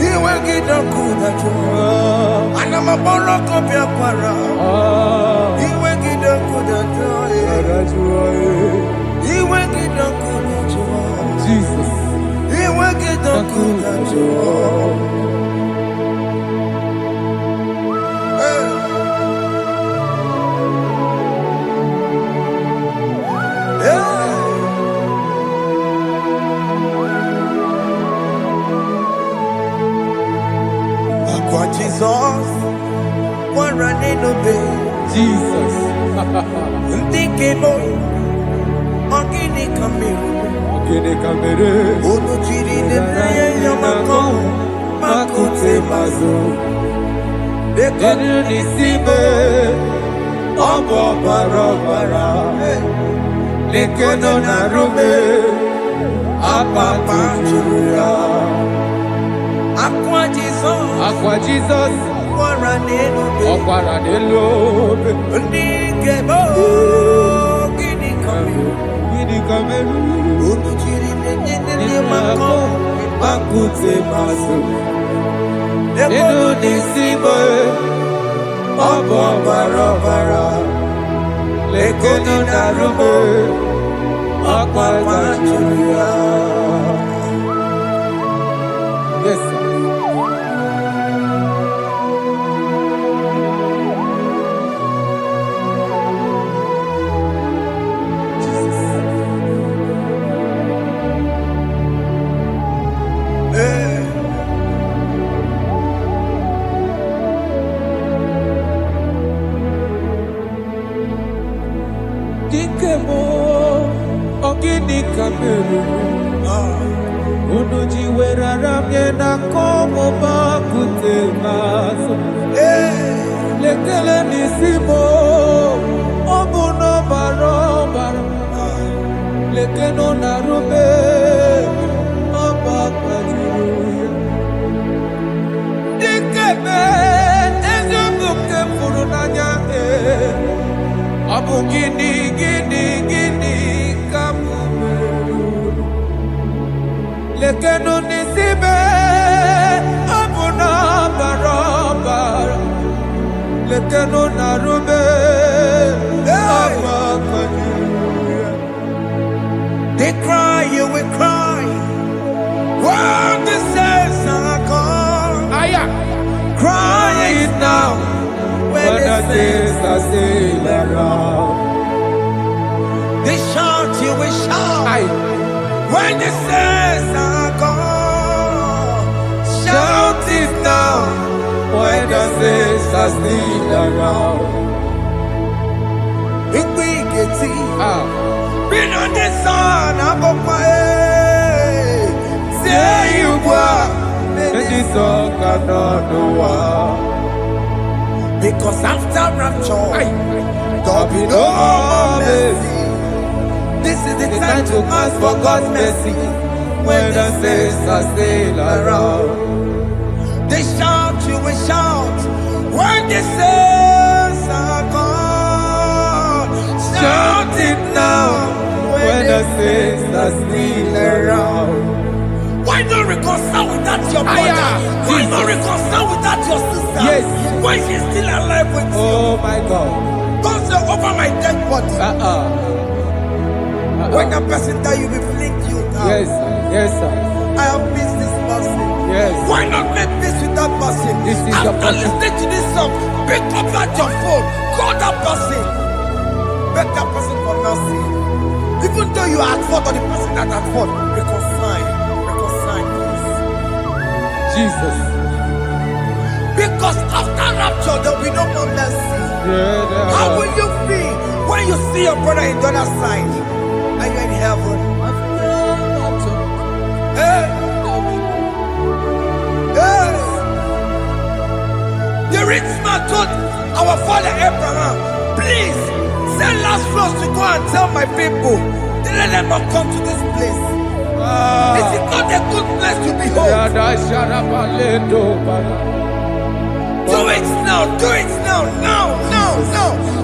Iwe kidoko dajuo. Anamaboroko biakwara. Iwe kidoko dajuo. Kidajuo. Iwe kidoko dajuo. Jesus. Iwe kidoko dajuo. Aqua Jesus, one running obey. Jesus. Ndike boy, ogini kamiru. Kene kamere. Ono chiri de praye yamako, makute mazo. Denu nisibe. Obo barabara. Lekeno narume. Apapa chuya. Aqua Jesus, Aqua Jesus. one running obey. Ọ̀pára dé lóbe. Ndike boy, ogini kamiru. Gidi kamere. Ono chiri de yamako, Makute maso. Nínú Denu ní síbò. Ọ̀bọ̀ bàrọ̀bàrà. Lẹ́kọ̀ọ́ dàrúbò. Ọ̀pá ìtàjúyà. Yes, sir. Dikemo, ogini kamere. Unuji werara miena komo bakute maso. Lekele nisimo, obuno barobara. Lekeno narube, abakajuya. Dikeme, ezobuke furunanya. Abu gini kamumeru. Lekeno nisibe. Abu na barabara. Lekeno narube. Abakajuya. They cry, you will cry. When the saints are gone, Aya. cry it now. When When the the saints days are still around. they shout, you will shout. Aye. When the saints are gone, shout it now. When the days are still around. Big big Ah. been on the sun, I'm up my say you were. And this song cannot know why. Because after rapture, Aye. there'll be no more mercy. This is the time to ask for God's mercy. When the saints are still around. They shout, you will shout. When the saints are gone, Shout it now. When the saints are still around. Why not? Because your brother? Aya. Why not reconcile with that your sister? Yes. Why she's still alive with you? Oh my God. Don't say over my dead body. When that person die, you will fling you down. Yes, sir. Yes, sir. I have missed this person. Yes. Why not make peace with that person? This is your After person. listening to this song, pick up that your phone, call that person, beg that person for mercy. Even though you are at fault or the person that at fault, reconcile, please. Jesus. Because after rapture, there will be no more mercy. Yeah, How will you feel when you see your brother in the other side and you're in heaven? Hey. Hey. The rich man told our father Abraham, please send Lazarus to go and tell my people, let them not come to this place. This is not a good place to behold. Do it now, do it now.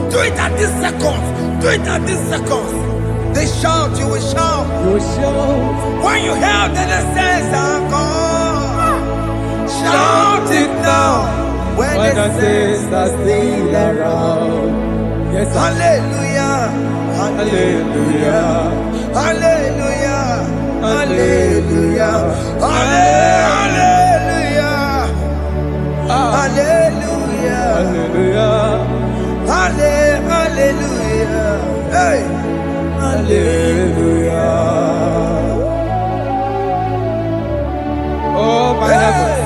Do it at this second. Do it at this second. They shout, you will shout. When you hear that the saints are gone, shout it now. When the saints are still around. Yes, sir. Hallelujah, hallelujah, hallelujah, hallelujah, hallelujah, hallelujah, Hallelujah. hallelujah, hey, Hallelujah. Oh my heaven.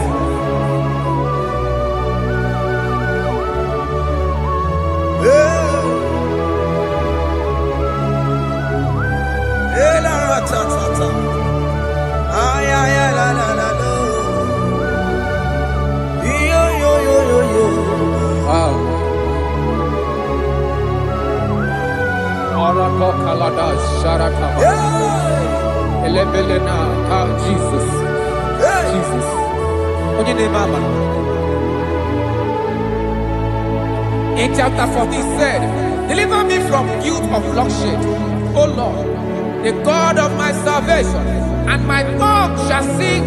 Wow. Arako kalada sharakaba. Elebelena ka Jesus. Jesus. Onye name mama. In chapter 14 said, deliver me from guilt of bloodshed, O Lord, the God of my salvation, and my tongue shall sing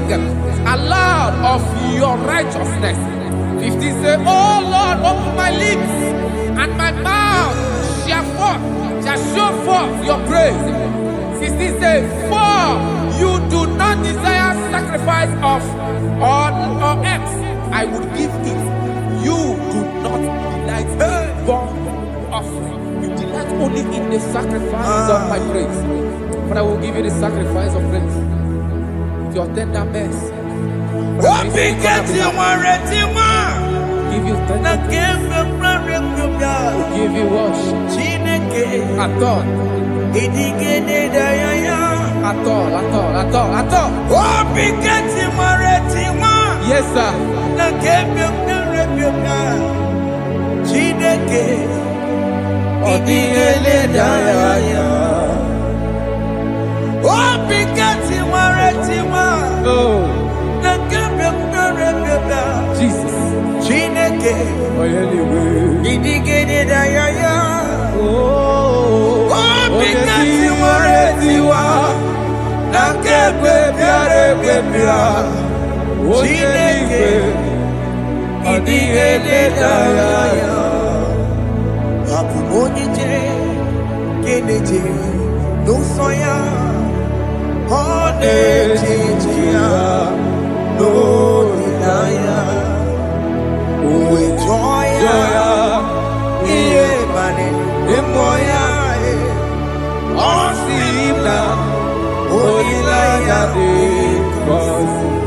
aloud of your righteousness. 15 say, O Lord, open my lips, and my mouth shall show forth your praise. 16 say, for you do not desire sacrifice of or eggs, I would give it. You do not delight in burnt offering. You delight only in the sacrifice of my praise. But I will give you the sacrifice of praise. Your tender mercy. Give you tender give you worship. At all. Yes, sir. Jesus.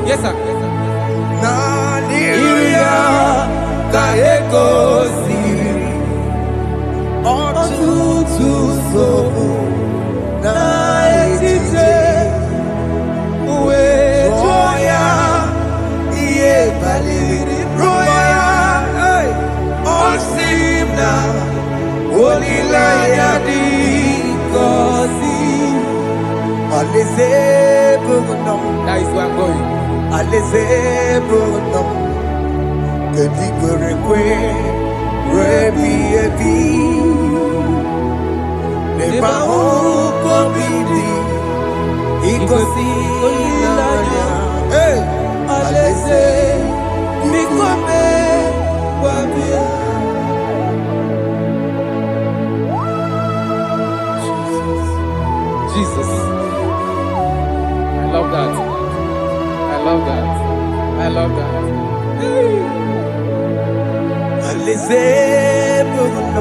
Yes, sir. That is where I'm going. Hey, Jesus. I love that. I love that. I love that. Alizebulum.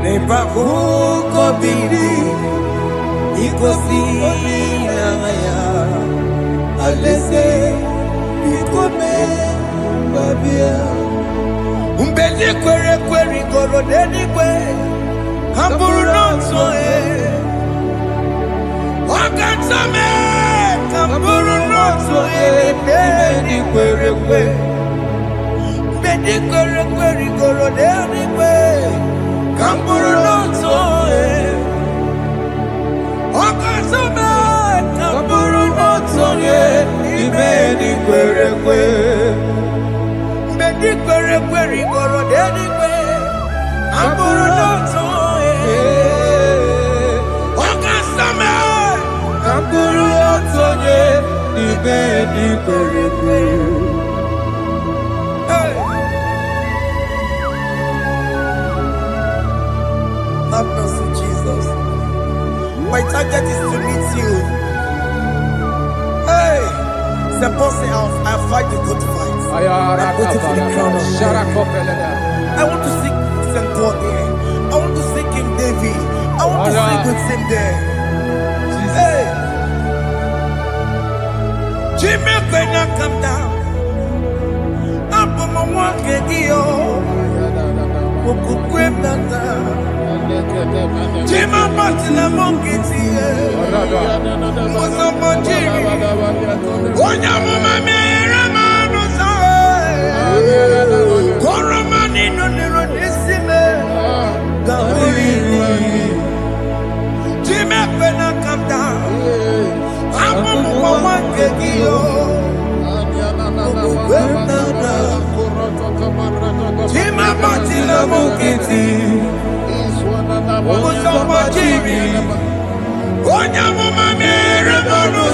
Nebahuko bibi ikosi nangaya alese bikome babia umbedi kwere kwere goro deni kwe kamburu nonso wakatame kamburu nonso deni kwere kwe umbedi kwere kwere goro deni kwe kamburu nonso wakatame kamburu nonso deni kwere kwe Mbedi kwere kwere goro deni kwe kamburu nonso wakatame kamburu nonso deni kwere kwe. Have mercy, Jesus. My target is to meet you. Hey, suppose I fight the good fight. I put it in the crown of I want to seek St. Paul there. I want to seek King David. I want to sing with him there. Hey, Jimmy, when I come down, I'm on my walk again. Jima Martina Monkiti, Mosamboji, Onyamama Ramano Koromani no Nirodisime, Gaburi, Jima Pena come down, I'm on one Kegio, Jima Martina Monkiti. Mosamboji, Onyamama Ramano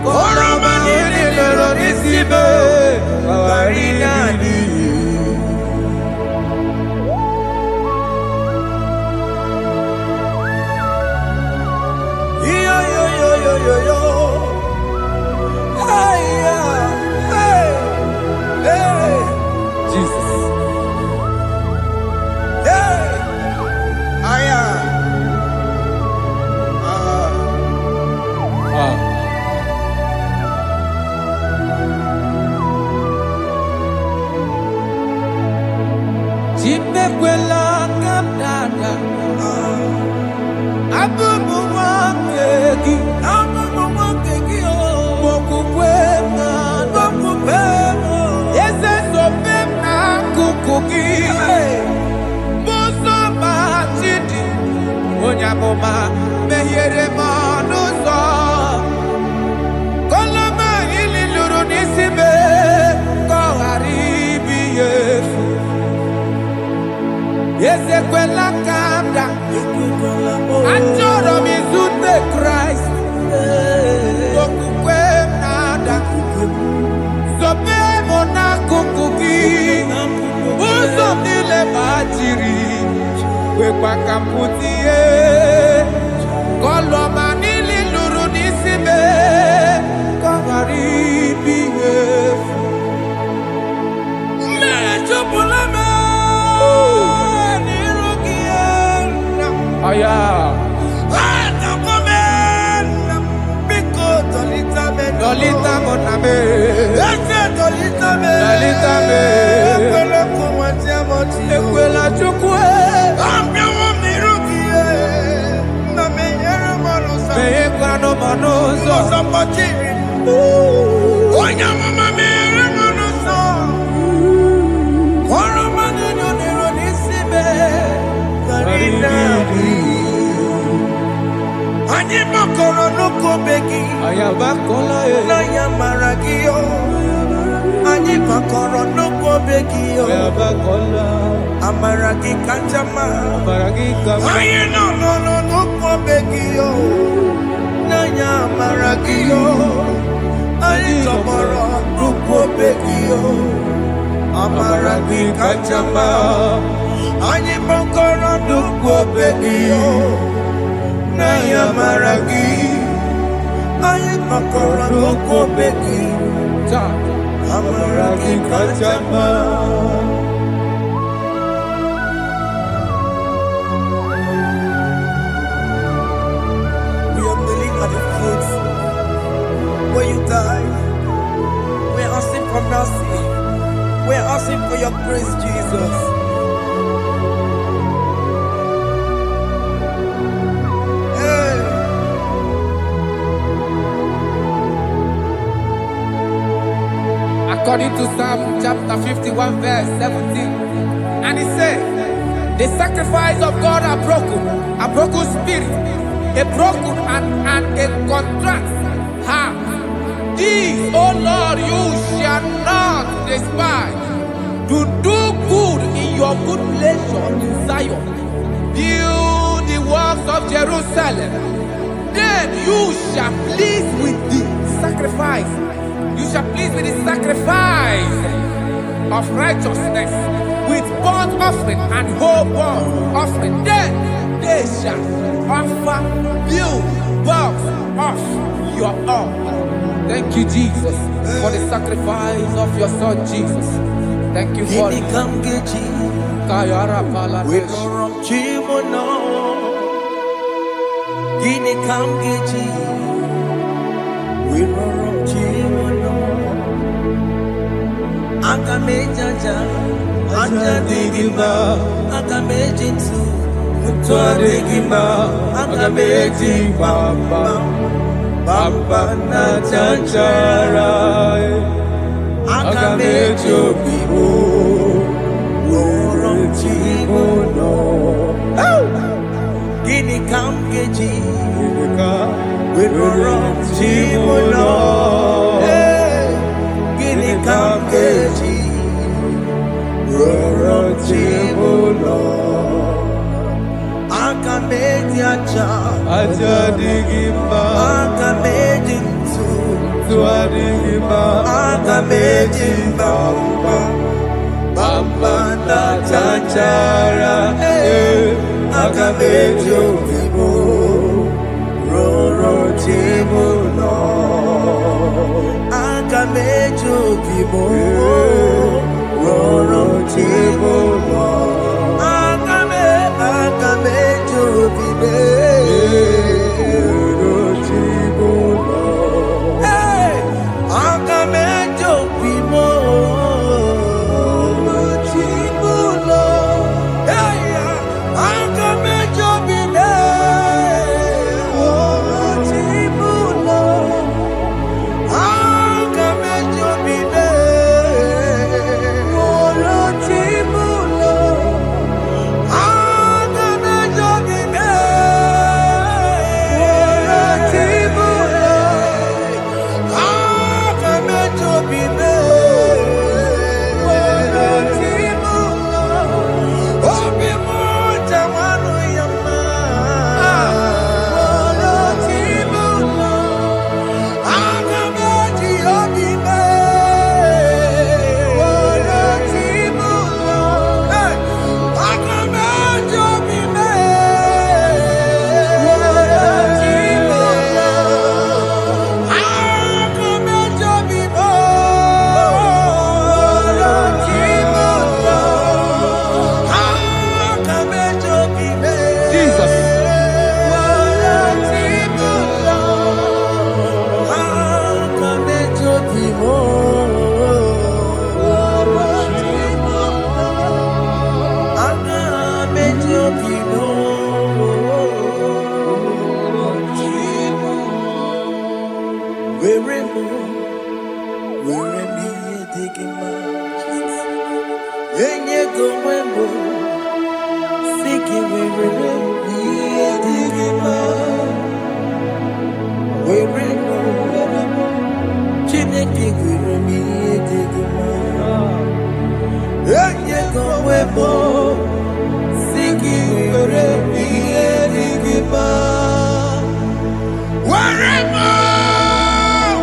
Koromani Nirodisime, Gabarinani. Yo. Hey. Jesus. Jimekwela kamdada abubu mwangegi mokukwema yese sopema kukuki muso batidi onyamoma mehiere manuso koloma ili luru nisibe koharibi yesu Yesekwela kamda Anjoro mizute Christ Kokukwe nada Sope mona kukuki Uzo nile majiri Kwekwa kamputie Koloma nili luru nisibe Kogaribi yefu Mechopulame Aya. Dolita moname. Ekwela chukwe. Meyekwano manuzo. Onyamama mere manuzo. Koromani noniro nisibe. Ani makoro nuko begi Ayabakola na yamaragio. Ani makoro nuko begi Ayabakola amaragi kanjama. Amaragi kama Aye no nuko begi na yamaragio. Ani lọmọrọ dúpọ̀ bẹ́ẹ̀kì o. Amara gị kacha mma. Anyị gbakọrọ dúpọ̀ bẹ́ẹ̀kì o. N'anyị amara gị. Anyị gbakọrọ dúpọ̀ bẹ́ẹ̀kì. Amara gị kacha mma. When you die, we're asking for mercy. We're asking for your grace, Jesus. Hey. According to Psalm chapter 51 verse 17, and it says, the sacrifice of God are broken spirit, a broken and a contrite heart. These, O Lord, you shall not despise. To do good in your good pleasure in Zion. Build the works of Jerusalem. Then you shall please with the sacrifice. You shall please with the sacrifice of righteousness, with burnt offering and whole burnt offering. Then they shall offer you works of your own. Thank you, Jesus, for the sacrifice of your Son, Jesus. Thank you for it. Kayara pala winorom chimono. Gini kamgeji. Winorom chimono. Akamejaja. Anja digima. Akamejinsu. Mutwa digima. Akameji bamba. Bamba na chanchara. Akamejo bibo. Winorom chimono. Gini kamgeji. Winorom chimono. Gini kamgeji. Winorom chimono. Akameji acha. Acha digima. Akameji ntu. Tua digima. Akameji bamba. Bamba na chanchara. Akamejo bibo. Roro chimono. Akamejo bibo. Roro chimono. Akamejo bibo. Roro chimono. Hey, akamejo bibo.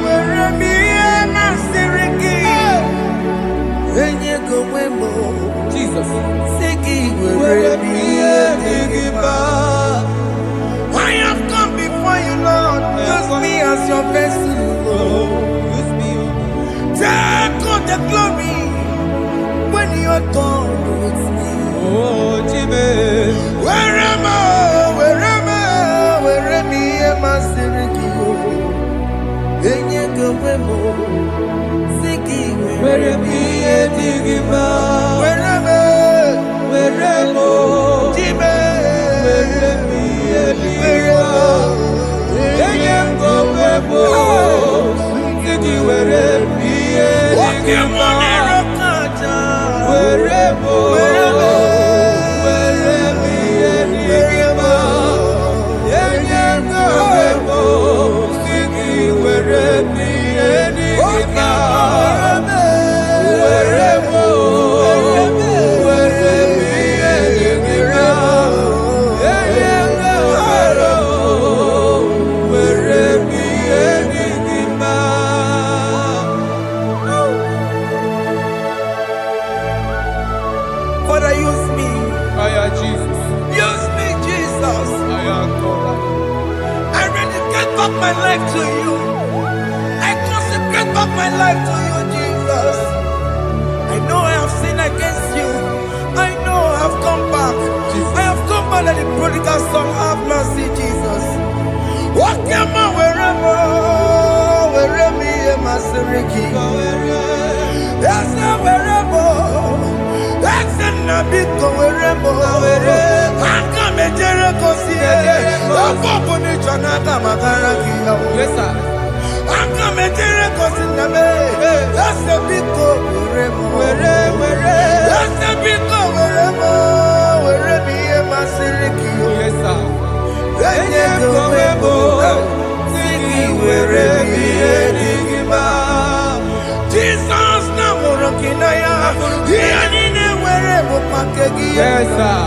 Wherever me and God with me. Oh, Jimmy. Where am I? Where am I? Maserikio. Enye gowemo. Siki Where am I? Digima. Where am I? Where am I? Jimmy. Where am I? Digima. Enye gowemo. Siki where am I? Digima. Where am I? Father, use me. Jesus. Use me, Jesus. I dedicate back my life to you. I consecrate back my life to you, Jesus. I know I have sinned against you. I know I have come back. I have come back like the prodigal son. Have mercy, Jesus. Walk your man wherever me and my Seriki. Yes, wherever. That's a big wherever. I come a Jericho. Yes, sir. I'm coming to record in the May. That's a big go wherever. That's a big go wherever me and my Serikio. Yes, sir. Then you go wherever me and Digima. Jesus, now we're rocking. Here in a wherever Pakegi. Yes, sir.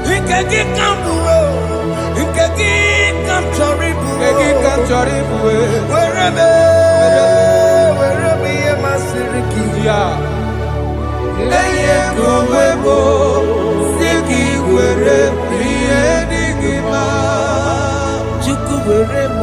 He can get come wherever my Siriki. Yeah. Go webo. Siki wherever. Digima. Chuku wherever.